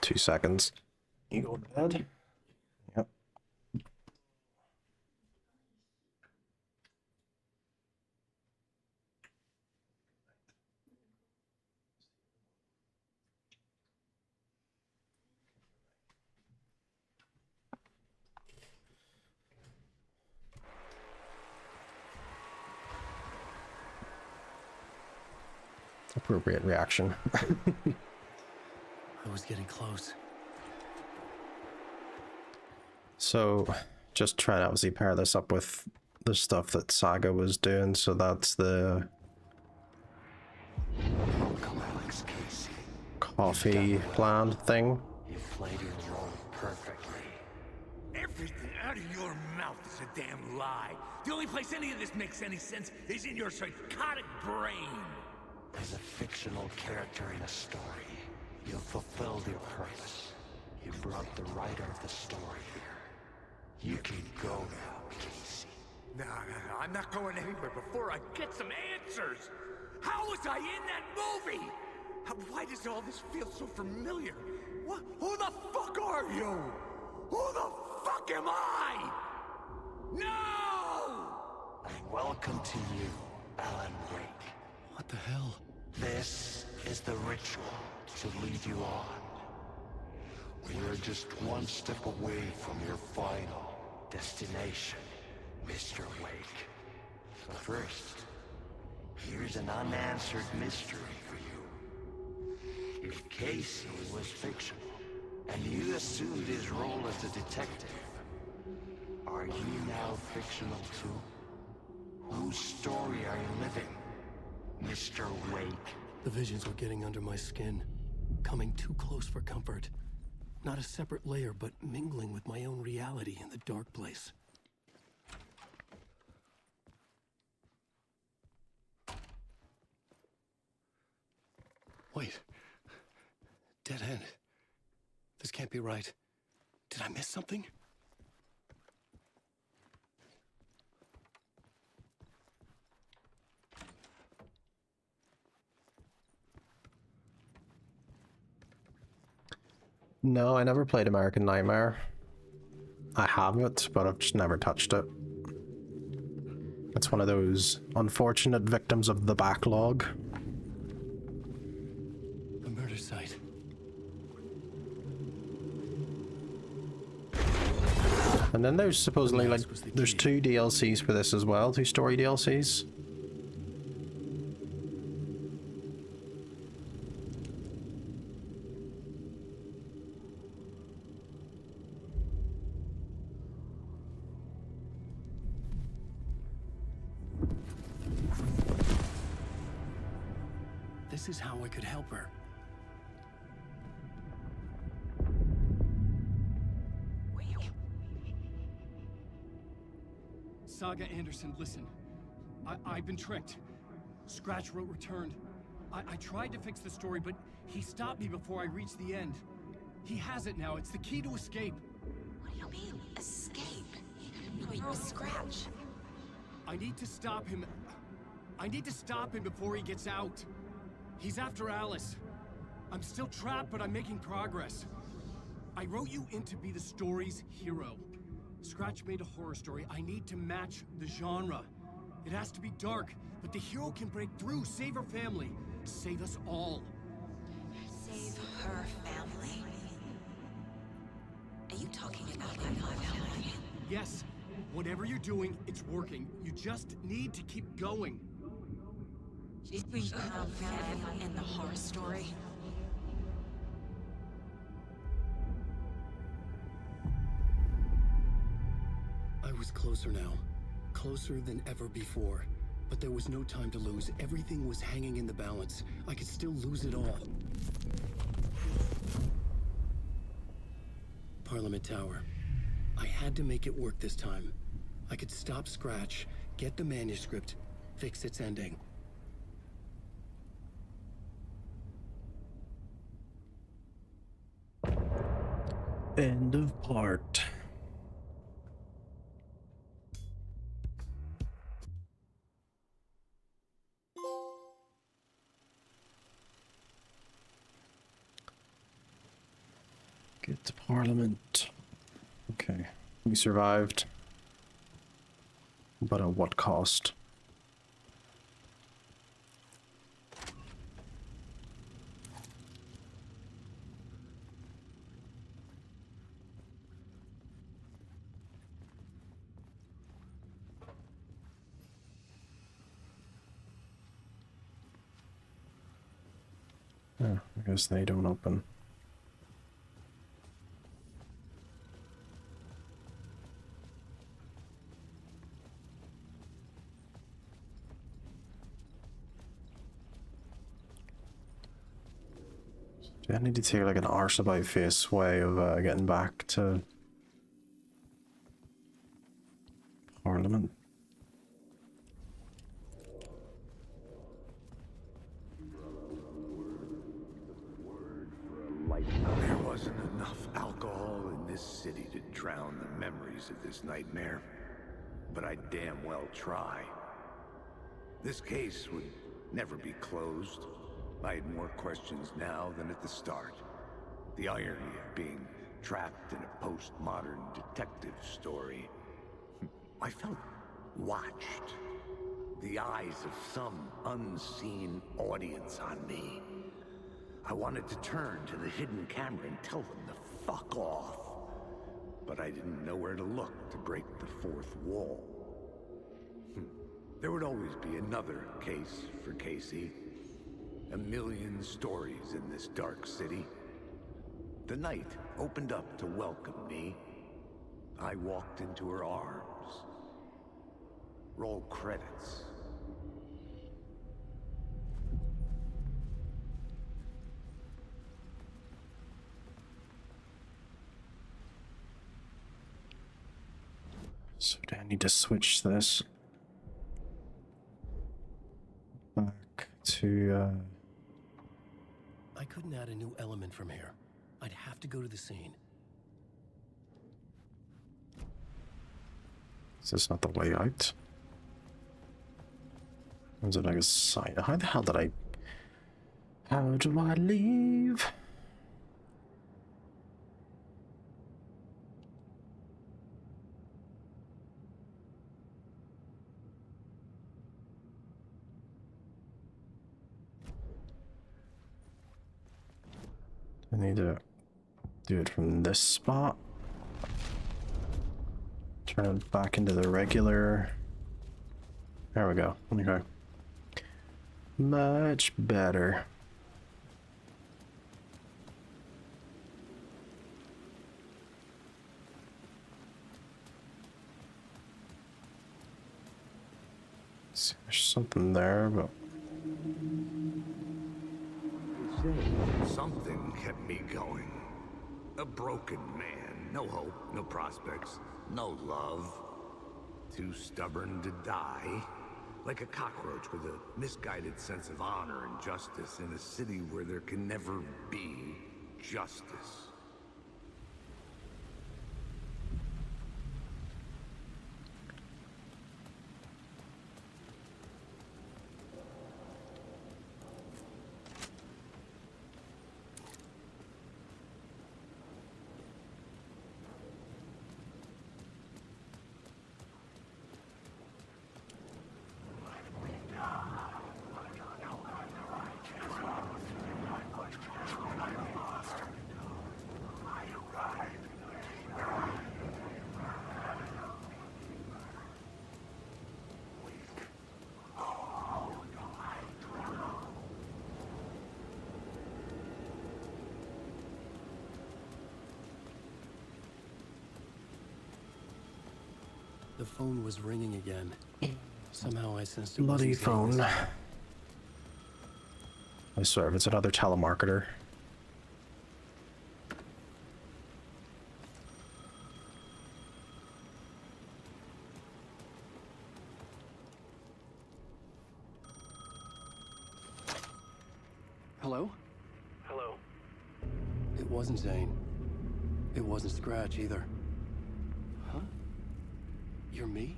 Speaker 1: 2 seconds. You go to bed. Yep. Appropriate reaction.
Speaker 3: I was getting close.
Speaker 1: So, just try to obviously pair this up with the stuff that Saga was doing. So that's the coffee plant thing.
Speaker 15: You played your role perfectly.
Speaker 10: Everything out of your mouth is a damn lie. The only place any of this makes any sense is in your psychotic brain.
Speaker 15: As a fictional character in a story, you fulfilled your purpose. You brought the writer of the story here. You can go now, Casey.
Speaker 10: No, I'm not going anywhere before I get some answers. How was I in that movie? Why does all this feel so familiar? Who the fuck are you? Who the fuck am I? No!
Speaker 15: And welcome to you, Alan Wake.
Speaker 3: What the hell?
Speaker 15: This is the ritual to lead you on. We're just one step away from your final destination, Mr. Wake. But first, here's an unanswered mystery for you. If Casey was fictional, and you assumed his role as a detective, are you now fictional too? Whose story are you living, Mr. Wake?
Speaker 3: The visions were getting under my skin. Coming too close for comfort. Not a separate layer, but mingling with my own reality in the dark place. Wait. Dead end. This can't be right. Did I miss something?
Speaker 1: No, I never played American Nightmare. I have it, but I've just never touched it. It's one of those unfortunate victims of the backlog.
Speaker 3: A murder site.
Speaker 1: And then there's supposedly like there's 2 DLCs for this as well, 2 story DLCs.
Speaker 3: This is how I could help her.
Speaker 12: Saga Anderson, listen. I've been tricked. Scratch wrote returned. I tried to fix the story, but he stopped me before I reached the end. He has it now. It's the key to escape.
Speaker 6: What do you mean, escape? Wait, Scratch.
Speaker 12: I need to stop him. I need to stop him before he gets out. He's after Alice. I'm still trapped, but I'm making progress. I wrote you in to be the story's hero. Scratch made a horror story. I need to match the genre. It has to be dark, but the hero can break through, save her family, save us all.
Speaker 6: Save her family? Are you talking about my family?
Speaker 12: Yes. Whatever you're doing, it's working. You just need to keep going.
Speaker 6: She's her family in the horror story.
Speaker 3: I was closer now. Closer than ever before. But there was no time to lose. Everything was hanging in the balance. I could still lose it all. Parliament Tower. I had to make it work this time. I could stop Scratch, get the manuscript, fix its ending.
Speaker 1: End of part. Get to Parliament. Okay, we survived. But at what cost? Oh, I guess they don't open. Do I need to take like an arse about face way of getting back to Parliament?
Speaker 4: There wasn't enough alcohol in this city to drown the memories of this nightmare, but I'd damn well try. This case would never be closed. I had more questions now than at the start. The irony of being trapped in a postmodern detective story. I felt watched. The eyes of some unseen audience on me. I wanted to turn to the hidden camera and tell them to fuck off. But I didn't know where to look to break the fourth wall. There would always be another case for Casey. A million stories in this dark city. The night opened up to welcome me. I walked into her arms. Roll credits.
Speaker 1: So do I need to switch this back to
Speaker 3: I couldn't add a new element from here. I'd have to go to the scene.
Speaker 1: Is this not the layout? Or is it like a sign? How the hell did I... How do I leave? I need to do it from this spot. Turn it back into the regular. There we go. Okay. Much better. See, there's something there, but
Speaker 4: something kept me going. A broken man. No hope, no prospects, no love. Too stubborn to die. Like a cockroach with a misguided sense of honor and justice in a city where there can never be justice.
Speaker 3: The phone was ringing again. Somehow I sensed it
Speaker 1: Bloody
Speaker 3: wasn't staying
Speaker 1: phone.
Speaker 3: this time.
Speaker 1: I swear, if it's another telemarketer.
Speaker 3: Hello? Hello. It wasn't Zane. It wasn't Scratch either. Huh? You're me?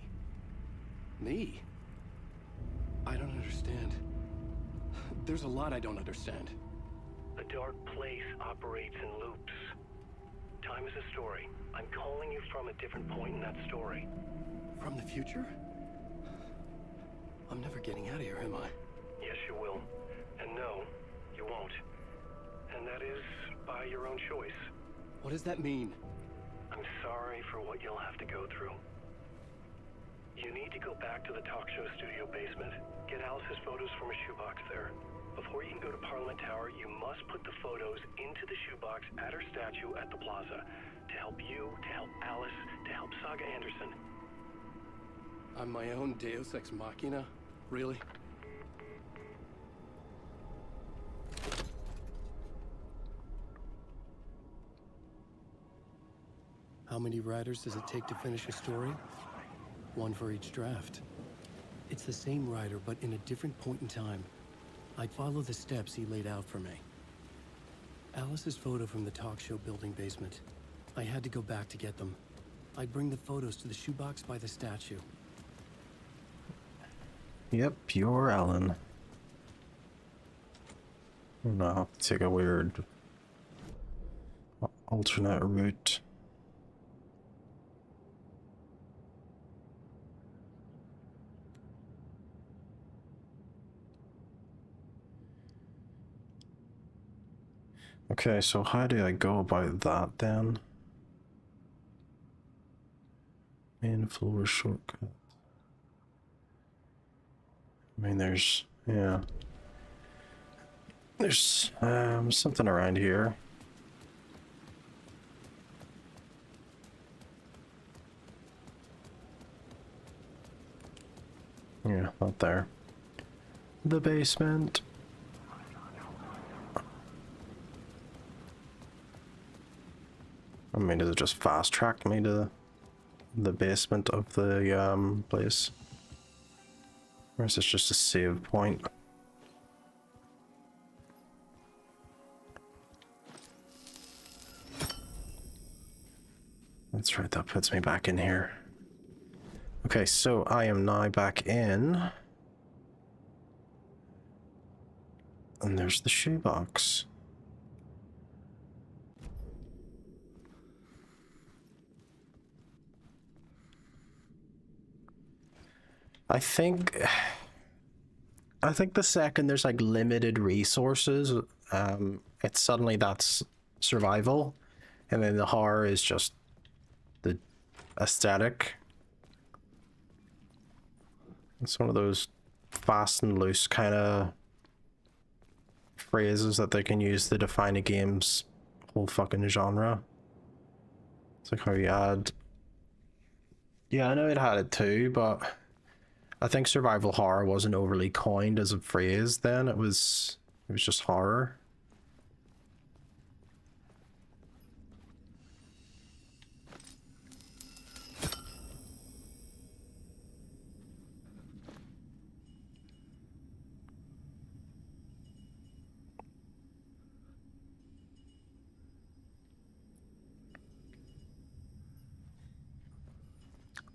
Speaker 3: Me? I don't understand. There's a lot I don't understand.
Speaker 17: The dark place operates in loops. Time is a story. I'm calling you from a different point in that story.
Speaker 3: From the future? I'm never getting out of here, am I?
Speaker 17: Yes, you will. And no, you won't. And that is by your own choice.
Speaker 3: What does that mean?
Speaker 17: I'm sorry for what you'll have to go through. You need to go back to the talk show studio basement. Get Alice's photos from a shoebox there. Before you can go to Parliament Tower, you must put the photos into the shoebox at her statue at the plaza. To help you, to help Alice, to help Saga Anderson.
Speaker 3: I'm my own Deus Ex Machina? Really? How many writers does it take to finish a story? One for each draft. It's the same writer, but in a different point in time. I'd follow the steps he laid out for me. Alice's photo from the talk show building basement. I had to go back to get them. I'd bring the photos to the shoebox by the statue.
Speaker 1: Yep, pure Ellen. No, I'll have to take a weird alternate route. Okay, so how do I go about that then? Main floor shortcut. I mean, there's, yeah. There's something around here. Yeah, not there. The basement. I mean, does it just fast track me to the basement of the place? Or is this just a save point? That's right, that puts me back in here. Okay, so I am now back in. And there's the shoebox. I think the second there's like limited resources, it's suddenly that's survival, and then the horror is just the aesthetic. It's one of those fast and loose kind of phrases that they can use to define a game's whole fucking genre. It's like how you add... Yeah, I know it had it too, but I think survival horror wasn't overly coined as a phrase then. It was just horror.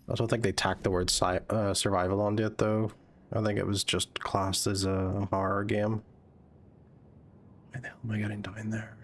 Speaker 1: I don't think they tacked the word survival onto it though. I think it was just classed as a horror game. Where the hell am I getting down there?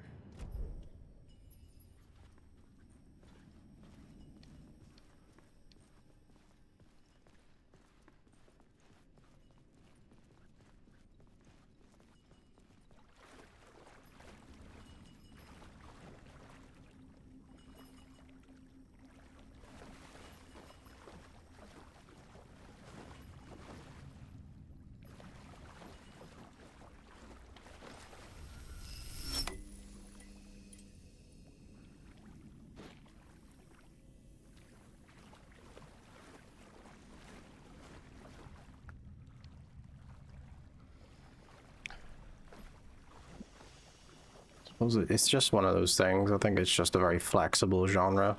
Speaker 1: It's just one of those things. I think it's just a very flexible genre.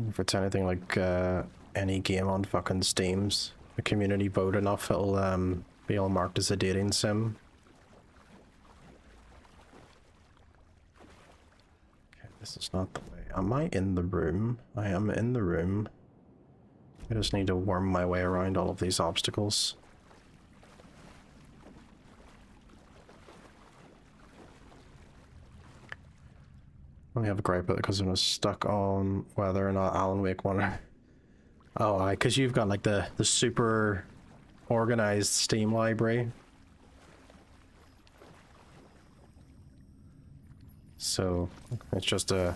Speaker 1: If it's anything like any game on fucking Steam's, the community vote enough, it'll be all marked as a dating sim. Okay, this is not the way. Am I in the room? I am in the room. I just need to worm my way around all of these obstacles. I only have a gripe with it because I was stuck on whether or not Alan Wake 1. Oh, because you've got like the super organized Steam library. So it's just a...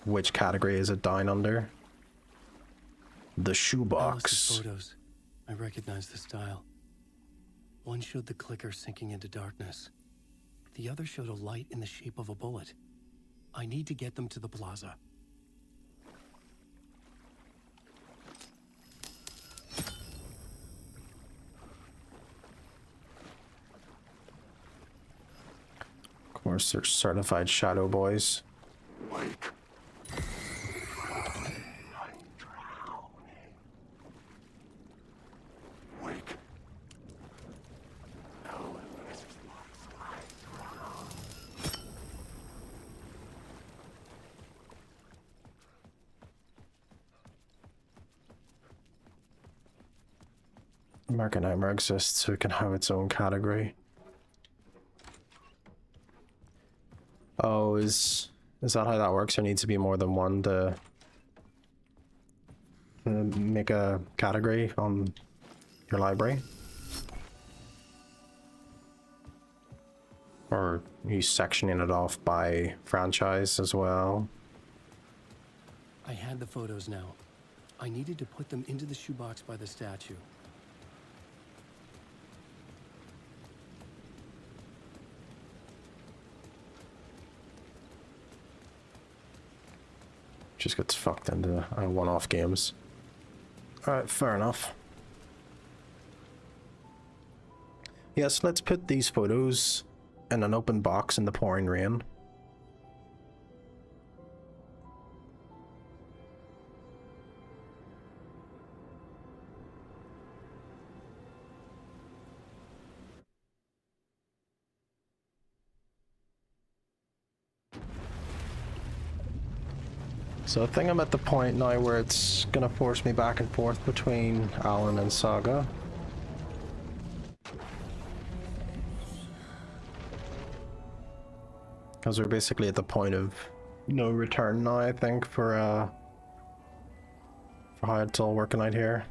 Speaker 1: Which category is it down under? The shoebox.
Speaker 3: Alice's photos. I recognize the style. One showed the clicker sinking into darkness. The other showed a light in the shape of a bullet. I need to get them to the plaza.
Speaker 1: Of course, they're certified shadow boys.
Speaker 15: Wake. Wake.
Speaker 1: American Nightmare exists, so it can have its own category. Oh, is that how that works? There needs to be more than one to make a category on your library? Or are you sectioning it off by franchise as well?
Speaker 3: I had the photos now. I needed to put them into the shoebox by the statue.
Speaker 1: Just gets fucked into one-off games. Alright, fair enough. Yes, let's put these photos in an open box in the pouring rain. So I think I'm at the point now where it's gonna force me back and forth between Alan and Saga. Because we're basically at the point of no return now, I think, for how it's all working out here.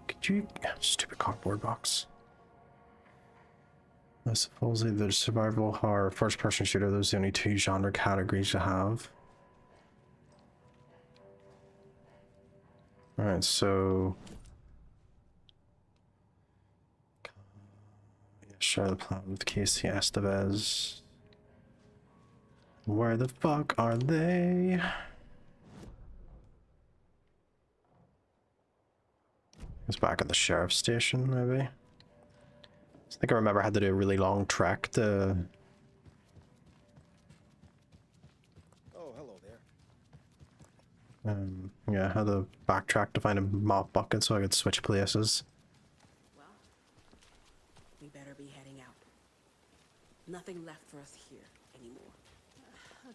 Speaker 1: Could you... Stupid cardboard box. I suppose either survival horror, first-person shooter, those are the only two genre categories you have. Alright, so... Yeah, share the plan with Casey Estevez. Where the fuck are they? It's back at the sheriff's station, maybe? I think I remember I had to do a really long trek to...
Speaker 18: Oh, hello there.
Speaker 1: Yeah, I had to backtrack to find a mop bucket so I could switch places.
Speaker 19: Well, we better be heading out. Nothing left for us here anymore.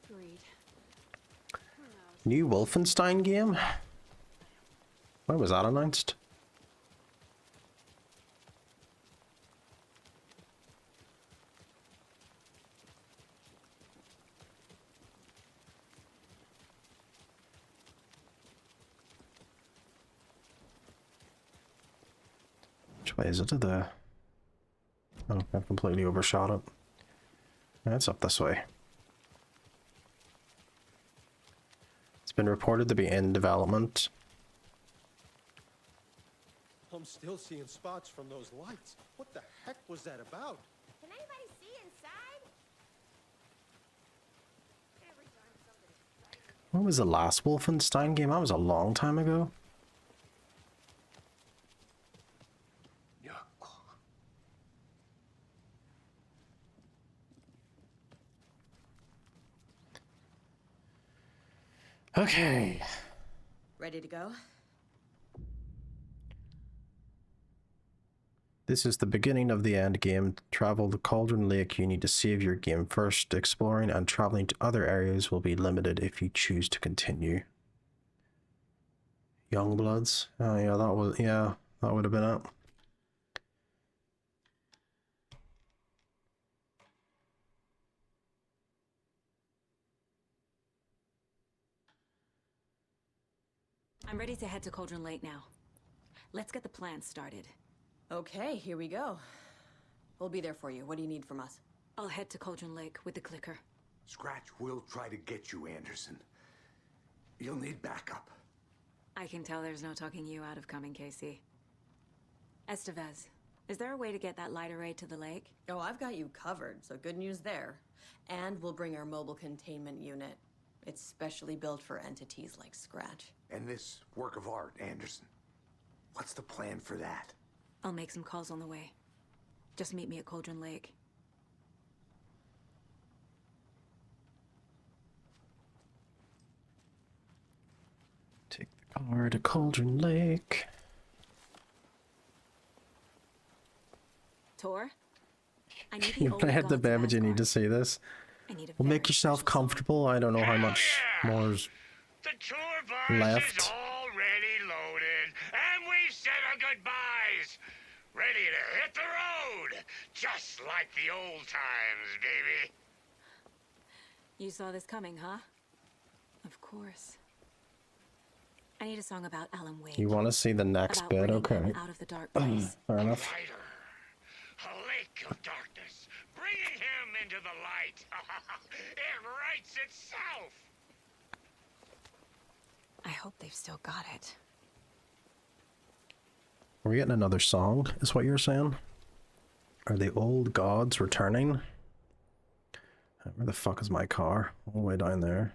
Speaker 6: Agreed.
Speaker 1: New Wolfenstein game? When was that announced? Which way is it to the... Oh, I've completely overshot it. It's up this way. It's been reported to be in development.
Speaker 18: I'm still seeing spots from those lights. What the heck was that about?
Speaker 6: Can anybody see inside?
Speaker 1: When was the last Wolfenstein game? That was a long time ago. Okay.
Speaker 19: Ready to go?
Speaker 1: This is the beginning of the end game. Travel to Cauldron Lake. You need to save your game first. Exploring and traveling to other areas will be limited if you choose to continue. Youngbloods. Oh yeah, that would have been it.
Speaker 6: I'm ready to head to Cauldron Lake now. Let's get the plan started.
Speaker 19: Okay, here we go. We'll be there for you. What do you need from us?
Speaker 6: I'll head to Cauldron Lake with the clicker.
Speaker 4: Scratch will try to get you, Anderson. You'll need backup.
Speaker 6: I can tell there's no talking you out of coming, Casey. Estevez, is there a way to get that light array to the lake?
Speaker 19: Oh, I've got you covered, so good news there. And we'll bring our mobile containment unit. It's specially built for entities like Scratch.
Speaker 4: And this work of art, Anderson. What's the plan for that?
Speaker 6: I'll make some calls on the way. Just meet me at Cauldron Lake.
Speaker 1: Take the car to Cauldron Lake.
Speaker 6: Tor? I need
Speaker 1: You want to hit the damage, you need to see this. Well, make yourself comfortable. I don't know how much more is left.
Speaker 10: Already loaded, and we said our goodbyes. Ready to hit the road, just like the old times, baby.
Speaker 6: You saw this coming, huh? Of course. I need a song about Alan Wake.
Speaker 1: You want to see the next
Speaker 6: About
Speaker 1: bit?
Speaker 6: bringing
Speaker 1: Okay.
Speaker 6: him out of the dark place.
Speaker 1: Fair enough.
Speaker 10: A lake of darkness, bringing him into the light. It writes itself.
Speaker 6: I hope they've still got it.
Speaker 1: We're getting another song, is what you're saying? Are the old gods returning? Where the fuck is my car? All the way down there.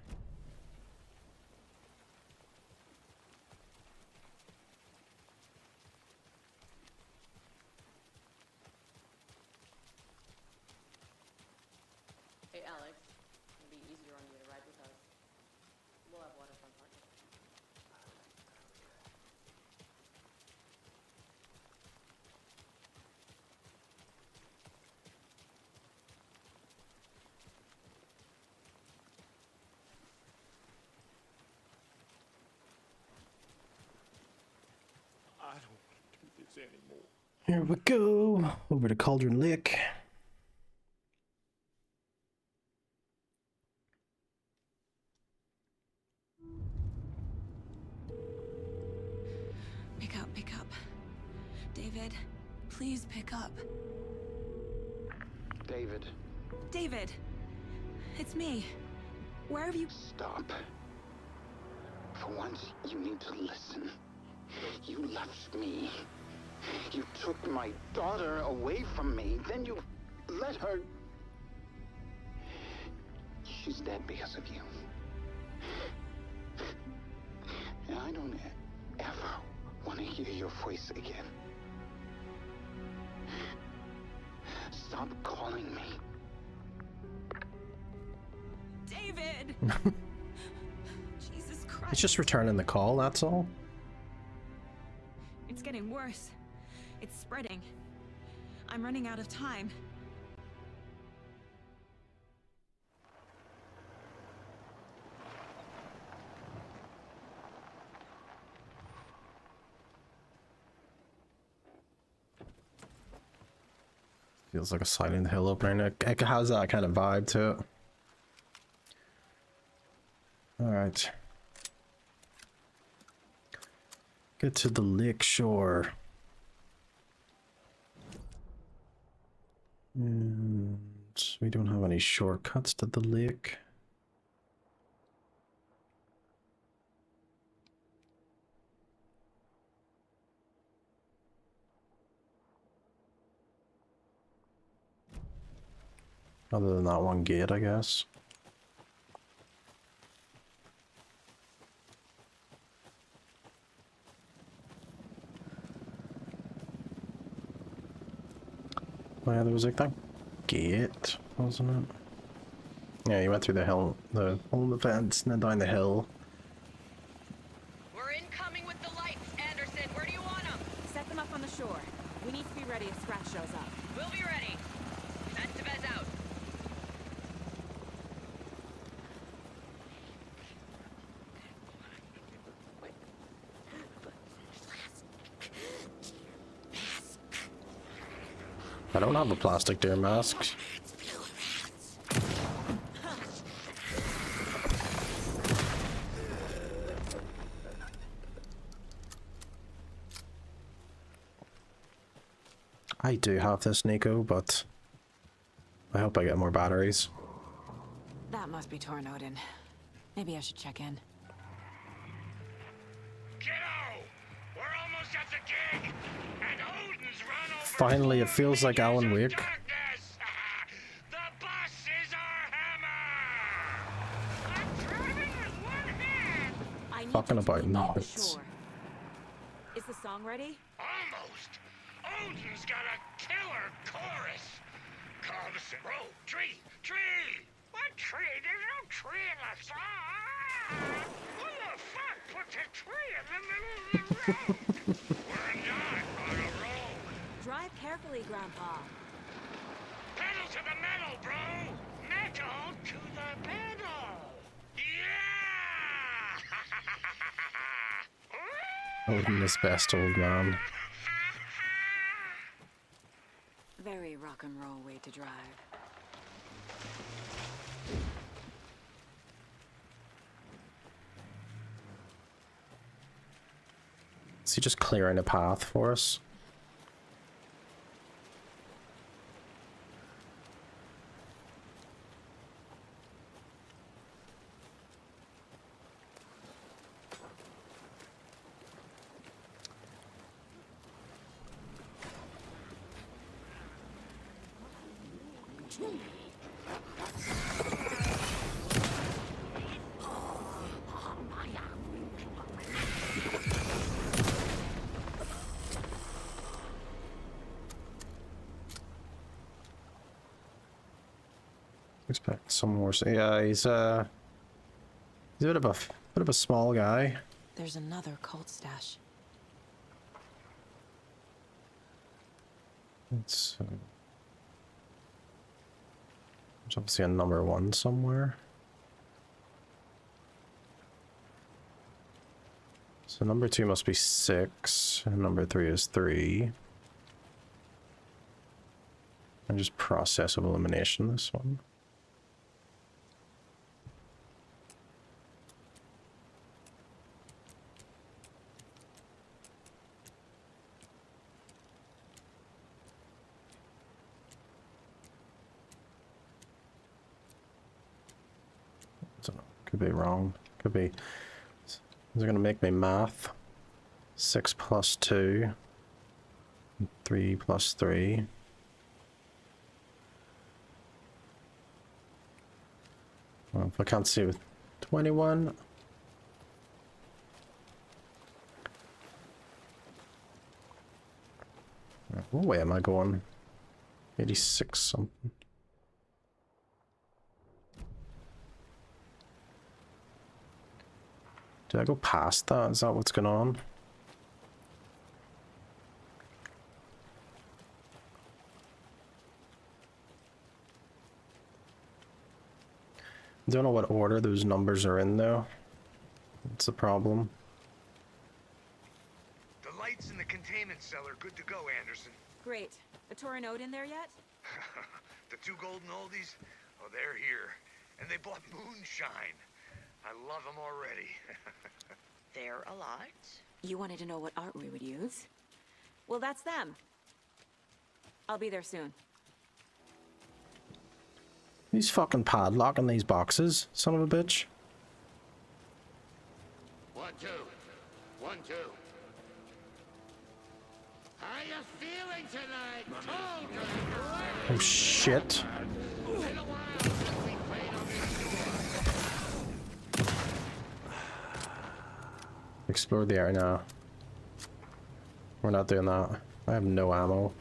Speaker 19: Hey, Alex. It'll be easier on you to ride with us. We'll have waterfront parking.
Speaker 18: I don't want to do this anymore.
Speaker 1: Here we go. Over to Cauldron Lake.
Speaker 6: Pick up. David, please pick up.
Speaker 5: David.
Speaker 6: David! It's me. Where have you...
Speaker 5: Stop. For once, you need to listen. You left me. You took my daughter away from me. Then you let her... She's dead because of you. And I don't ever want to hear your voice again. Stop calling me.
Speaker 6: David! Jesus Christ.
Speaker 1: It's just returning the call, that's all.
Speaker 6: It's getting worse. It's spreading. I'm running out of time.
Speaker 1: Feels like a Silent Hill opening. It has that kind of vibe to it. Alright. Get to the lake shore. And we don't have any shortcuts to the lake. Other than that one gate, I guess. Oh yeah, there was like that gate, wasn't it? Yeah, you went through the hill, the hole in the fence, and then down the hill.
Speaker 6: We're incoming with the lights, Anderson. Where do you want them? Set them up on the shore. We need to be ready if Scratch shows up. We'll be ready. Estevez out.
Speaker 1: I don't have a plastic deer mask. I do have this, Nico, but I hope I get more batteries.
Speaker 6: That must be Tornodin. Maybe I should check in.
Speaker 10: Kiddo! We're almost at the gig! And Odin's run over...
Speaker 1: Finally, it feels like Alan Wake.
Speaker 10: The bus is our hammer! I'm driving with one hand!
Speaker 6: I need
Speaker 1: Talking
Speaker 6: to
Speaker 1: about
Speaker 6: take me to the
Speaker 1: nuts.
Speaker 6: shore. Is the song ready?
Speaker 10: Almost! Odin's got a killer chorus! Call the bro, tree! Tree! What tree? There's no tree in the song! Who the fuck put the tree in the middle of the road? We're not on a road!
Speaker 6: Drive carefully, Grandpa.
Speaker 10: Pedal to the metal, bro! Metal to the pedal! Yeah!
Speaker 1: Odin is best old man.
Speaker 6: Very rock and roll way to drive.
Speaker 1: Is he just clearing a path for us? Expect some more. Yeah, he's a bit of a small guy.
Speaker 6: There's another cult stash.
Speaker 1: It's there's obviously a number 1 somewhere. So number 2 must be 6, and number 3 is 3. And just process of elimination, this one. Could be wrong. Could be. Is it gonna make me math? 6 plus 2. 3 plus 3. Well, if I can't see with 21. What way am I going? 86 something. Did I go past that? Is that what's going on? I don't know what order those numbers are in though. That's the problem.
Speaker 10: The lights in the containment cell are good to go, Anderson.
Speaker 6: Great. A Tornodin in there yet?
Speaker 10: The 2 golden oldies? Oh, they're here. And they bought moonshine. I love them already.
Speaker 6: They're a lot. You wanted to know what art we would use? Well, that's them. I'll be there soon.
Speaker 1: He's fucking padlocking these boxes, son of a bitch.
Speaker 15: 1, 2. 1, 2. How you feeling tonight?
Speaker 1: Oh shit. Explore the area now. We're not doing that. I have no ammo.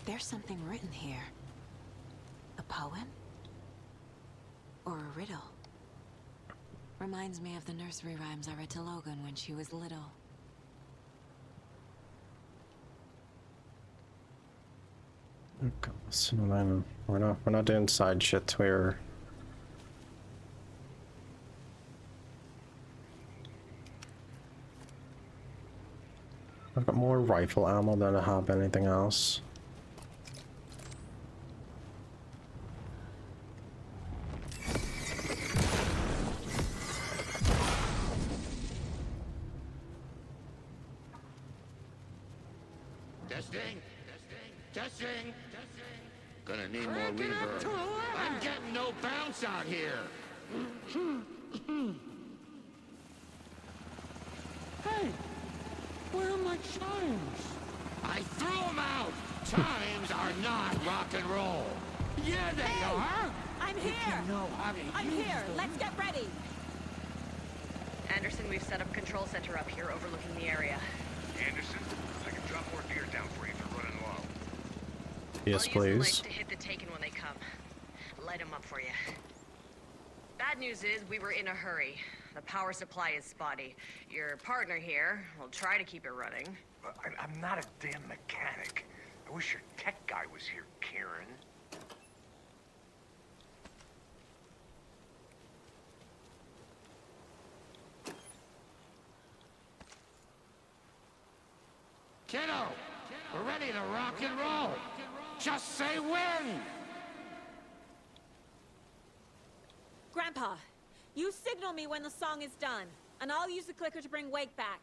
Speaker 8: There's something written here. A poem? Or a riddle? Reminds me of the nursery rhymes I read to Logan when she was little.
Speaker 1: Okay, so then we're not doing side shit. We're I've got more rifle ammo than I have anything else.
Speaker 10: Testing. Gonna need more reverb. I'm getting no bounce out here.
Speaker 15: Hey, where are my chimes?
Speaker 10: I threw them out. Chimes are not rock and roll. Yeah, they are.
Speaker 6: I'm here! I'm here! Let's get ready! Anderson, we've set up control center up here overlooking the area.
Speaker 20: Anderson, I can drop more gear down for you if you're running low.
Speaker 1: Yes,
Speaker 6: I'll use the
Speaker 1: please.
Speaker 6: lights to hit the Taken when they come. Light them up for you. Bad news is we were in a hurry. The power supply is spotty. Your partner here will try to keep it running.
Speaker 20: I'm not a damn mechanic. I wish your tech guy was here, Kieran.
Speaker 10: Kiddo, we're ready to rock and roll. Just say when.
Speaker 6: Grandpa, you signal me when the song is done, and I'll use the clicker to bring Wake back.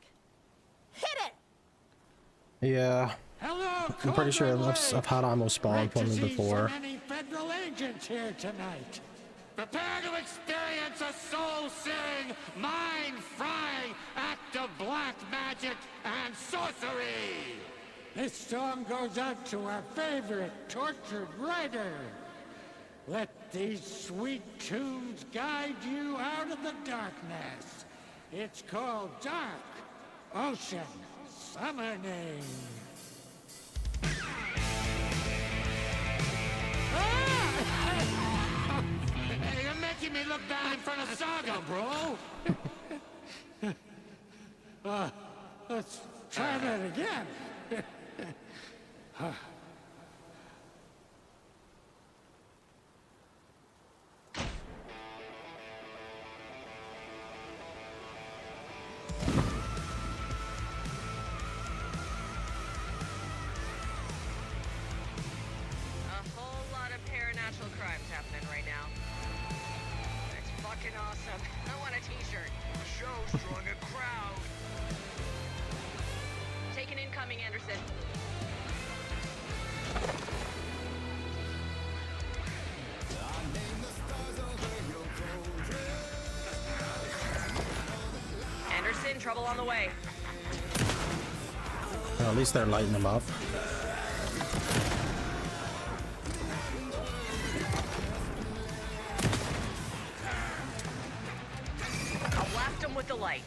Speaker 6: Hit it!
Speaker 1: Yeah.
Speaker 10: Hello,
Speaker 1: I'm pretty sure I've had ammo spawn from me before.
Speaker 10: Many federal agents here tonight. Prepare to experience a soul-searing, mind-frying act of black magic and sorcery.
Speaker 15: This song goes out to our favorite tortured writer. Let these sweet tunes guide you out of the darkness. It's called Dark Ocean Summoning.
Speaker 10: Hey, you're making me look bad in front of Saga, bro.
Speaker 15: Let's try that again.
Speaker 6: A whole lot of paranatural crimes happening right now. It's fucking awesome. I want a t-shirt.
Speaker 20: The show's drawing a crowd.
Speaker 6: Taken incoming, Anderson. Anderson, trouble on the way.
Speaker 1: Well, at least they're lighting them up.
Speaker 6: I'll blast him with the light.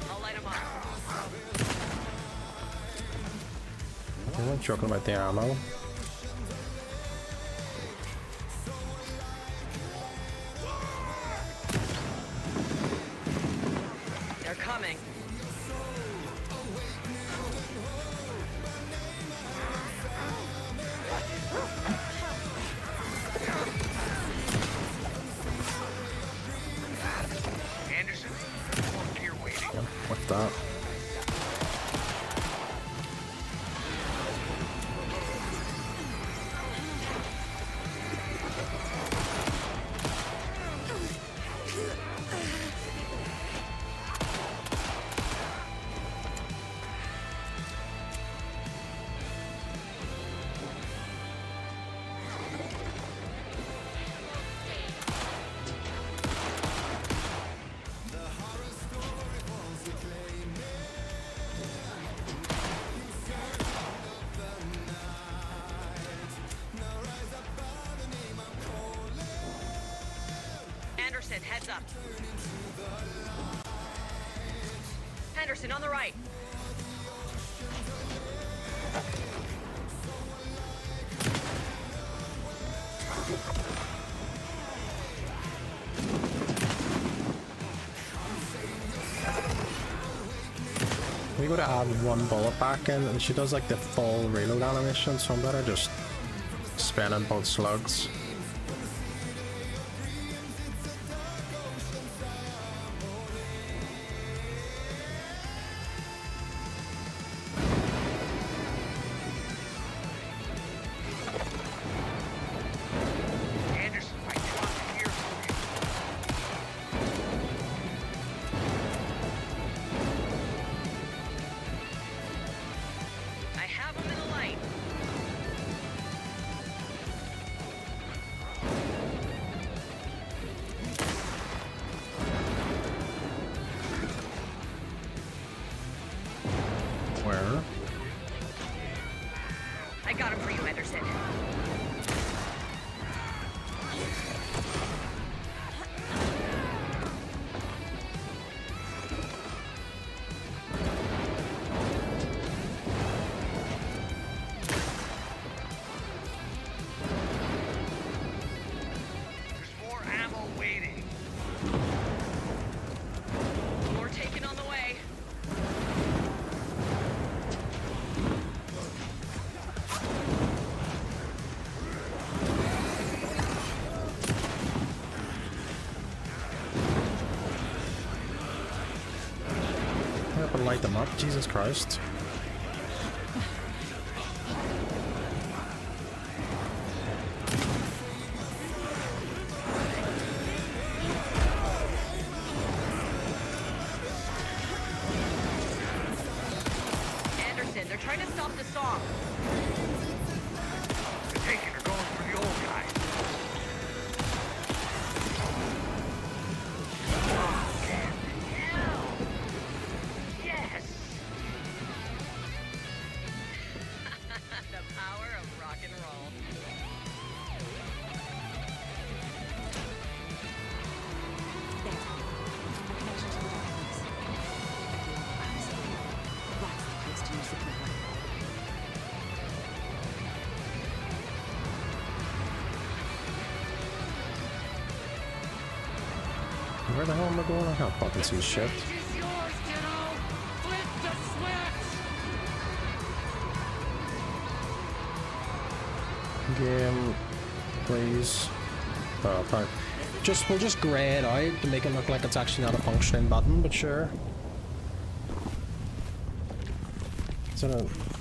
Speaker 6: I'll light him up.
Speaker 1: I'm not joking about the ammo.
Speaker 6: They're coming.
Speaker 20: Anderson, more gear waiting.
Speaker 1: Yeah, what's that?
Speaker 6: Anderson, heads up. Henderson, on the right.
Speaker 1: We gotta add one bullet back in, and she does like the full reload animation, so I'm better just spamming both slugs. Where?
Speaker 6: I got him for you, Anderson.
Speaker 10: There's more ammo waiting.
Speaker 6: More taken on the way.
Speaker 1: Hurry up and light them up, Jesus Christ.
Speaker 6: Anderson, they're trying to stop the song.
Speaker 10: They're taking her going for the old guy. Yes!
Speaker 6: The power of rock and roll.
Speaker 1: Where the hell am I going? I can't fucking see shit. Game, please. Oh, fine. We'll just gray it out to make it look like it's actually not a functioning button, but sure. So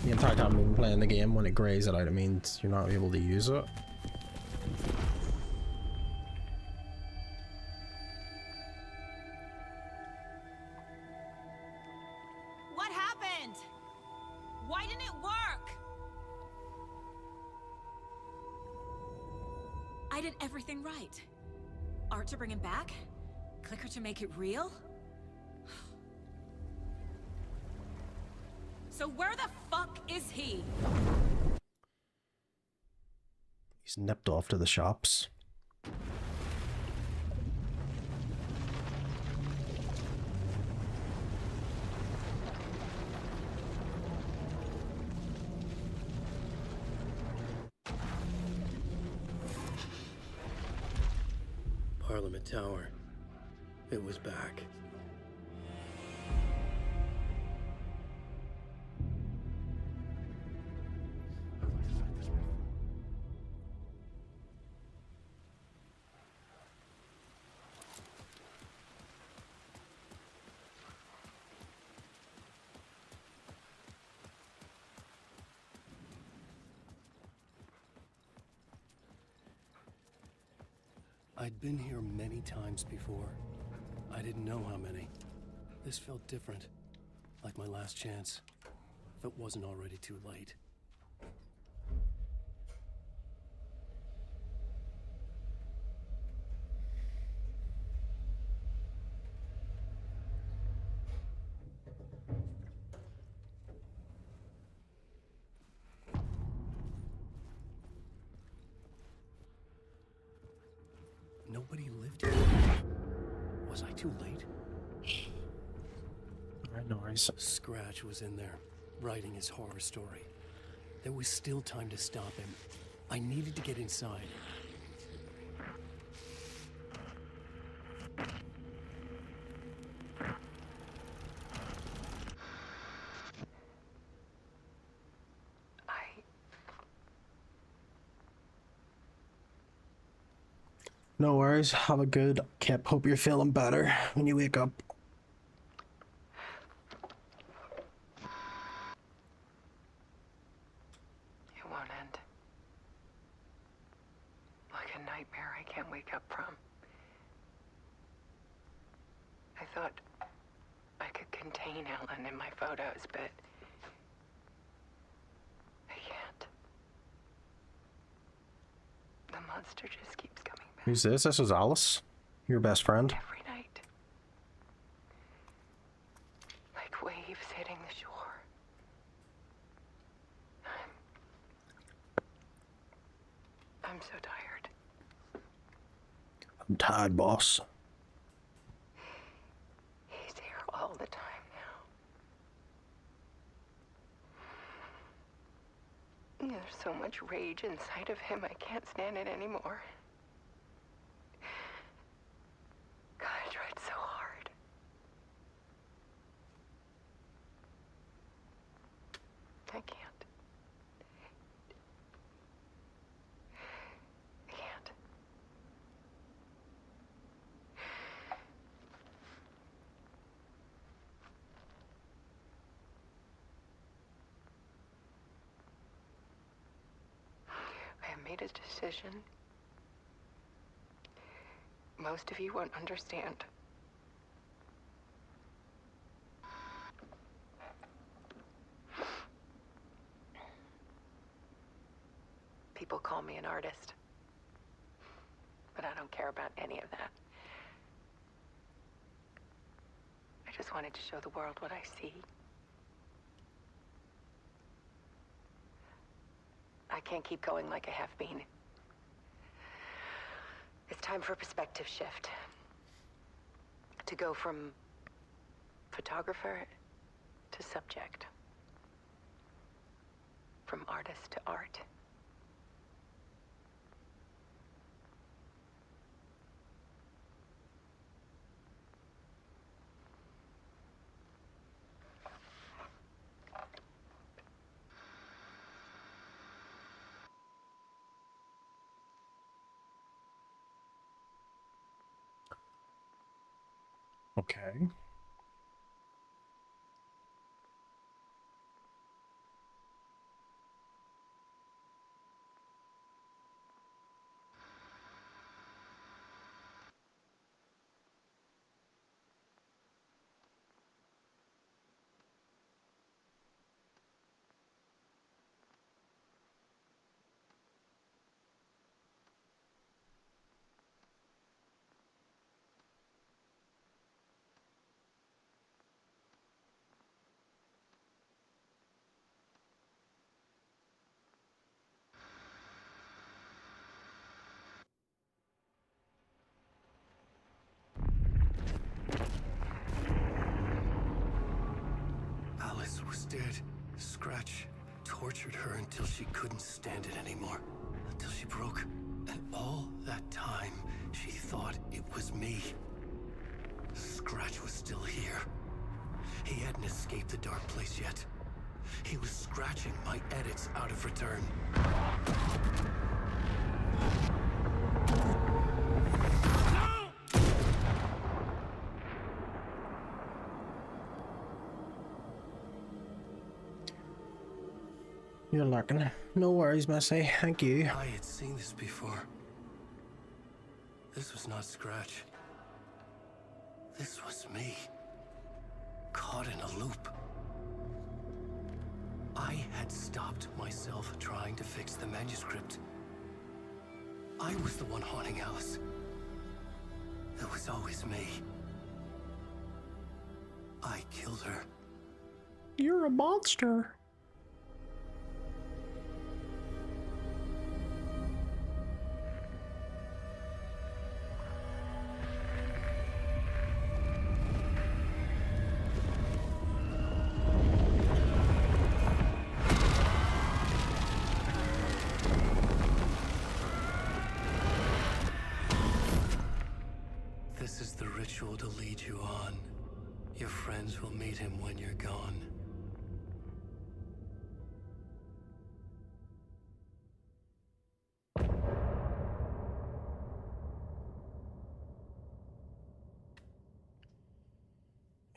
Speaker 1: the entire time we've been playing the game, when it grays it out, it means you're not able to use it.
Speaker 21: What happened? Why didn't it work? I did everything right. Art to bring him back? Clicker to make it real? So where the fuck is he?
Speaker 1: He's nipped off to the shops.
Speaker 3: Parliament Tower. It was back. I'd been here many times before. I didn't know how many. This felt different, like my last chance, if it wasn't already too late. Nobody lived here. Was I too late?
Speaker 1: Alright, no worries.
Speaker 3: Scratch was in there, writing his horror story. There was still time to stop him. I needed to get inside.
Speaker 1: No worries. Have a good Kip. Hope you're feeling better when you wake up.
Speaker 8: It won't end. Like a nightmare I can't wake up from. I thought I could contain Ellen in my photos, but I can't. The monster just keeps coming back.
Speaker 1: Who's this? This is Alice, your best friend.
Speaker 8: Every night. Like waves hitting the shore. I'm so tired.
Speaker 1: I'm tired, boss.
Speaker 8: He's here all the time now. There's so much rage inside of him, I can't stand it anymore. God, I tried so hard. I can't. I can't. I have made a decision. Most of you won't understand. People call me an artist, but I don't care about any of that. I just wanted to show the world what I see. I can't keep going like I have been. It's time for a perspective shift. To go from photographer to subject. From artist to art.
Speaker 1: Okay.
Speaker 3: Alice was dead. Scratch tortured her until she couldn't stand it anymore. Until she broke. And all that time, she thought it was me. Scratch was still here. He hadn't escaped the dark place yet. He was scratching my edits out of return.
Speaker 1: You're lurking. No worries, Missy. Thank you.
Speaker 3: I had seen this before. This was not Scratch. This was me. Caught in a loop. I had stopped myself trying to fix the manuscript. I was the one haunting Alice. It was always me. I killed her.
Speaker 1: You're a monster.
Speaker 3: This is the ritual to lead you on. Your friends will meet him when you're gone.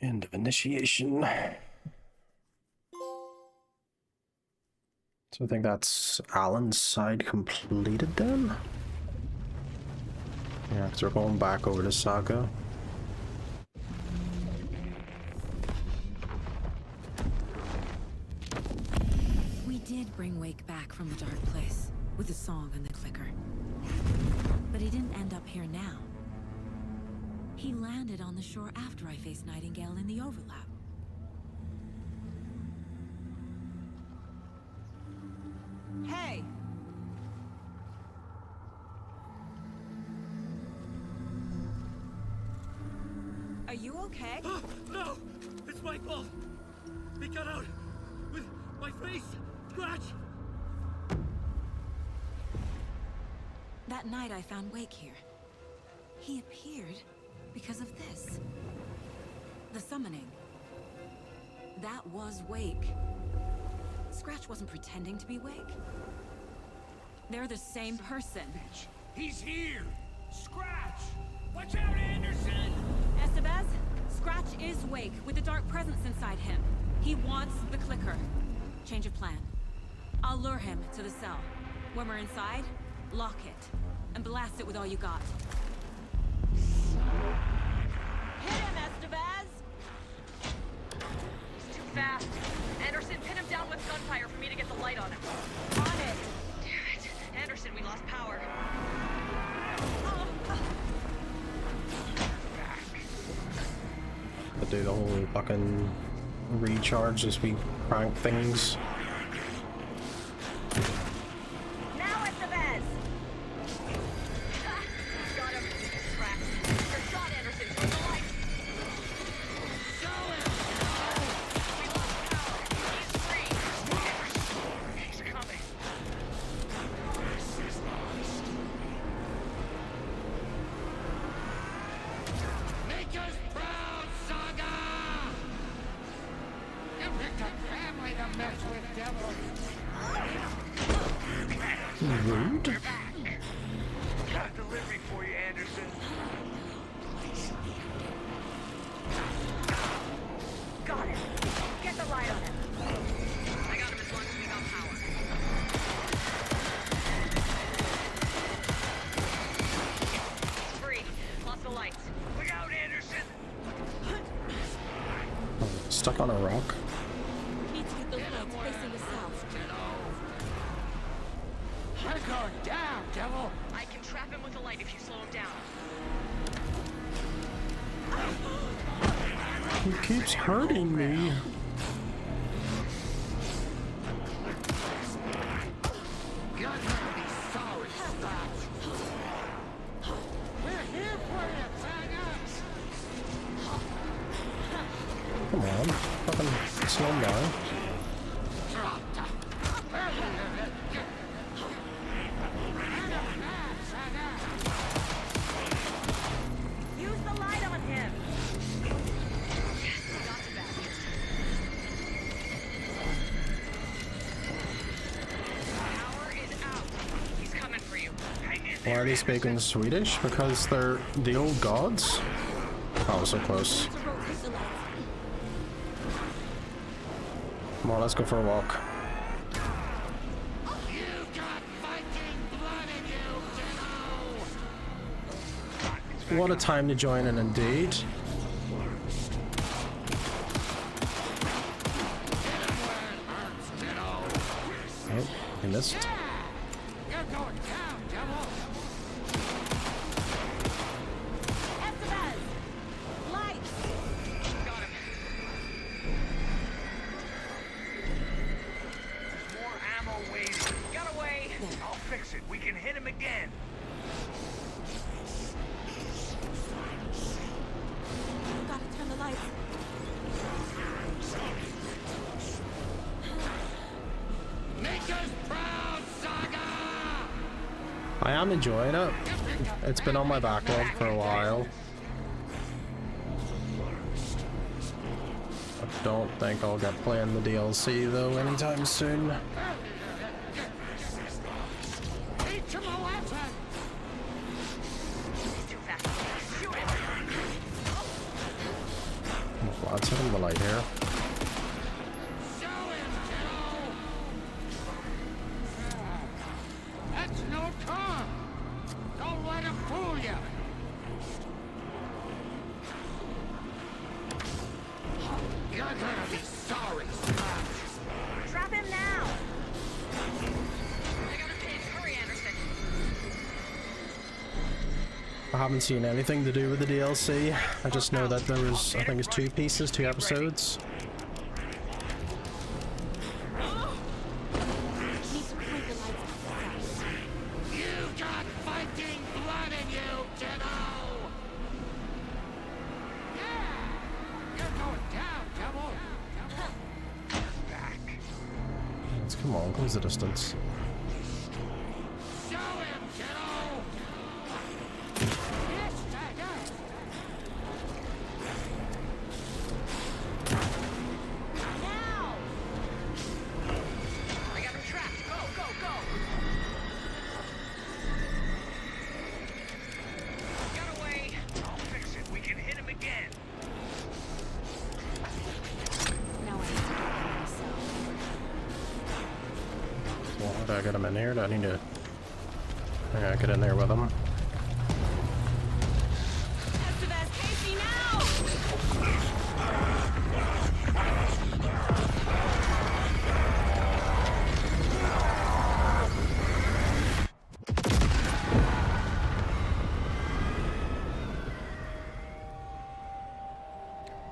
Speaker 1: End of initiation. So I think that's Alan's side completed then? Yeah, because we're going back over to Saga.
Speaker 21: We did bring Wake back from the dark place with the song and the clicker. But he didn't end up here now. He landed on the shore after I faced Nightingale in the overlap. Hey! Are you okay?
Speaker 12: No! It's my fault! He got out with my face! Scratch!
Speaker 21: That night I found Wake here. He appeared because of this. The summoning. That was Wake. Scratch wasn't pretending to be Wake. They're the same person.
Speaker 10: He's here! Scratch! Watch out, Anderson!
Speaker 21: Estevez, Scratch is Wake with the dark presence inside him. He wants the clicker. Change of plan. I'll lure him to the cell. When we're inside, lock it. And blast it with all you got.
Speaker 6: Hit him, Estevez! He's too fast. Anderson, pin him down with gunfire for me to get the light on him. On it! Damn it. Anderson, we lost power.
Speaker 1: To do the whole fucking recharge as we crank things.
Speaker 6: Now, Estevez! Got him. Cracked. Your shot, Anderson. Turn the light. Show him! We lost power. He's free. He's coming. This is lost.
Speaker 10: Make us proud, Saga! You picked a family to mess with, devil!
Speaker 1: Rude.
Speaker 20: You're back. Got a delivery for you, Anderson.
Speaker 6: Got him. Get the light on him. I got him as long as we got power. Free. Lost the lights.
Speaker 20: Look out, Anderson!
Speaker 1: Stuck on a rock.
Speaker 21: Need to get those lights facing the south.
Speaker 10: We're going down, devil!
Speaker 6: I can trap him with the light if you slow him down.
Speaker 1: He keeps hurting me.
Speaker 10: You're gonna be sorry, Scratch! We're here for you, Saga!
Speaker 1: Come on. Fucking slow him down.
Speaker 6: Use the light on him. Yes, got the bastard. Power is out. He's coming for you. Hang in
Speaker 1: Why
Speaker 6: there.
Speaker 1: are they speaking Swedish? Because they're the old gods? Oh, so close. Come on, let's go for a walk.
Speaker 10: You've got fighting blood in you,
Speaker 1: What a time to join in, indeed. Oh, he missed.
Speaker 10: You're going down, devil!
Speaker 6: Estevez! Lights! Got him.
Speaker 20: There's more ammo waiting.
Speaker 6: Got away.
Speaker 20: I'll fix it. We can hit him again.
Speaker 21: Gotta turn the lights.
Speaker 10: Make us proud, Saga!
Speaker 1: I am enjoying it. It's been on my backlog for a while. I don't think I'll get playing the DLC though anytime soon.
Speaker 10: Teach him a lesson!
Speaker 1: Lots of the light here.
Speaker 10: That's no Tom! Don't let him fool you! You're gonna be sorry, Scratch!
Speaker 6: Trap him now! I got a page. Hurry, Anderson.
Speaker 1: I haven't seen anything to do with the DLC. I just know that there was, I think it's 2 pieces, 2 episodes.
Speaker 10: You got fighting blood in you, kiddo! Yeah! You're going down, devil! Back.
Speaker 1: Let's come on, close the distance.
Speaker 10: Show him, kiddo! Yes, Tiger!
Speaker 6: Now! I got him trapped. Go, go, go! Got away.
Speaker 20: I'll fix it. We can hit him again.
Speaker 21: Now I need to get myself.
Speaker 1: Well, how do I get him in here? Do I need to... I gotta get in there with him.
Speaker 6: Estevez, Casey, now!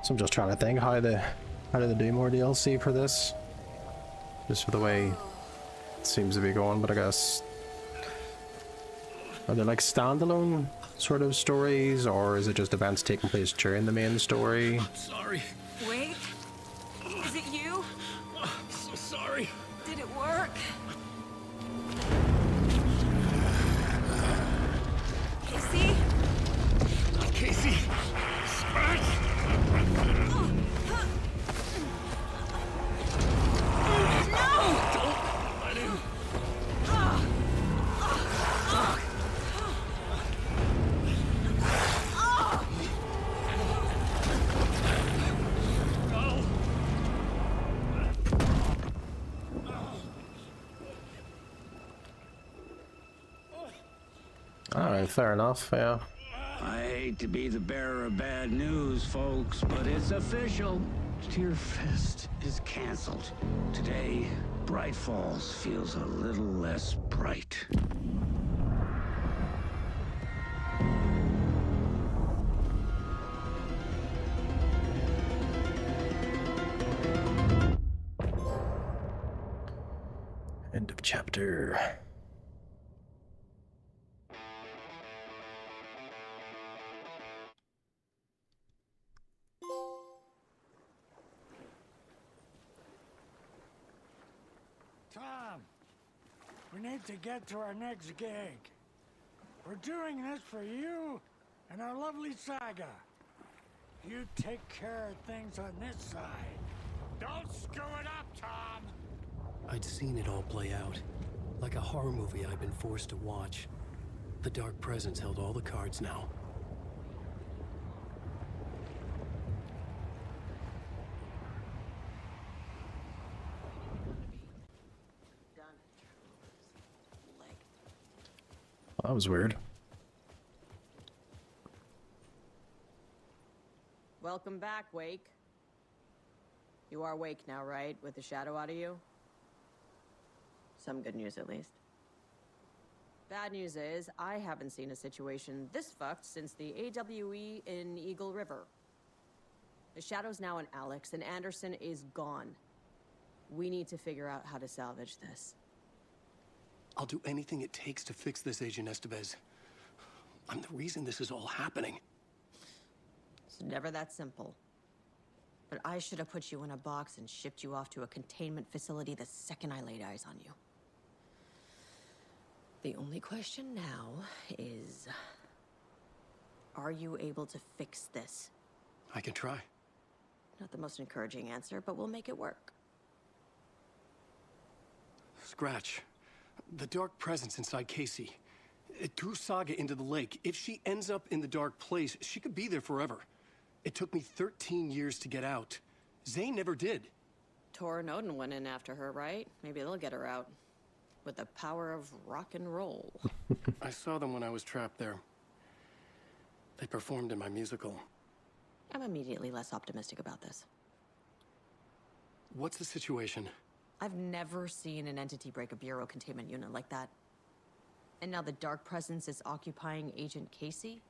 Speaker 1: So I'm just trying to think how do they do more DLC for this? Just for the way it seems to be going, but I guess are they like standalone sort of stories, or is it just events taking place during the main story?
Speaker 12: Sorry.
Speaker 21: Wait, is it you?
Speaker 12: I'm so sorry.
Speaker 21: Did it work? Casey?
Speaker 12: Casey! Scratch! Don't let him.
Speaker 1: Alright, fair enough, yeah.
Speaker 7: I hate to be the bearer of bad news, folks, but it's official. Tearfest is canceled. Today, Bright Falls feels a little less bright.
Speaker 1: End of chapter.
Speaker 10: Tom, we need to get to our next gig. We're doing this for you and our lovely saga. You take care of things on this side. Don't screw it up, Tom!
Speaker 3: I'd seen it all play out. Like a horror movie I'd been forced to watch. The Dark Presence held all the cards now.
Speaker 1: That was weird.
Speaker 19: Welcome back, Wake. You are Wake now, right? With the shadow out of you? Some good news, at least. Bad news is, I haven't seen a situation this fucked since the AWE in Eagle River. The shadow's now in Alex, and Anderson is gone. We need to figure out how to salvage this.
Speaker 3: I'll do anything it takes to fix this, Agent Estevez. I'm the reason this is all happening.
Speaker 19: It's never that simple. But I should have put you in a box and shipped you off to a containment facility the second I laid eyes on you. The only question now is, are you able to fix this?
Speaker 3: I can try.
Speaker 19: Not the most encouraging answer, but we'll make it work.
Speaker 12: Scratch. The dark presence inside Casey. It threw Saga into the lake. If she ends up in the dark place, she could be there forever. It took me 13 years to get out. Zane never did.
Speaker 19: Tor and Odin went in after her, right? Maybe they'll get her out. With the power of rock and roll.
Speaker 12: I saw them when I was trapped there. They performed in my musical.
Speaker 19: I'm immediately less optimistic about this.
Speaker 12: What's the situation?
Speaker 19: I've never seen an entity break a bureau containment unit like that. And now the dark presence is occupying Agent Casey?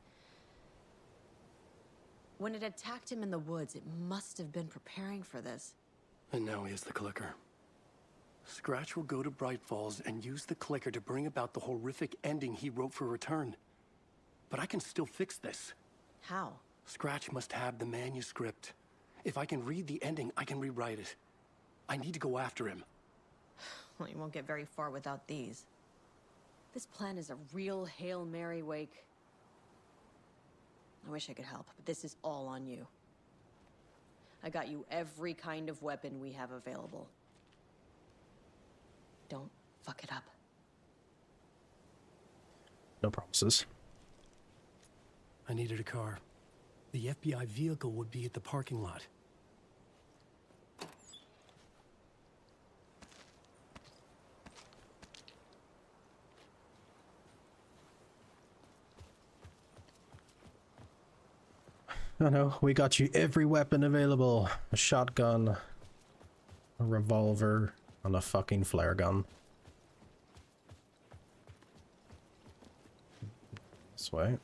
Speaker 19: When it attacked him in the woods, it must have been preparing for this.
Speaker 12: And now he has the clicker. Scratch will go to Bright Falls and use the clicker to bring about the horrific ending he wrote for Return. But I can still fix this.
Speaker 19: How?
Speaker 12: Scratch must have the manuscript. If I can read the ending, I can rewrite it. I need to go after him.
Speaker 19: Well, you won't get very far without these. This plan is a real Hail Mary, Wake. I wish I could help, but this is all on you. I got you every kind of weapon we have available. Don't fuck it up.
Speaker 1: No promises.
Speaker 12: I needed a car. The FBI vehicle would be at the parking lot.
Speaker 1: I know, we got you every weapon available. A shotgun, a revolver, and a fucking flare gun. This way.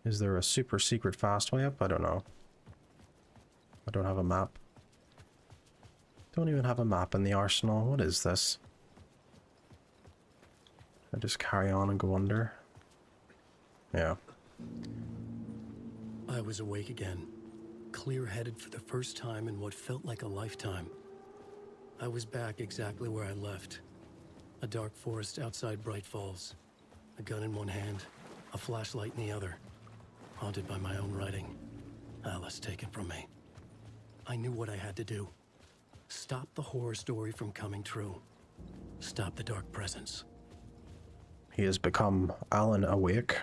Speaker 1: Is there a super secret fast way up? I don't know. I don't have a map. Don't even have a map in the arsenal. What is this? I just carry on and go under. Yeah.
Speaker 12: I was awake again, clear-headed for the first time in what felt like a lifetime. I was back exactly where I left. A dark forest outside Bright Falls. A gun in one hand, a flashlight in the other. Haunted by my own writing. Alice taken from me. I knew what I had to do. Stop the horror story from coming true. Stop the dark presence.
Speaker 1: He has become Alan Awake.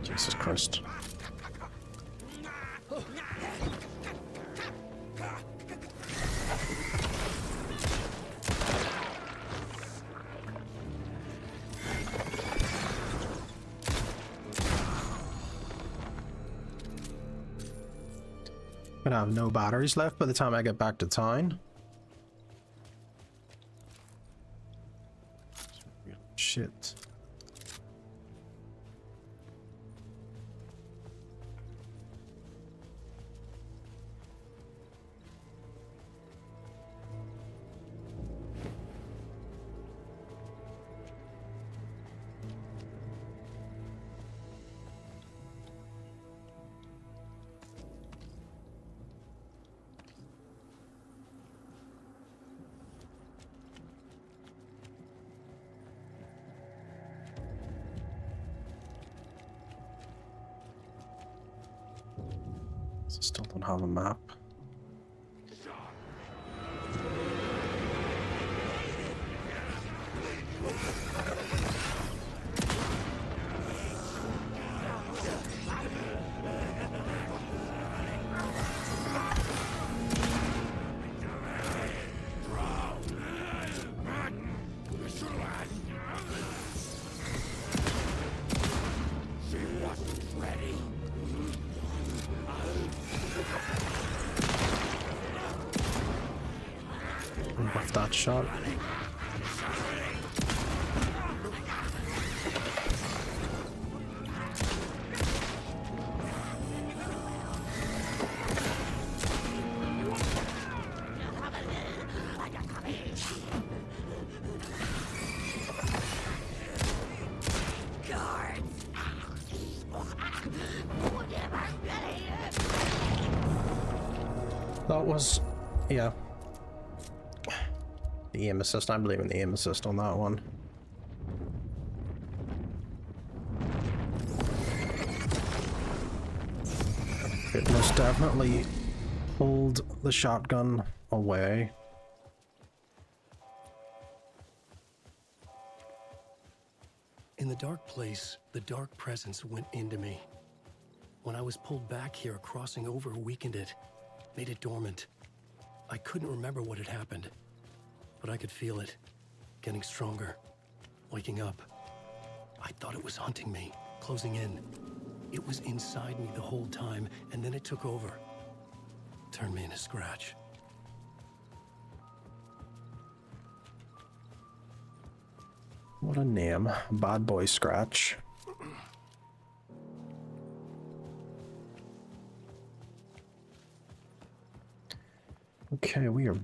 Speaker 1: Jesus Christ. I have no batteries left by the time I get back to town. Shit. Still don't have a map.
Speaker 10: She wasn't ready.
Speaker 1: With that shot. That was, yeah. The aim assist, I believe in the aim assist on that one. It most definitely pulled the shotgun away.
Speaker 3: In the dark place, the dark presence went into me. When I was pulled back here, crossing over weakened it, made it dormant. I couldn't remember what had happened, but I could feel it, getting stronger, waking up. I thought it was hunting me, closing in. It was inside me the whole time, and then it took over. Turned me into Scratch.
Speaker 1: What a name. Bad Boy Scratch. Okay, we are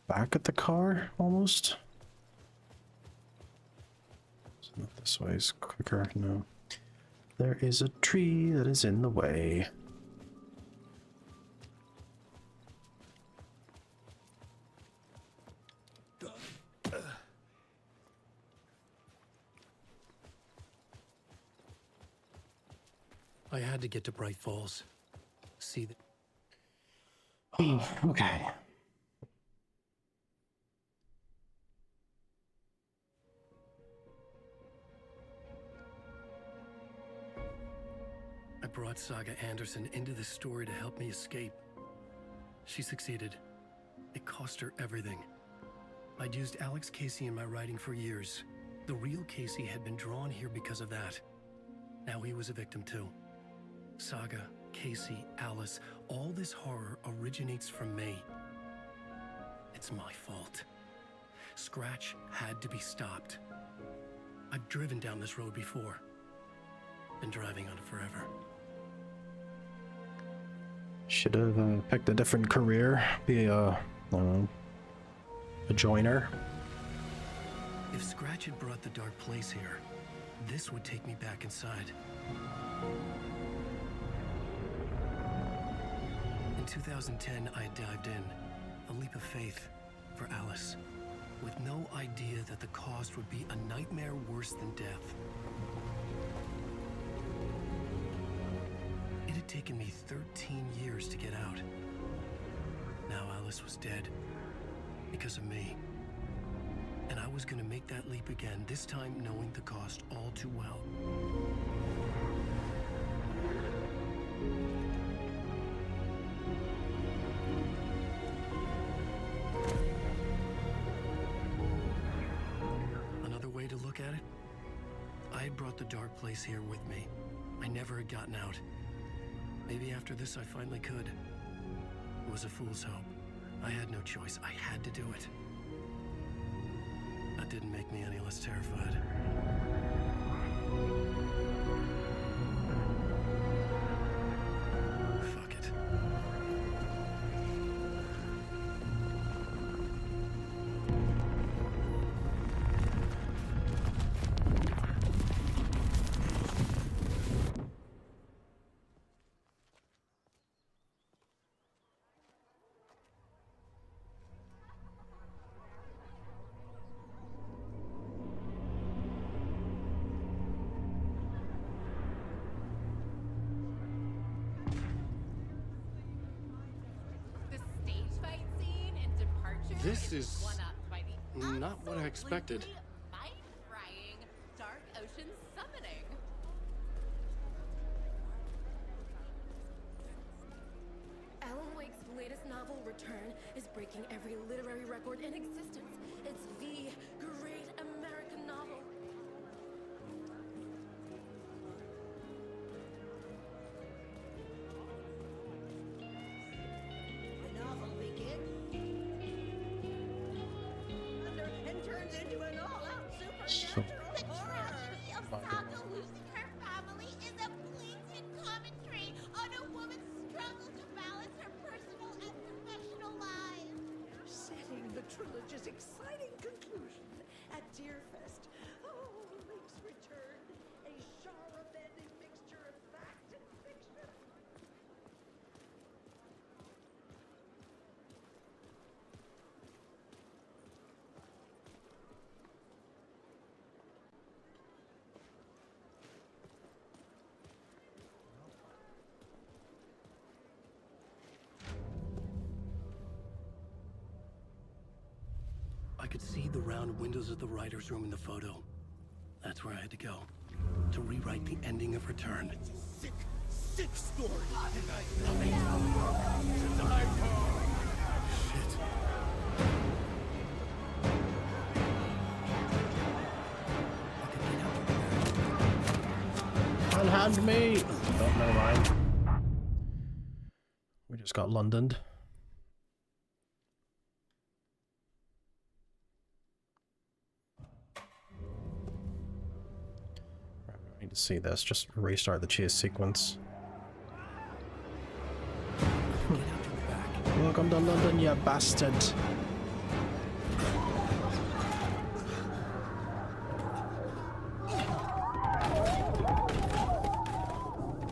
Speaker 1: back at the car, almost. It's not this way, it's quicker, no. There is a tree that is in the way.
Speaker 3: I had to get to Bright Falls. See the...
Speaker 1: Okay.
Speaker 3: I brought Saga Anderson into this story to help me escape. She succeeded. It cost her everything. I'd used Alex Casey in my writing for years. The real Casey had been drawn here because of that. Now he was a victim too. Saga, Casey, Alice, all this horror originates from me. It's my fault. Scratch had to be stopped. I've driven down this road before. Been driving on it forever.
Speaker 1: Should have picked a different career. Be a, I don't know, a joiner.
Speaker 3: If Scratch had brought the dark place here, this would take me back inside. In 2010, I dived in, a leap of faith for Alice, with no idea that the cost would be a nightmare worse than death. It had taken me 13 years to get out. Now Alice was dead, because of me. And I was gonna make that leap again, this time knowing the cost all too well. Another way to look at it, I had brought the dark place here with me. I never had gotten out. Maybe after this I finally could. It was a fool's hope. I had no choice. I had to do it. That didn't make me any less terrified. Fuck it.
Speaker 17: This is not what I expected.
Speaker 6: Mind-frying Dark Ocean summoning.
Speaker 13: Alan Wake's latest novel, Return, is breaking every literary record in existence. It's the great American novel.
Speaker 2: trilogy's exciting conclusion at Deerfest. Oh, Wake's return, a genre-bending mixture of fact and fiction.
Speaker 3: I could see the round windows of the writer's room in the photo. That's where I had to go. To rewrite the ending of Return.
Speaker 10: Sick story.
Speaker 3: Shit.
Speaker 1: Unhand me! Oh, never mind. We just got Londoned. I need to see this. Just restart the chase sequence. Welcome to London, you bastard.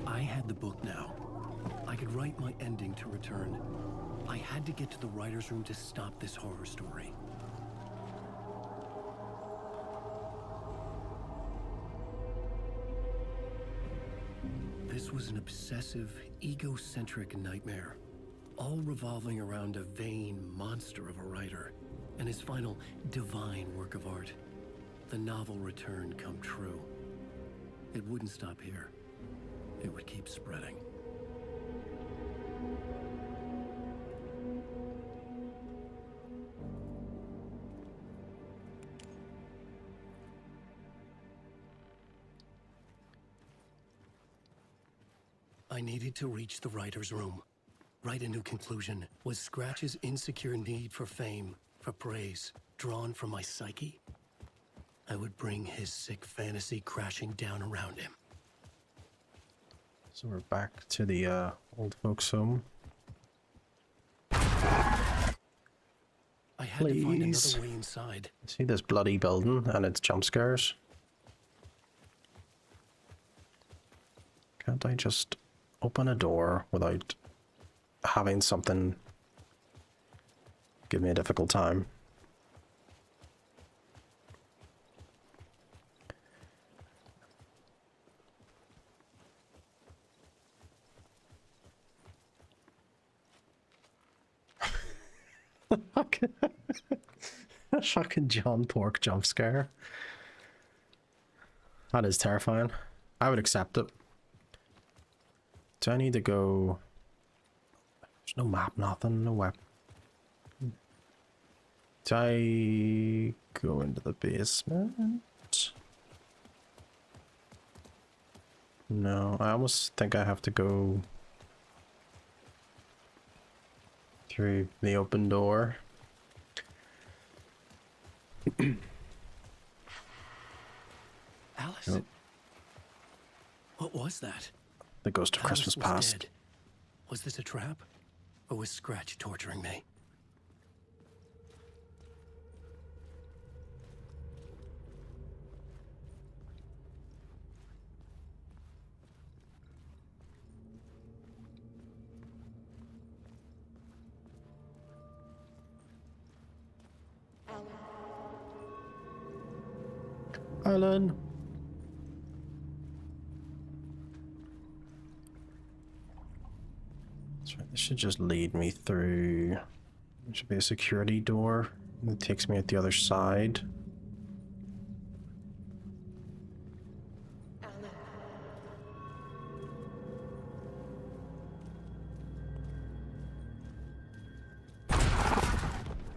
Speaker 3: I had the book now. I could write my ending to Return. I had to get to the writer's room to stop this horror story. This was an obsessive, egocentric nightmare, all revolving around a vain monster of a writer and his final divine work of art, the novel Return come true. It wouldn't stop here. It would keep spreading. I needed to reach the writer's room. Write a new conclusion. Was Scratch's insecure need for fame, for praise, drawn from my psyche? I would bring his sick fantasy crashing down around him.
Speaker 1: So we're back to the old folks' home.
Speaker 3: I had to find another way inside.
Speaker 1: See this bloody building and its jump scares? Can't I just open a door without having something give me a difficult time? Fucking John Pork jump scare. That is terrifying. I would accept it. Do I need to go? There's no map, nothing, no weapon. Do I go into the basement? No, I almost think I have to go through the open door.
Speaker 3: Alice?
Speaker 1: Nope.
Speaker 3: What was that?
Speaker 1: The ghost of Christmas
Speaker 3: Alice was
Speaker 1: Past.
Speaker 3: dead. Was this a trap? Or was Scratch torturing me?
Speaker 1: Alan. That's right, this should just lead me through. There should be a security door that takes me at the other side.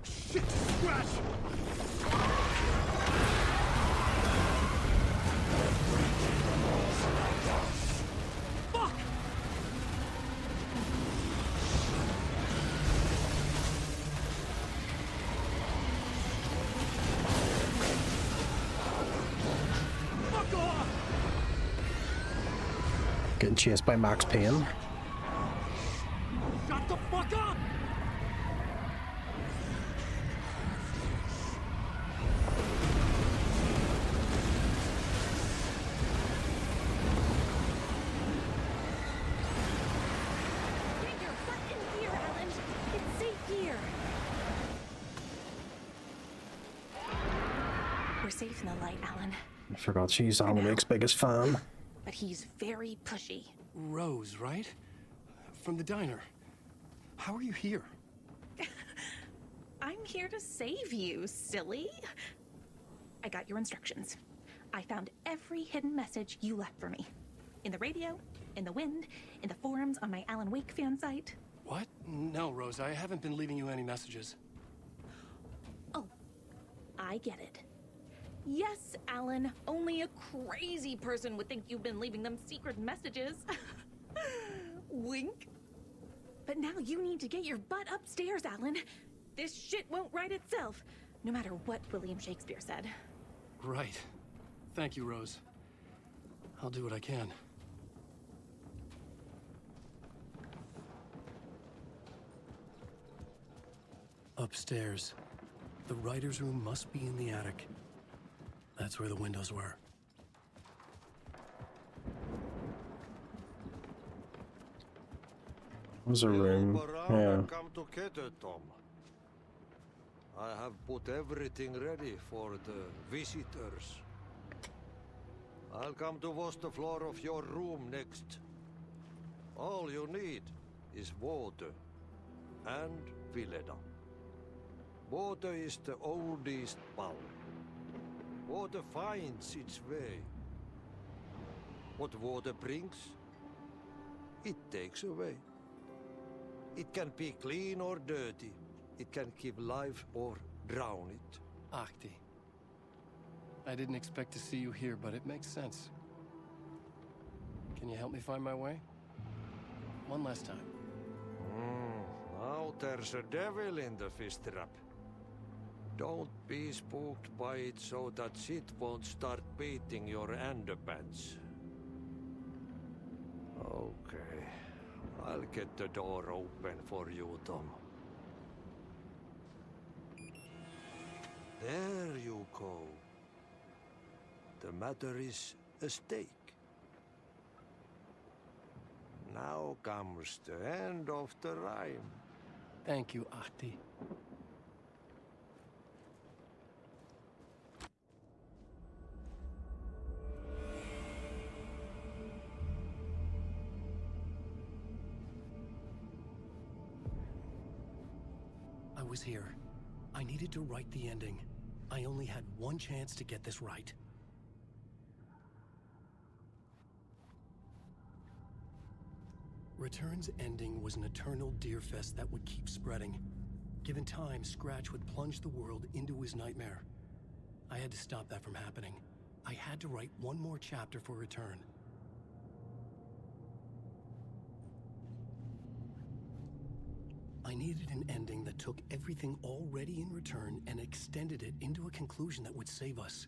Speaker 10: Shit, Scratch! Fuck! Fuck off!
Speaker 1: Getting chased by Max Payne.
Speaker 10: Shut the fuck up!
Speaker 16: We're safe in the light, Alan.
Speaker 1: I forgot she's Alan Wake's biggest fan.
Speaker 16: But he's very pushy.
Speaker 3: Rose, right? From the diner. How are you here?
Speaker 16: I'm here to save you, silly. I got your instructions. I found every hidden message you left for me. In the radio, in the wind, in the forums on my Alan Wake fan site.
Speaker 3: What? No, Rose, I haven't been leaving you any messages.
Speaker 16: Oh, I get it. Yes, Alan, only a crazy person would think you've been leaving them secret messages. Wink. But now you need to get your butt upstairs, Alan. This shit won't right itself, no matter what William Shakespeare said.
Speaker 3: Right. Thank you, Rose. I'll do what I can. Upstairs. The writer's room must be in the attic. That's where the windows were.
Speaker 1: Was a room. Yeah.
Speaker 11: Come together, Tom. I have put everything ready for the visitors. I'll come to wash the floor of your room next. All you need is water and Vileda. Water is the oldest power. Water finds its way. What water brings, it takes away. It can be clean or dirty. It can give life or drown it.
Speaker 3: Ahti. I didn't expect to see you here, but it makes sense. Can you help me find my way? One last time.
Speaker 11: Now there's a devil in the fish trap. Don't be spooked by it so that shit won't start beating your underpants. Okay. I'll get the door open for you, Tom. There you go. The matter is a stake. Now comes the end of the rhyme.
Speaker 3: Thank you, Ahti. I was here. I needed to write the ending. I only had one chance to get this right. Return's ending was an eternal Deerfest that would keep spreading. Given time, Scratch would plunge the world into his nightmare. I had to stop that from happening. I had to write one more chapter for Return. I needed an ending that took everything already in Return and extended it into a conclusion that would save us.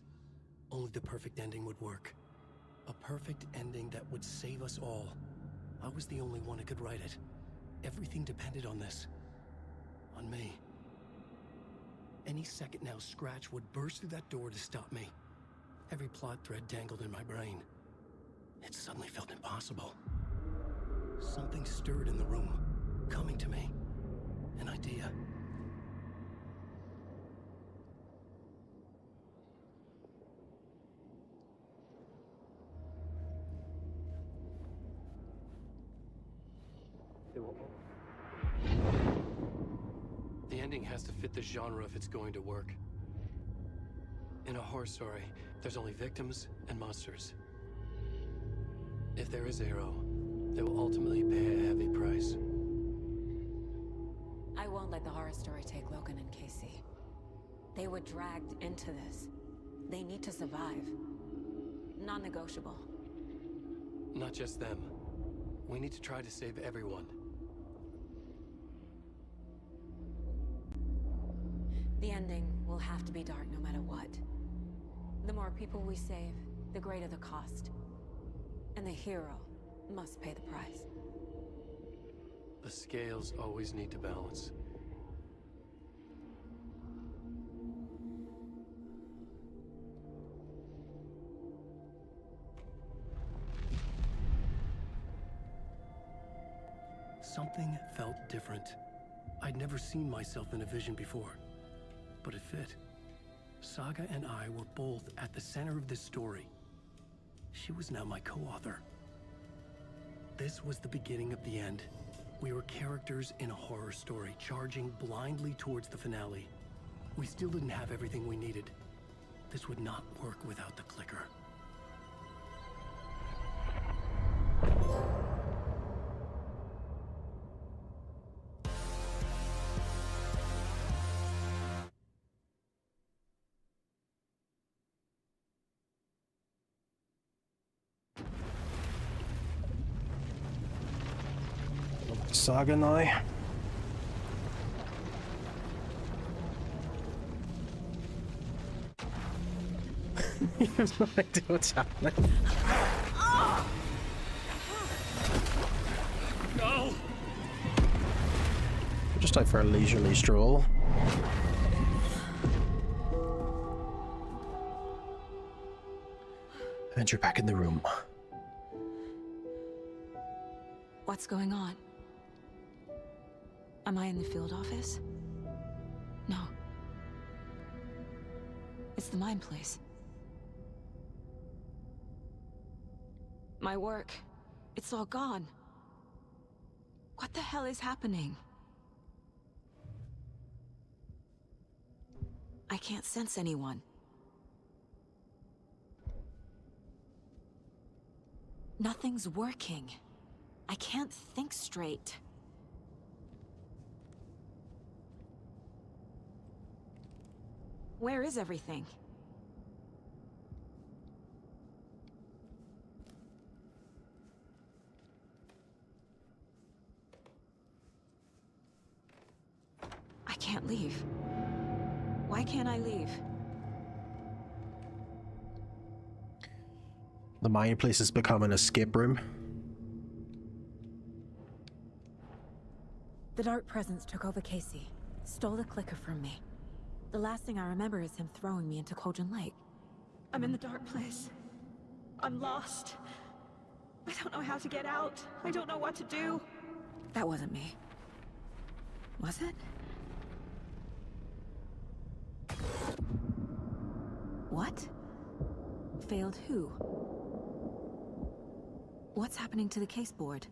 Speaker 3: Only the perfect ending would work. A perfect ending that would save us all. I was the only one who could write it. Everything depended on this. On me. Any second now, Scratch would burst through that door to stop me. Every plot thread dangled in my brain. It suddenly felt impossible. Something stirred in the room, coming to me. An idea. The ending has to fit the genre if it's going to work. In a horror story, there's only victims and monsters. If there is Arrow, they will ultimately pay a heavy price.
Speaker 21: I won't let the horror story take Logan and Casey. They were dragged into this. They need to survive. Non-negotiable.
Speaker 3: Not just them. We need to try to save everyone.
Speaker 21: The ending will have to be dark no matter what. The more people we save, the greater the cost. And the hero must pay the price.
Speaker 3: The scales always need to balance. Something felt different. I'd never seen myself in a vision before, but it fit. Saga and I were both at the center of this story. She was now my co-author. This was the beginning of the end. We were characters in a horror story, charging blindly towards the finale. We still didn't have everything we needed. This would not work without the clicker.
Speaker 1: Saga now. You have no idea what's happening.
Speaker 12: No!
Speaker 1: We're just out for a leisurely stroll. And you're back in the room.
Speaker 21: What's going on? Am I in the field office? No. It's the mine place. My work. It's all gone. What the hell is happening? I can't sense anyone. Nothing's working. I can't think straight. Where is everything? I can't leave. Why can't I leave?
Speaker 1: The mine place has become an escape room.
Speaker 21: The Dark Presence took over Casey, stole the clicker from me. The last thing I remember is him throwing me into Cauldron Lake. I'm in the dark place. I'm lost. I don't know how to get out. I don't know what to do. That wasn't me. Was it? What? Failed who? What's happening to the case board?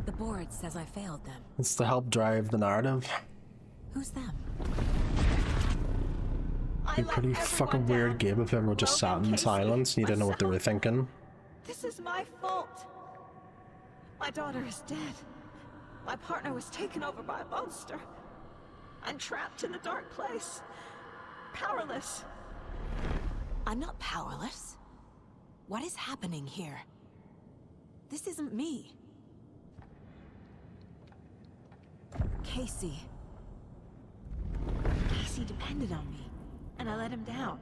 Speaker 21: The board says I failed them.
Speaker 1: It's to help drive the narrative.
Speaker 21: Who's them?
Speaker 1: It'd be pretty fucking weird game if everyone just sat in silence and you didn't know what they were thinking.
Speaker 13: This is my fault. My daughter is dead. My partner was taken over by a monster. I'm trapped in the dark place. Powerless.
Speaker 21: I'm not powerless. What is happening here? This isn't me. Casey. Casey depended on me, and I let him down.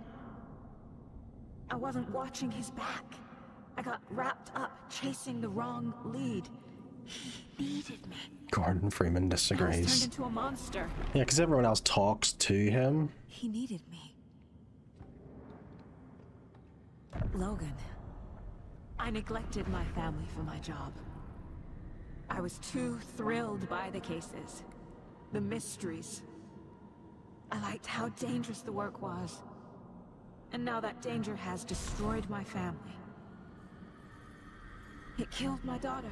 Speaker 13: I wasn't watching his back. I got wrapped up chasing the wrong lead.
Speaker 21: He needed me.
Speaker 1: Gordon Freeman
Speaker 13: I was
Speaker 1: disagrees.
Speaker 13: turned into a monster.
Speaker 1: Yeah, because everyone else talks to him.
Speaker 21: He needed me. Logan.
Speaker 13: I neglected my family for my job. I was too thrilled by the cases, the mysteries. I liked how dangerous the work was. And now that danger has destroyed my family. It killed my daughter.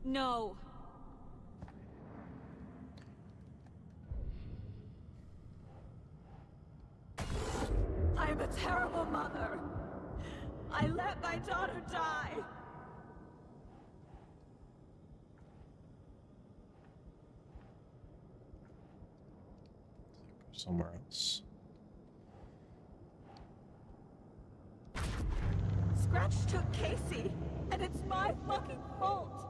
Speaker 13: No. I'm a terrible mother. I let my daughter die.
Speaker 1: Somewhere else.
Speaker 13: Scratch took Casey, and it's my fucking fault.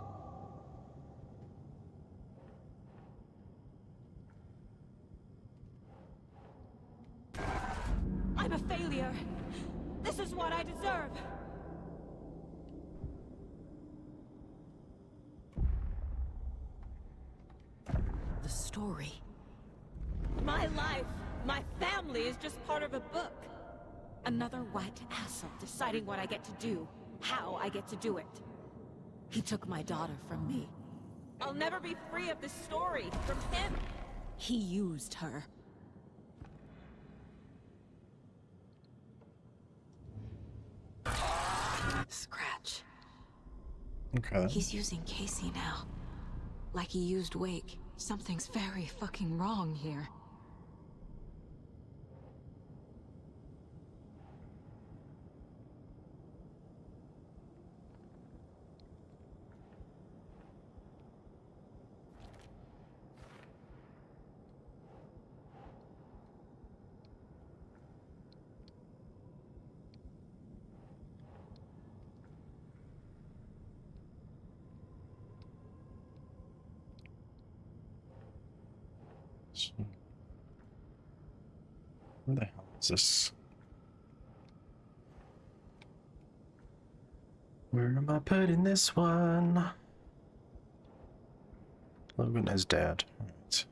Speaker 13: I'm a failure. This is what I deserve.
Speaker 21: The story.
Speaker 13: My life, my family is just part of a book. Another white asshole deciding what I get to do, how I get to do it. He took my daughter from me. I'll never be free of this story from him. He used her. Scratch.
Speaker 1: Okay.
Speaker 21: He's using Casey now. Like he used Wake. Something's very fucking wrong here.
Speaker 1: Where the hell is this? Where am I putting this one? Logan is dead. Right.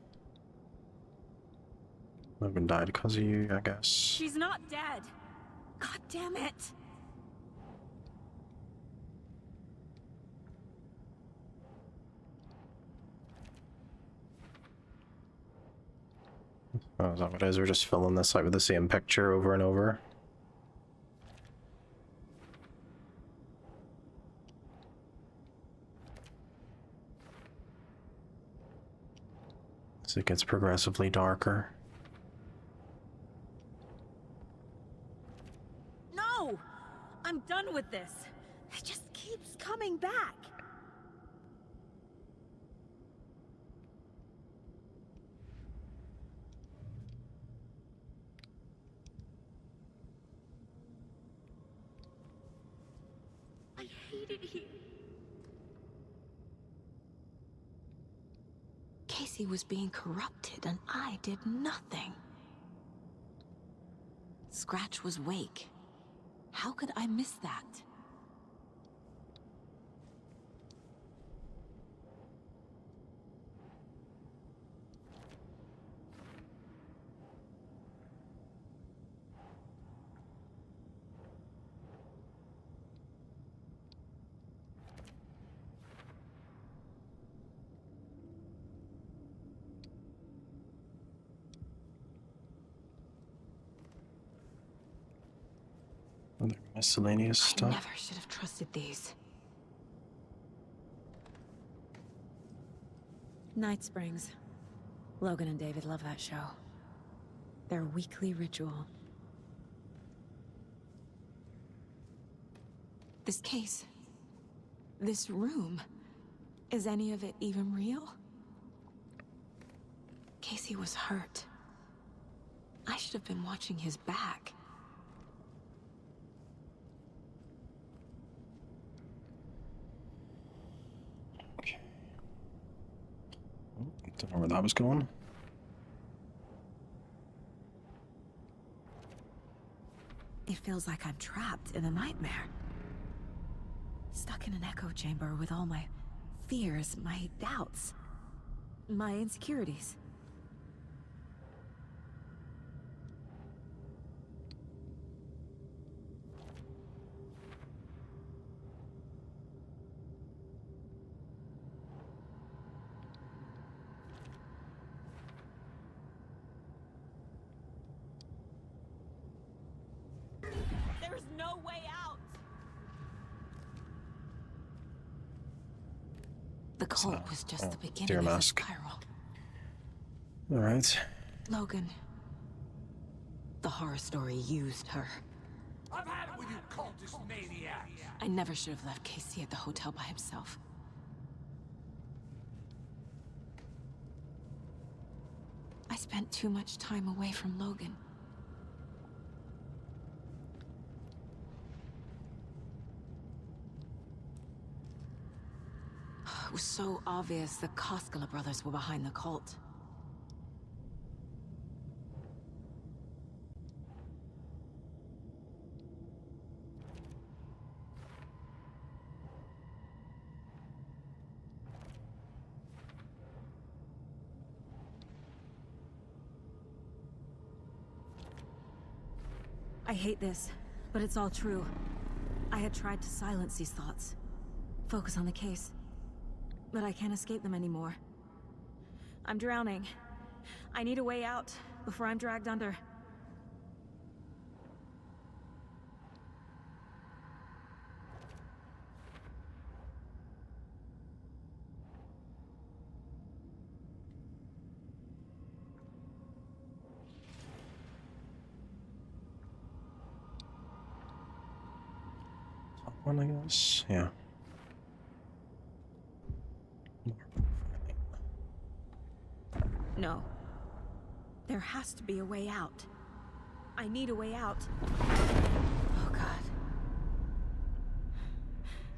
Speaker 1: Logan died because of you, I guess.
Speaker 13: She's not dead. God damn it.
Speaker 1: Oh, is that what it is? We're just filling this out with the same picture over and over. As it gets progressively darker.
Speaker 13: No! I'm done with this. It just keeps coming back. I hate it here.
Speaker 21: Casey was being corrupted and I did nothing. Scratch was Wake. How could I miss that?
Speaker 1: Other miscellaneous
Speaker 21: I
Speaker 1: stuff.
Speaker 21: never should have trusted these. Night Springs. Logan and David love that show. Their weekly ritual. This case. This room. Is any of it even real? Casey was hurt. I should have been watching his back.
Speaker 1: Don't know where that was going.
Speaker 21: It feels like I'm trapped in a nightmare. Stuck in an echo chamber with all my fears, my doubts, my insecurities.
Speaker 13: There's no way out.
Speaker 21: The cult was just the beginning
Speaker 1: Deer
Speaker 21: of the
Speaker 1: Mask.
Speaker 21: spiral.
Speaker 1: Alright.
Speaker 21: Logan. The horror story used her.
Speaker 10: I've had it with you cultist maniacs.
Speaker 21: I never should have left Casey at the hotel by himself. I spent too much time away from Logan. It was so obvious the Koskela brothers were behind the cult. I
Speaker 13: hate this, but it's all true. I had tried to silence these thoughts. Focus on the case. But I can't escape them anymore. I'm drowning. I need a way out before I'm dragged under.
Speaker 1: One, I guess. Yeah.
Speaker 13: No. There has to be a way out. I need a way out. Oh, God.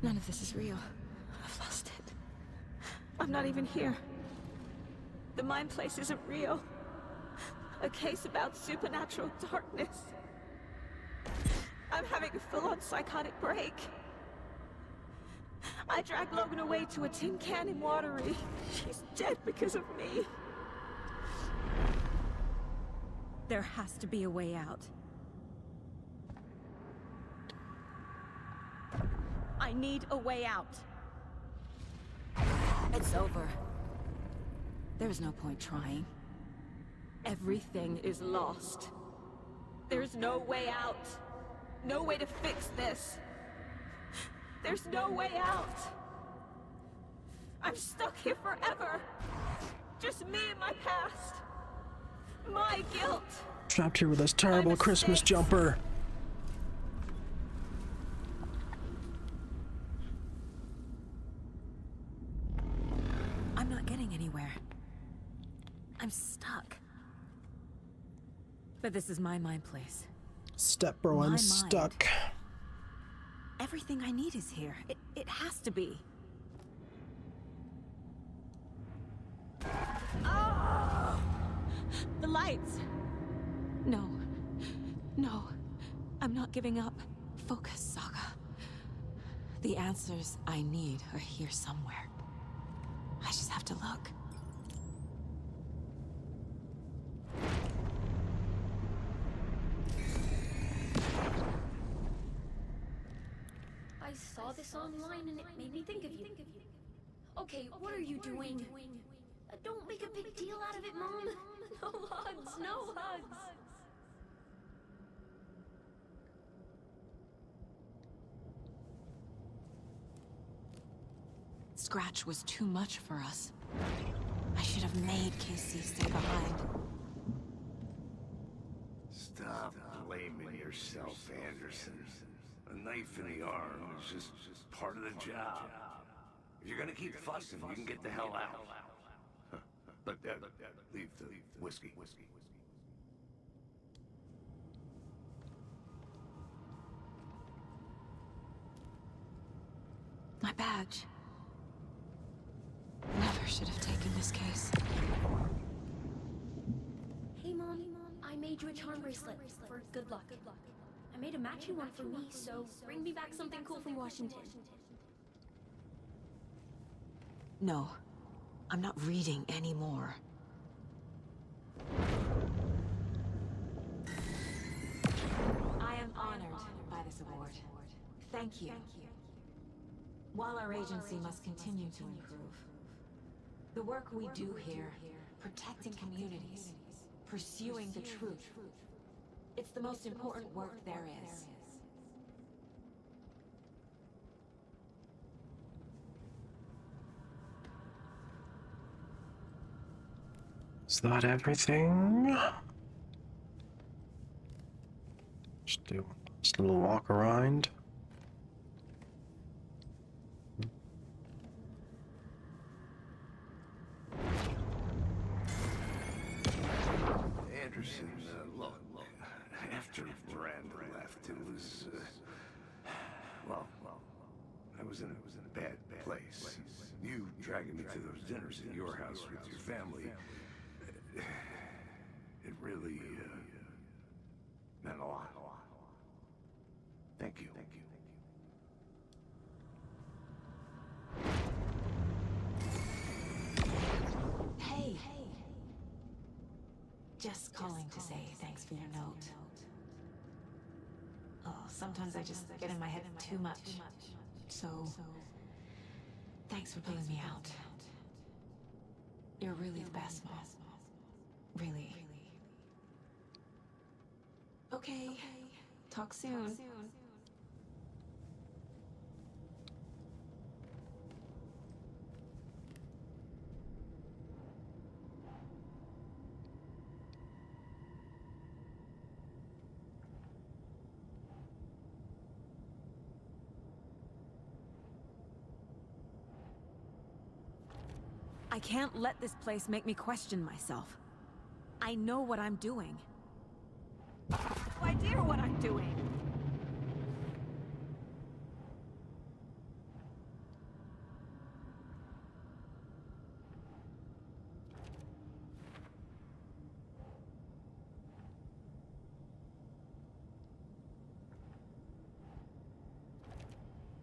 Speaker 13: None of this is real. I've lost it. I'm not even here. The mind place isn't real. A case about supernatural darkness. I'm having a full-on psychotic break. I dragged Logan away to a tin can in Watery. She's dead because of me. There has to be a way out. I need a way out. It's over. There's no point trying. Everything is lost. There's no way out. No way to fix this. There's no way out. I'm stuck here forever. Just me and my past. My guilt.
Speaker 1: Trapped here with this terrible Christmas jumper.
Speaker 13: I'm not getting anywhere. I'm stuck. But this is my mind place.
Speaker 1: Step bro, I'm stuck.
Speaker 13: Everything I need is here. It has to be. Oh! The lights! No. No. I'm not giving up. Focus, Saga. The answers I need are here somewhere. I just have to look.
Speaker 14: I saw this online and it made me think of you. Okay, what are you doing? Don't make a big deal out of it, Mom. No hugs, no hugs.
Speaker 13: Scratch was too much for us. I should have made Casey stay behind.
Speaker 4: Stop blaming yourself, Anderson. A knife in the arm is just part of the job. If you're gonna keep fussing, you can get the hell out. But leave the whiskey.
Speaker 13: My badge. Never should have taken this case.
Speaker 14: Hey, Mom. I made you a charm bracelet for good luck. I made a matching one for me, so bring me back something cool from Washington.
Speaker 13: No. I'm not reading anymore. I am honored by this award. Thank you. While our agency must continue to improve, the work we do here, protecting communities, pursuing the truth, it's the most important work there is.
Speaker 1: Is that everything? Just do just a little walk around.
Speaker 4: Anderson, look, after Miranda left, it was, well, I was in a bad place. You dragging me to those dinners at your house with your family, it really, meant a lot. Thank you.
Speaker 13: Hey. Just calling to say thanks for your note.
Speaker 21: sometimes I just get in my head too much. So, thanks for pulling me out. You're really the best, Mom. Really. Okay. Talk soon. I can't let this place make me question myself. I know what I'm doing. I have no idea what I'm doing.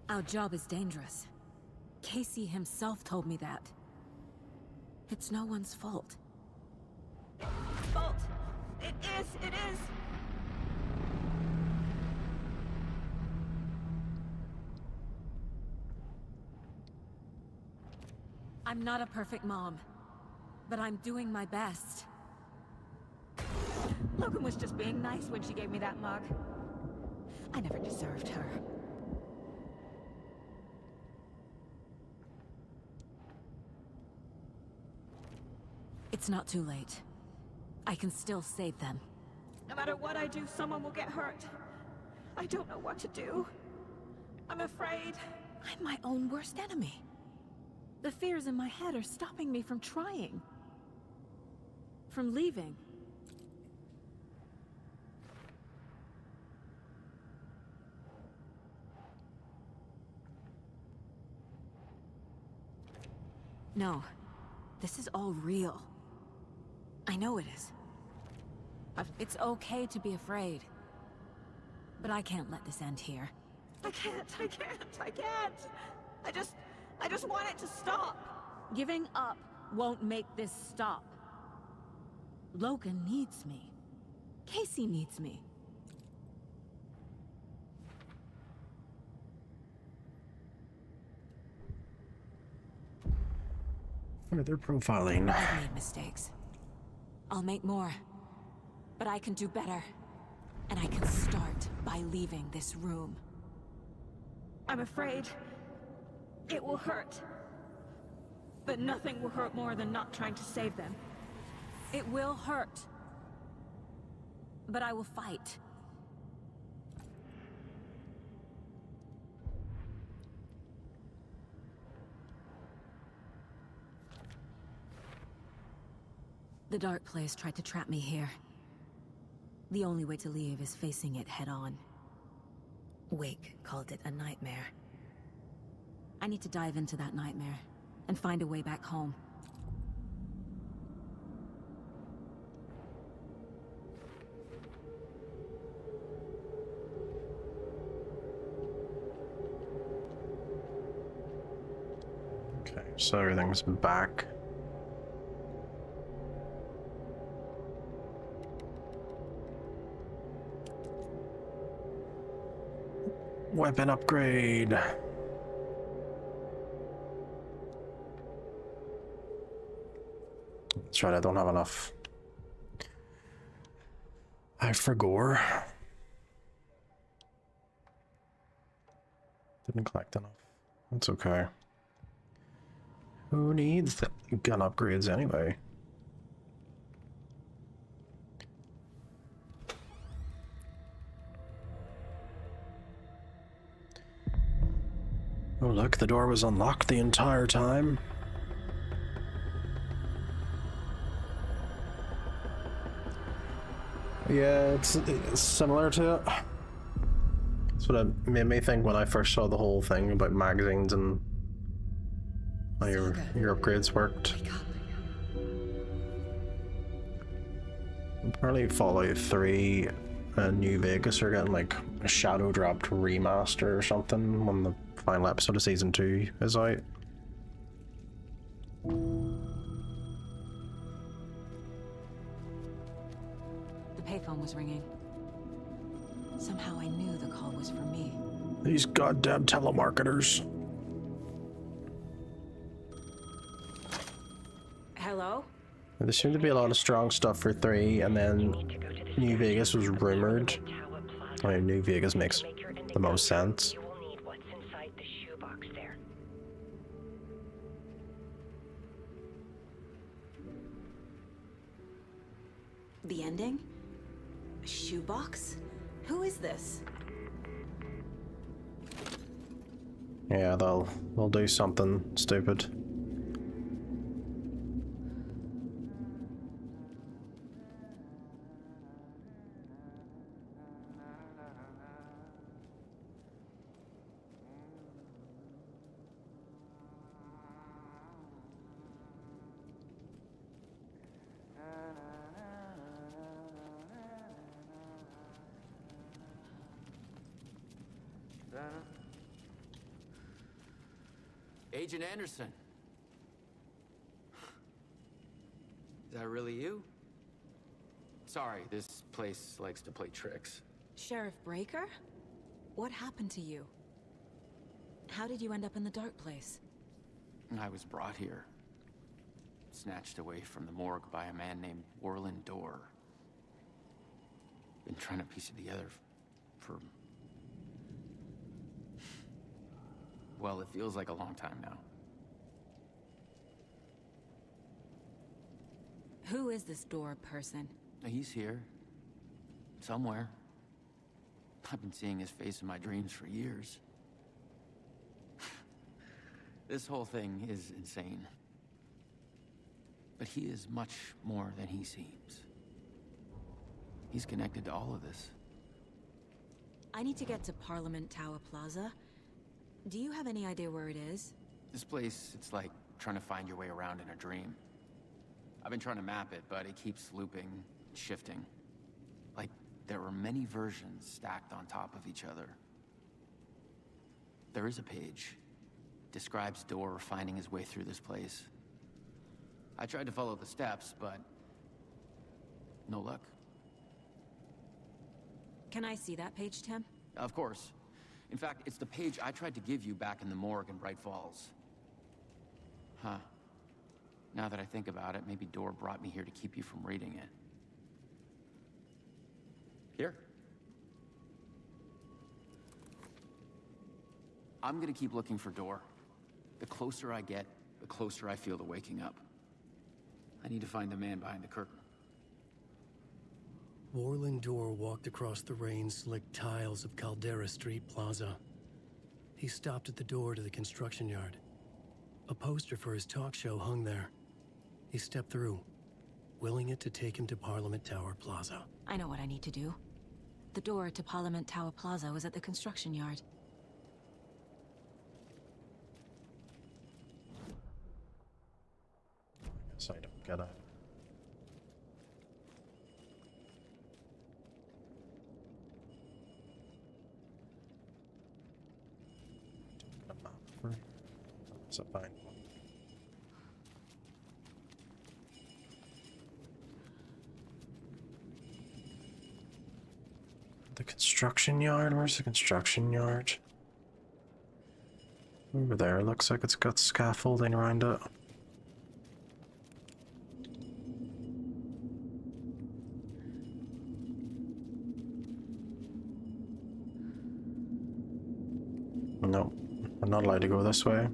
Speaker 21: Our job is dangerous. Casey himself told me that. It's no one's fault. Fault! It is! I'm not a perfect mom, but I'm doing my best. Logan was just being nice when she gave me that mug. I never deserved her. It's not too late. I can still save them. No matter what I do, someone will get hurt. I don't know what to do. I'm afraid. I'm my own worst enemy. The fears in my head are stopping me from trying. From leaving. No. This is all real. I know it is. It's okay to be afraid. But I can't let this end here. I can't. I just want it to stop. Giving up won't make this stop. Logan needs me. Casey needs me.
Speaker 1: They're profiling.
Speaker 21: I've made mistakes. I'll make more. But I can do better. And I can start by leaving this room. I'm afraid it will hurt. But nothing will hurt more than not trying to save them. It will hurt. But I will fight. The Dark Place tried to trap me here. The only way to leave is facing it head-on. Wake called it a nightmare. I need to dive into that nightmare, and find a way back home.
Speaker 1: Okay, so everything's back. Weapon upgrade. That's right, I don't have enough. I forgot. Didn't collect enough. That's okay. Who needs the gun upgrades anyway? Oh look, the door was unlocked the entire time. Yeah, it's similar to it. That's what it made me think when I first saw the whole thing about magazines and how your upgrades worked. Apparently Fallout 3 and New Vegas are getting like a shadow dropped remaster or something when the final episode of Season 2 is out.
Speaker 21: The payphone was ringing. Somehow I knew the call was for me.
Speaker 1: These goddamn telemarketers.
Speaker 21: Hello?
Speaker 1: There seemed to be a lot of strong stuff for 3, and then New Vegas was rumored. I mean, New Vegas makes the most sense.
Speaker 8: You will need what's inside the shoebox there.
Speaker 21: The ending? A shoebox? Who is this?
Speaker 1: Yeah, they'll do something stupid.
Speaker 9: Agent Anderson. Is that really you? Sorry, this place likes to play tricks.
Speaker 21: Sheriff Breaker? What happened to you? How did you end up in the dark place?
Speaker 9: I was brought here. Snatched away from the morgue by a man named Warland Dorr. Been trying to piece it together for... well, it feels like a long time now.
Speaker 21: Who is this Dorr person?
Speaker 9: He's here. Somewhere. I've been seeing his face in my dreams for years. This whole thing is insane. But he is much more than he seems. He's connected to all of this.
Speaker 21: I need to get to Parliament Tower Plaza. Do you have any idea where it is?
Speaker 9: This place, it's like trying to find your way around in a dream. I've been trying to map it, but it keeps looping, shifting. Like there are many versions stacked on top of each other. There is a page. Describes Dorr finding his way through this place. I tried to follow the steps, but no luck.
Speaker 21: Can I see that page, Tim?
Speaker 9: Of course. In fact, it's the page I tried to give you back in the morgue in Bright Falls. Huh. Now that I think about it, maybe Dorr brought me here to keep you from reading it. Here. I'm gonna keep looking for Dorr. The closer I get, the closer I feel to waking up. I need to find the man behind the curtain.
Speaker 3: Warland Dorr walked across the rain-slicked tiles of Caldera Street Plaza. He stopped at the door to the construction yard. A poster for his talk show hung there. He stepped through, willing it to take him to Parliament Tower Plaza.
Speaker 21: I know what I need to do. The door to Parliament Tower Plaza was at the construction yard.
Speaker 1: So I don't get it. That's a fine one. The construction yard? Where's the construction yard? Over there. Looks like it's got scaffolding around it. No, I'm not allowed to go this way.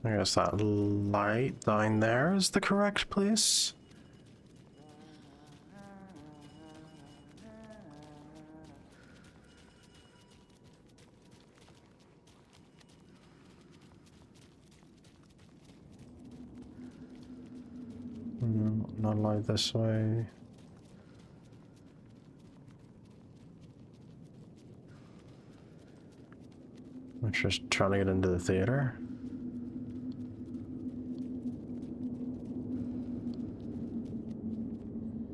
Speaker 1: I guess that light down there is the correct place. No, not allowed this way. I'm just trying to get into the theater.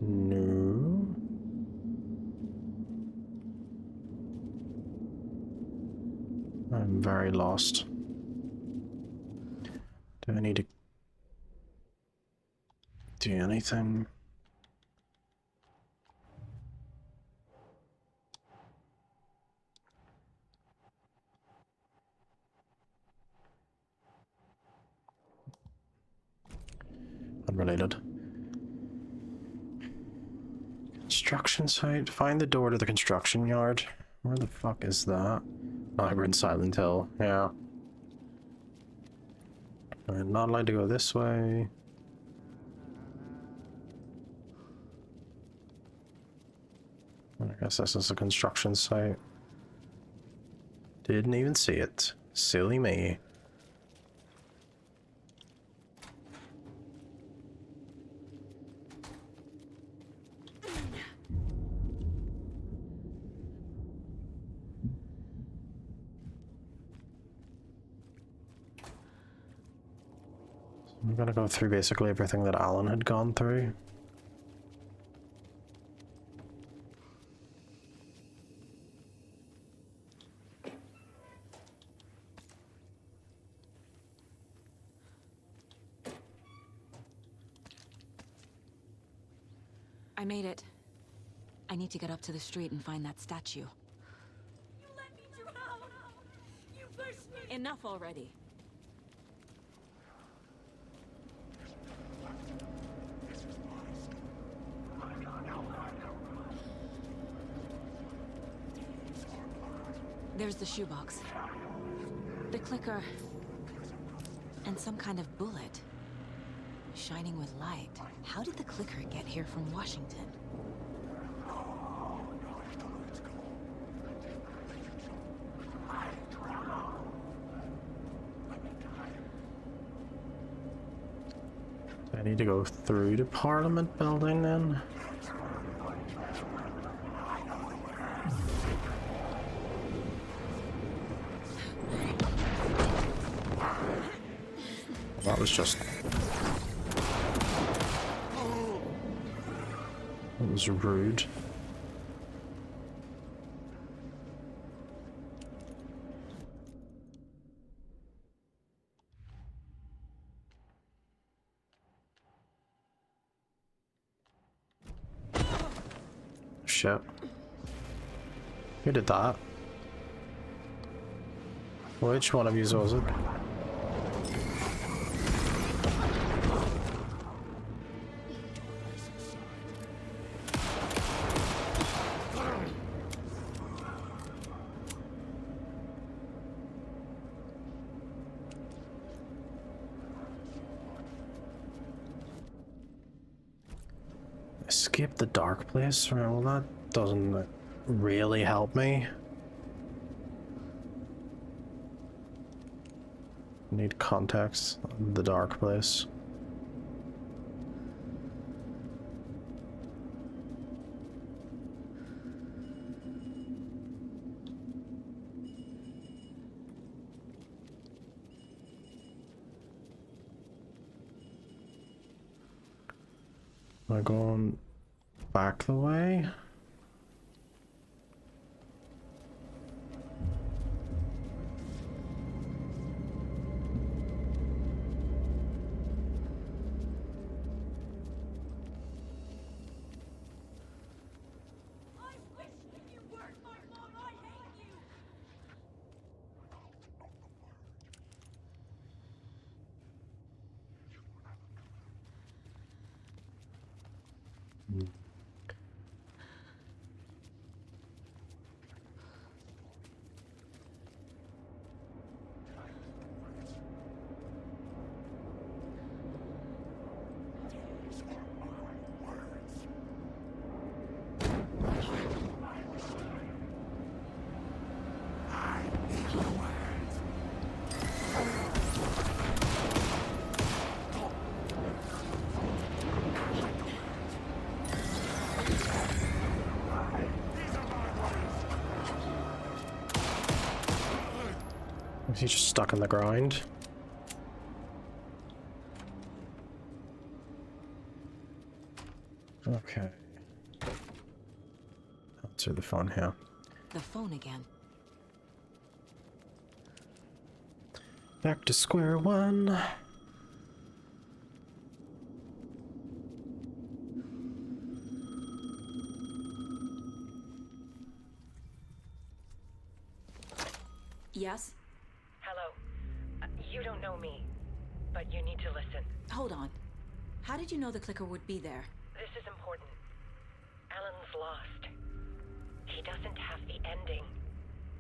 Speaker 1: No. I'm very lost. Do I need to do anything? related. Construction site. Find the door to the construction yard. Where the fuck is that? Oh, we're in Silent Hill. Yeah. I'm not allowed to go this way. I guess this is a construction site. Didn't even see it. Silly me. I'm gonna go through basically everything that Alan had gone through.
Speaker 21: I made it. I need to get up to the street and find that statue.
Speaker 14: You let me drown! You pushed me!
Speaker 21: Enough already. There's the shoebox. The clicker. And some kind of bullet. Shining with light. How did the clicker get here from Washington?
Speaker 1: Do I need to go through the Parliament building then? That was just... That was rude. Shit. Who did that? Which one of you was it? Escape the dark place? Well, that doesn't really help me. Need context on the dark place. Am I going back the way? Is he just stuck in the grind? Okay. Answer the phone here.
Speaker 21: The phone again.
Speaker 1: Back to square one.
Speaker 21: Yes?
Speaker 8: Hello. You don't know me, but you need to listen.
Speaker 21: Hold on. How did you know the clicker would be there?
Speaker 6: This is important. Alan's lost. He doesn't have the ending.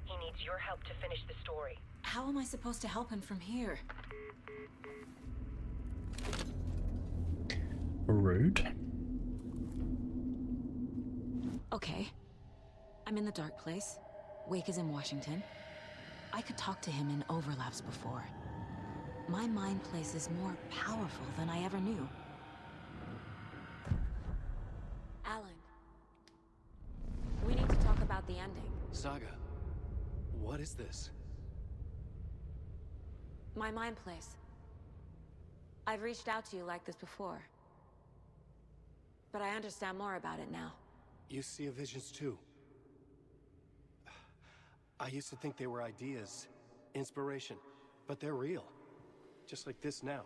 Speaker 6: He needs your help to finish the story.
Speaker 21: How am I supposed to help him from here?
Speaker 1: Rude.
Speaker 21: Okay. I'm in the dark place. Wake is in Washington. I could talk to him in overlaps before. My mind place is more powerful than I ever knew. Alan. We need to talk about the ending.
Speaker 3: Saga, what is this?
Speaker 21: My mind place. I've reached out to you like this before. But I understand more about it now.
Speaker 3: You see visions too. I used to think they were ideas, inspiration, but they're real. Just like this now.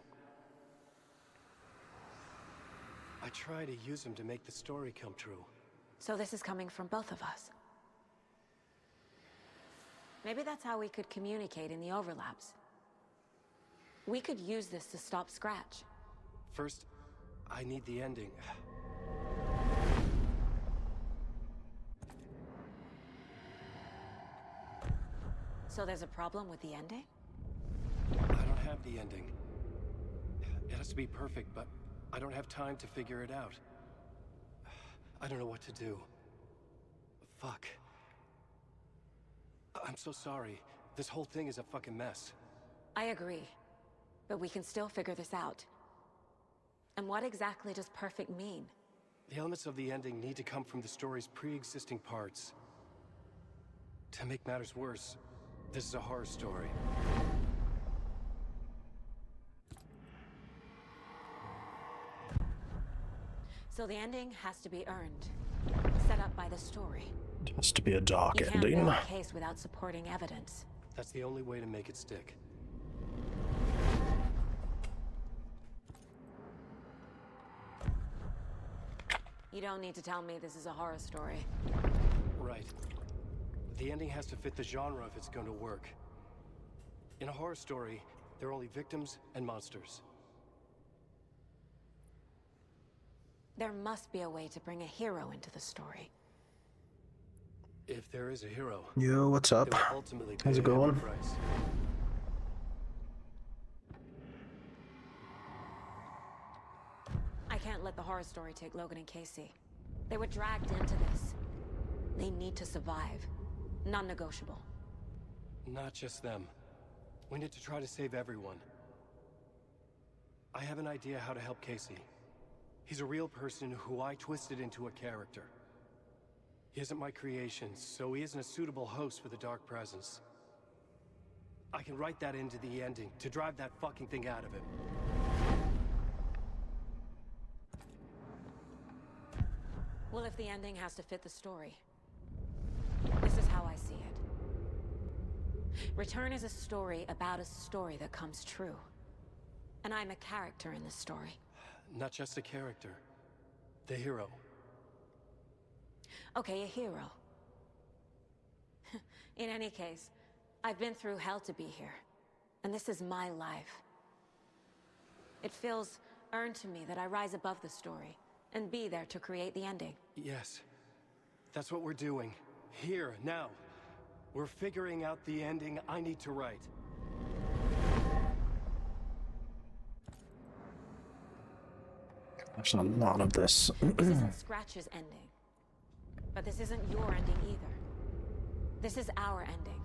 Speaker 3: I try to use them to make the story come true.
Speaker 21: So this is coming from both of us. Maybe that's how we could communicate in the overlaps. We could use this to stop Scratch.
Speaker 3: First, I need the ending.
Speaker 21: So there's a problem with the ending?
Speaker 3: I don't have the ending. It has to be perfect, but I don't have time to figure it out. I don't know what to do. Fuck. I'm so sorry. This whole thing is a fucking mess.
Speaker 21: I agree. But we can still figure this out. And what exactly does perfect mean?
Speaker 3: The elements of the ending need to come from the story's pre-existing parts. To make matters worse, this is a horror story.
Speaker 21: So the ending has to be earned. Set up by the story.
Speaker 1: It has to be a dark
Speaker 21: You can't
Speaker 1: ending.
Speaker 21: build a case without supporting evidence.
Speaker 3: That's the only way to make it stick.
Speaker 21: You don't need to tell me this is a horror story.
Speaker 3: Right. The ending has to fit the genre if it's going to work. In a horror story, there are only victims and monsters.
Speaker 21: There must be a way to bring a hero into the story.
Speaker 3: If there is a hero,
Speaker 1: Yo, what's up?
Speaker 3: they will ultimately pay
Speaker 1: How's it
Speaker 3: a heavy
Speaker 1: going?
Speaker 3: price.
Speaker 21: I can't let the horror story take Logan and Casey. They were dragged into this. They need to survive. Non-negotiable.
Speaker 3: Not just them. We need to try to save everyone. I have an idea how to help Casey. He's a real person who I twisted into a character. He isn't my creation, so he isn't a suitable host for the Dark Presence. I can write that into the ending to drive that fucking thing out of him.
Speaker 21: Well, if the ending has to fit the story, this is how I see it. Return is a story about a story that comes true. And I'm a character in this story.
Speaker 3: Not just a character. The hero.
Speaker 21: Okay, a hero. In any case, I've been through hell to be here. And this is my life. It feels earned to me that I rise above the story and be there to create the ending.
Speaker 3: Yes. That's what we're doing. Here, now. We're figuring out the ending I need to write.
Speaker 1: There's a lot of this.
Speaker 21: This isn't Scratch's ending. But this isn't your ending either. This is our ending.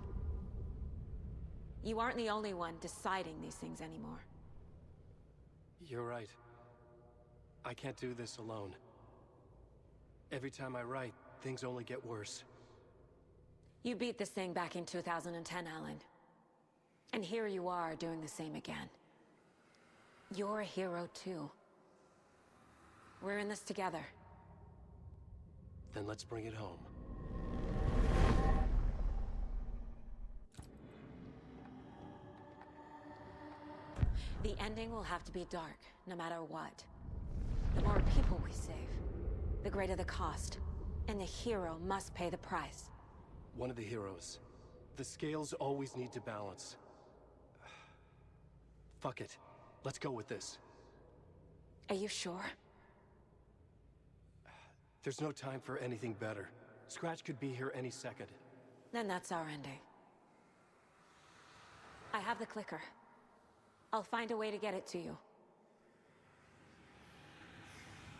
Speaker 21: You aren't the only one deciding these things anymore.
Speaker 3: You're right. I can't do this alone. Every time I write, things only get worse.
Speaker 21: You beat this thing back in 2010, Alan. And here you are doing the same again. You're a hero too. We're in this together.
Speaker 3: Then let's bring it home.
Speaker 21: The ending will have to be dark, no matter what. The more people we save, the greater the cost. And the hero must pay the price.
Speaker 3: One of the heroes. The scales always need to balance. Fuck it. Let's go with this.
Speaker 21: Are you sure?
Speaker 3: There's no time for anything better. Scratch could be here any second.
Speaker 21: Then that's our ending. I have the clicker. I'll find a way to get it to you.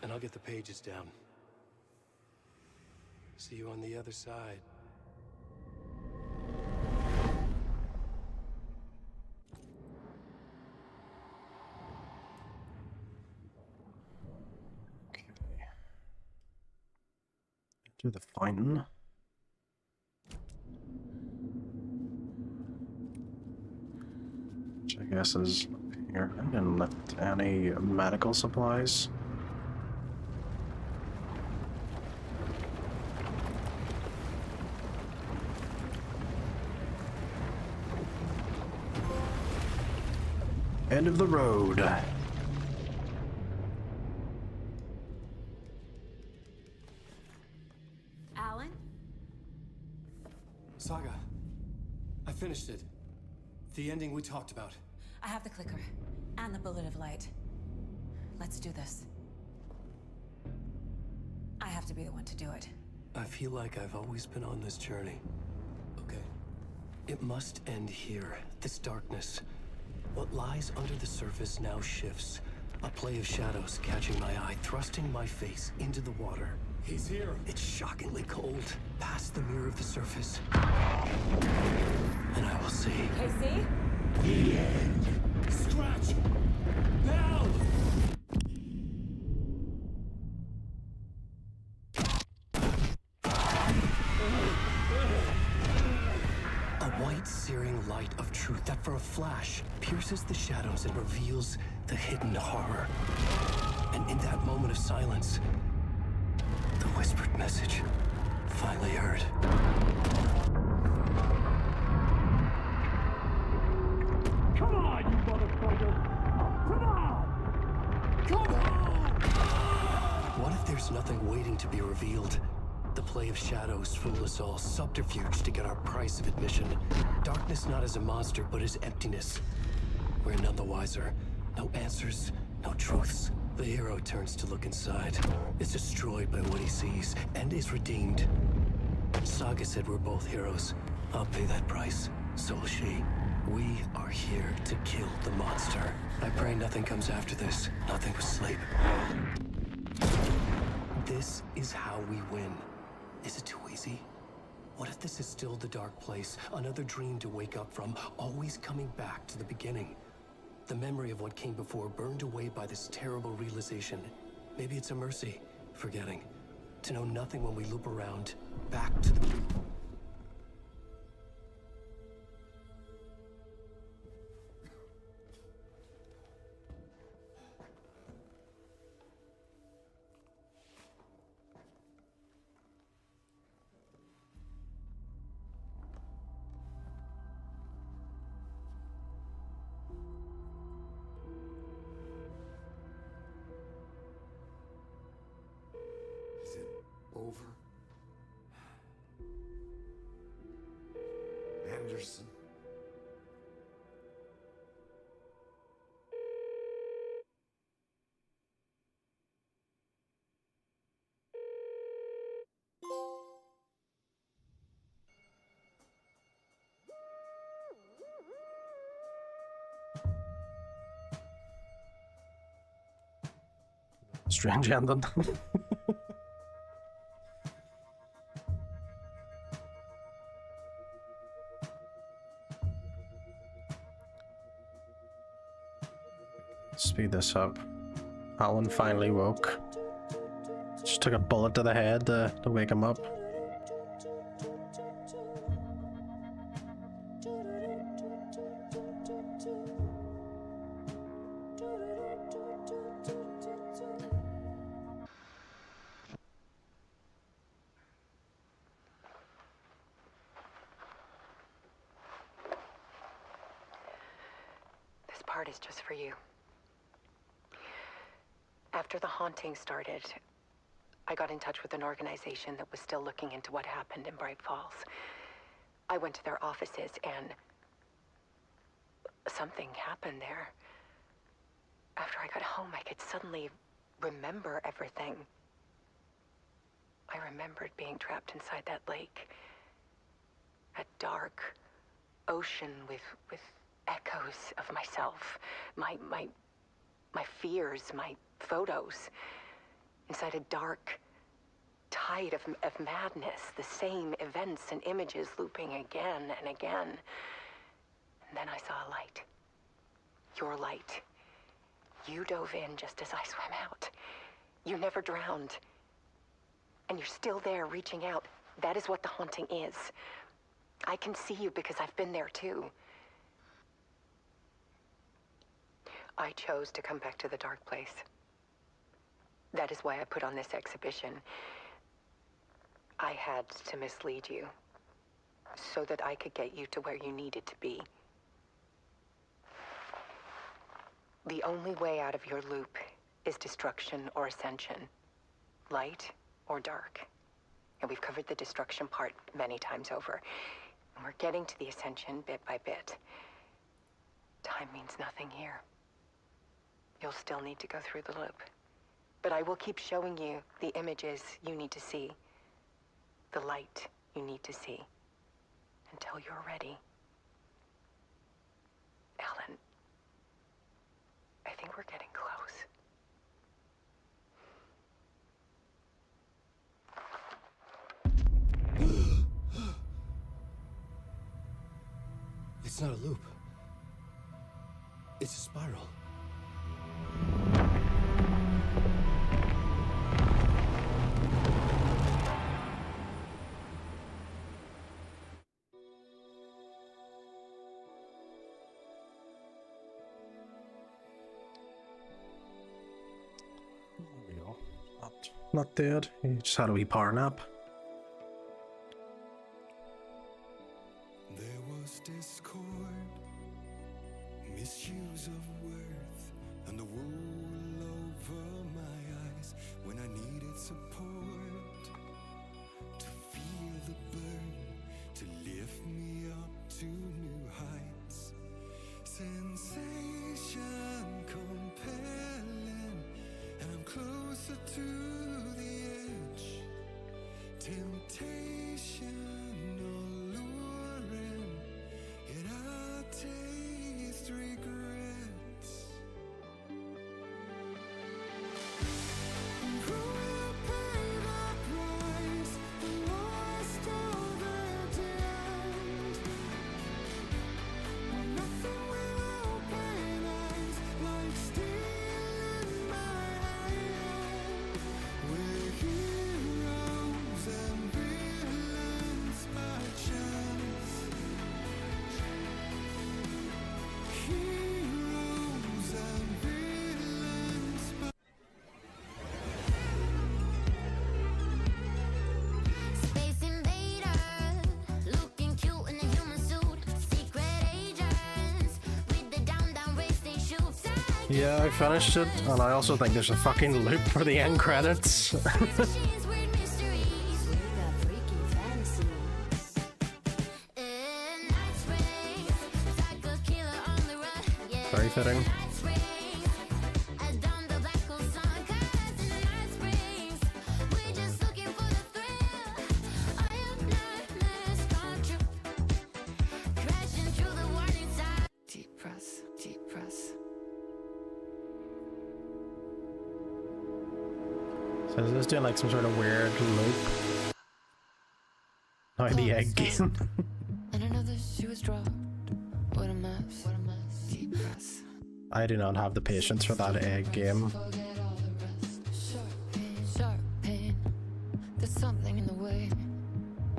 Speaker 3: And I'll get the pages down. See you on the other side.
Speaker 1: To the fountain. Which I guess is here. I didn't lift any medical supplies. End of the road.
Speaker 21: Alan?
Speaker 3: Saga, I finished it. The ending we talked about.
Speaker 21: I have the clicker. And the bullet of light. Let's do this. I have to be the one to do it.
Speaker 3: I feel like I've always been on this journey. Okay. It must end here. This darkness. What lies under the surface now shifts. A play of shadows catching my eye, thrusting my face into the water.
Speaker 12: He's here.
Speaker 3: It's shockingly cold, past the mirror of the surface. And I will see.
Speaker 21: Casey?
Speaker 12: The end. Scratch! Now!
Speaker 3: A white, searing light of truth that for a flash pierces the shadows and reveals the hidden horror. And in that moment of silence, the whispered message finally heard.
Speaker 10: Come on, you motherfucker! Come on! Come on!
Speaker 3: What if there's nothing waiting to be revealed? The play of shadows fool us all, subterfuge to get our price of admission. Darkness not as a monster, but as emptiness. We're none the wiser. No answers, no truths. The hero turns to look inside, is destroyed by what he sees, and is redeemed. Saga said we're both heroes. I'll pay that price. So will she. We are here to kill the monster. I pray nothing comes after this. Nothing but sleep. This is how we win. Is it too easy? What if this is still the dark place? Another dream to wake up from, always coming back to the beginning. The memory of what came before burned away by this terrible realization. Maybe it's a mercy, forgetting. To know nothing when we loop around, back to the...
Speaker 10: Is it over? Anderson.
Speaker 1: Strange ending. Speed this up. Alan finally woke. Just took a bullet to the head to wake him up.
Speaker 8: This part is just for you. After the haunting started, I got in touch with an organization that was still looking into what happened in Bright Falls. I went to their offices and something happened there. After I got home, I could suddenly remember everything. I remembered being trapped inside that lake. A dark ocean with echoes of myself. My fears, my photos. Inside a dark tide of madness. The same events and images looping again and again. And then I saw a light. Your light. You dove in just as I swam out. You never drowned. And you're still there reaching out. That is what the haunting is. I can see you because I've been there too. I chose to come back to the dark place. That is why I put on this exhibition. I had to mislead you, so that I could get you to where you needed to be. The only way out of your loop is destruction or ascension. Light or dark. And we've covered the destruction part many times over. And we're getting to the ascension bit by bit. Time means nothing here. You'll still need to go through the loop. But I will keep showing you the images you need to see. The light you need to see. Until you're ready. Alan, I think we're getting close.
Speaker 3: It's not a loop. It's a spiral.
Speaker 1: There we go. Not dead. He just had a wee power nap.
Speaker 18: There was discord, misuse of worth, and the wool over my eyes when I needed support. To feel the burn, to lift me up to new heights. Sensation compelling, and I'm closer to the edge. Temptation alluring, yet I taste regrets. Who will pay the price, the lost or the damned? When nothing will open eyes like steel in my hand. We're heroes and villains by chance. Heroes and villains by
Speaker 22: Space invader, looking cute in a human suit. Secret agents with the down race they shoot.
Speaker 1: Yeah, I finished it, and I also think there's a fucking loop for the end credits. Very fitting.
Speaker 22: Deep press, deep press.
Speaker 1: So is this doing like some sort of weird loop? Oh, the egg game.
Speaker 22: And another shoe was dropped. What a mess. What a mess. Deep press.
Speaker 1: I do not have the patience for that egg game.
Speaker 22: Sharp pain. There's something in the way.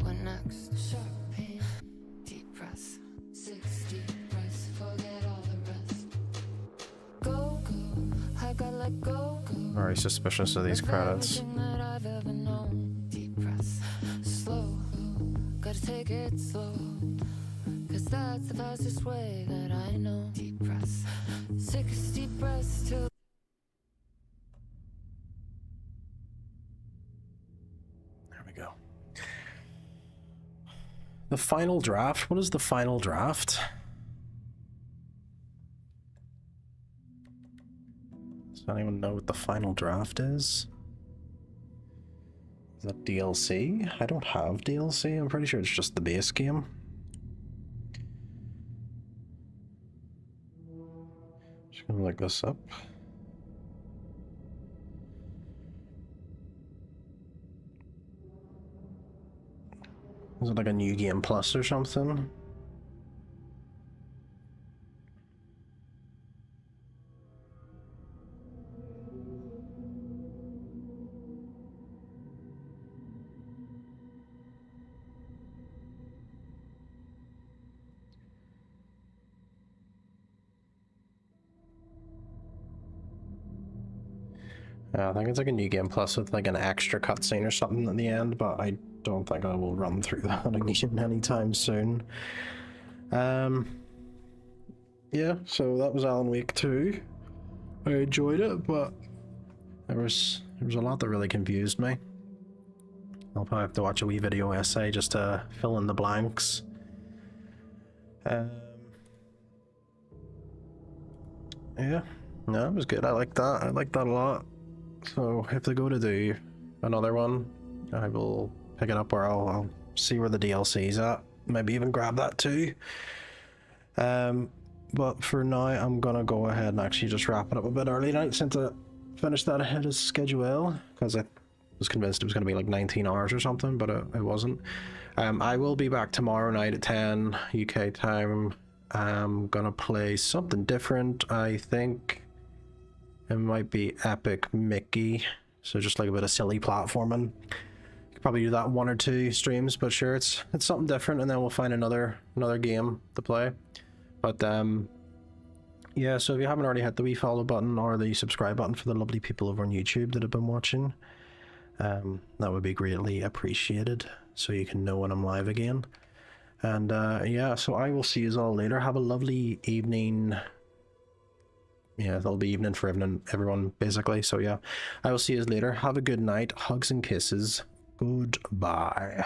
Speaker 22: What next? Sharp pain. Deep press. 6 deep press. Forget all the rest. Go, go. I gotta let go.
Speaker 1: Very suspicious of these credits.
Speaker 22: Everything that I've ever known. Deep press. Slow. Gotta take it slow. Cause that's the fastest way that I know. Deep press. 6 deep breaths till.
Speaker 1: There we go. The final draft. What is the final draft? Does anyone know what the final draft is? Is that DLC? I don't have DLC. I'm pretty sure it's just the base game. Just gonna look this up. Is it like a new game plus or something? I think it's like a new game plus with like an extra cutscene or something at the end, but I don't think I will run through that again anytime soon. Yeah, so that was Alan Wake 2. I enjoyed it, but there was a lot that really confused me. I'll probably have to watch a wee video essay just to fill in the blanks. Yeah, no, it was good. I like that. I like that a lot. So if they go to do another one, I will pick it up, or I'll see where the DLC's at. Maybe even grab that too. But for now, I'm gonna go ahead and actually just wrap it up a bit early tonight, since I finished that ahead of schedule, because I was convinced it was gonna be like 19 hours or something, but it wasn't. I will be back tomorrow night at 10 UK time. I'm gonna play something different. I think it might be Epic Mickey, so just like a bit of silly platforming. Could probably do that in 1 or 2 streams, but sure, it's something different, and then we'll find another game to play. But yeah, so if you haven't already hit the wee follow button or the subscribe button for the lovely people over on YouTube that have been watching, that would be greatly appreciated, so you can know when I'm live again. And yeah, so I will see you all later. Have a lovely evening. Yeah, it'll be evening for everyone, basically. So yeah, I will see you later. Have a good night. Hugs and kisses. Goodbye.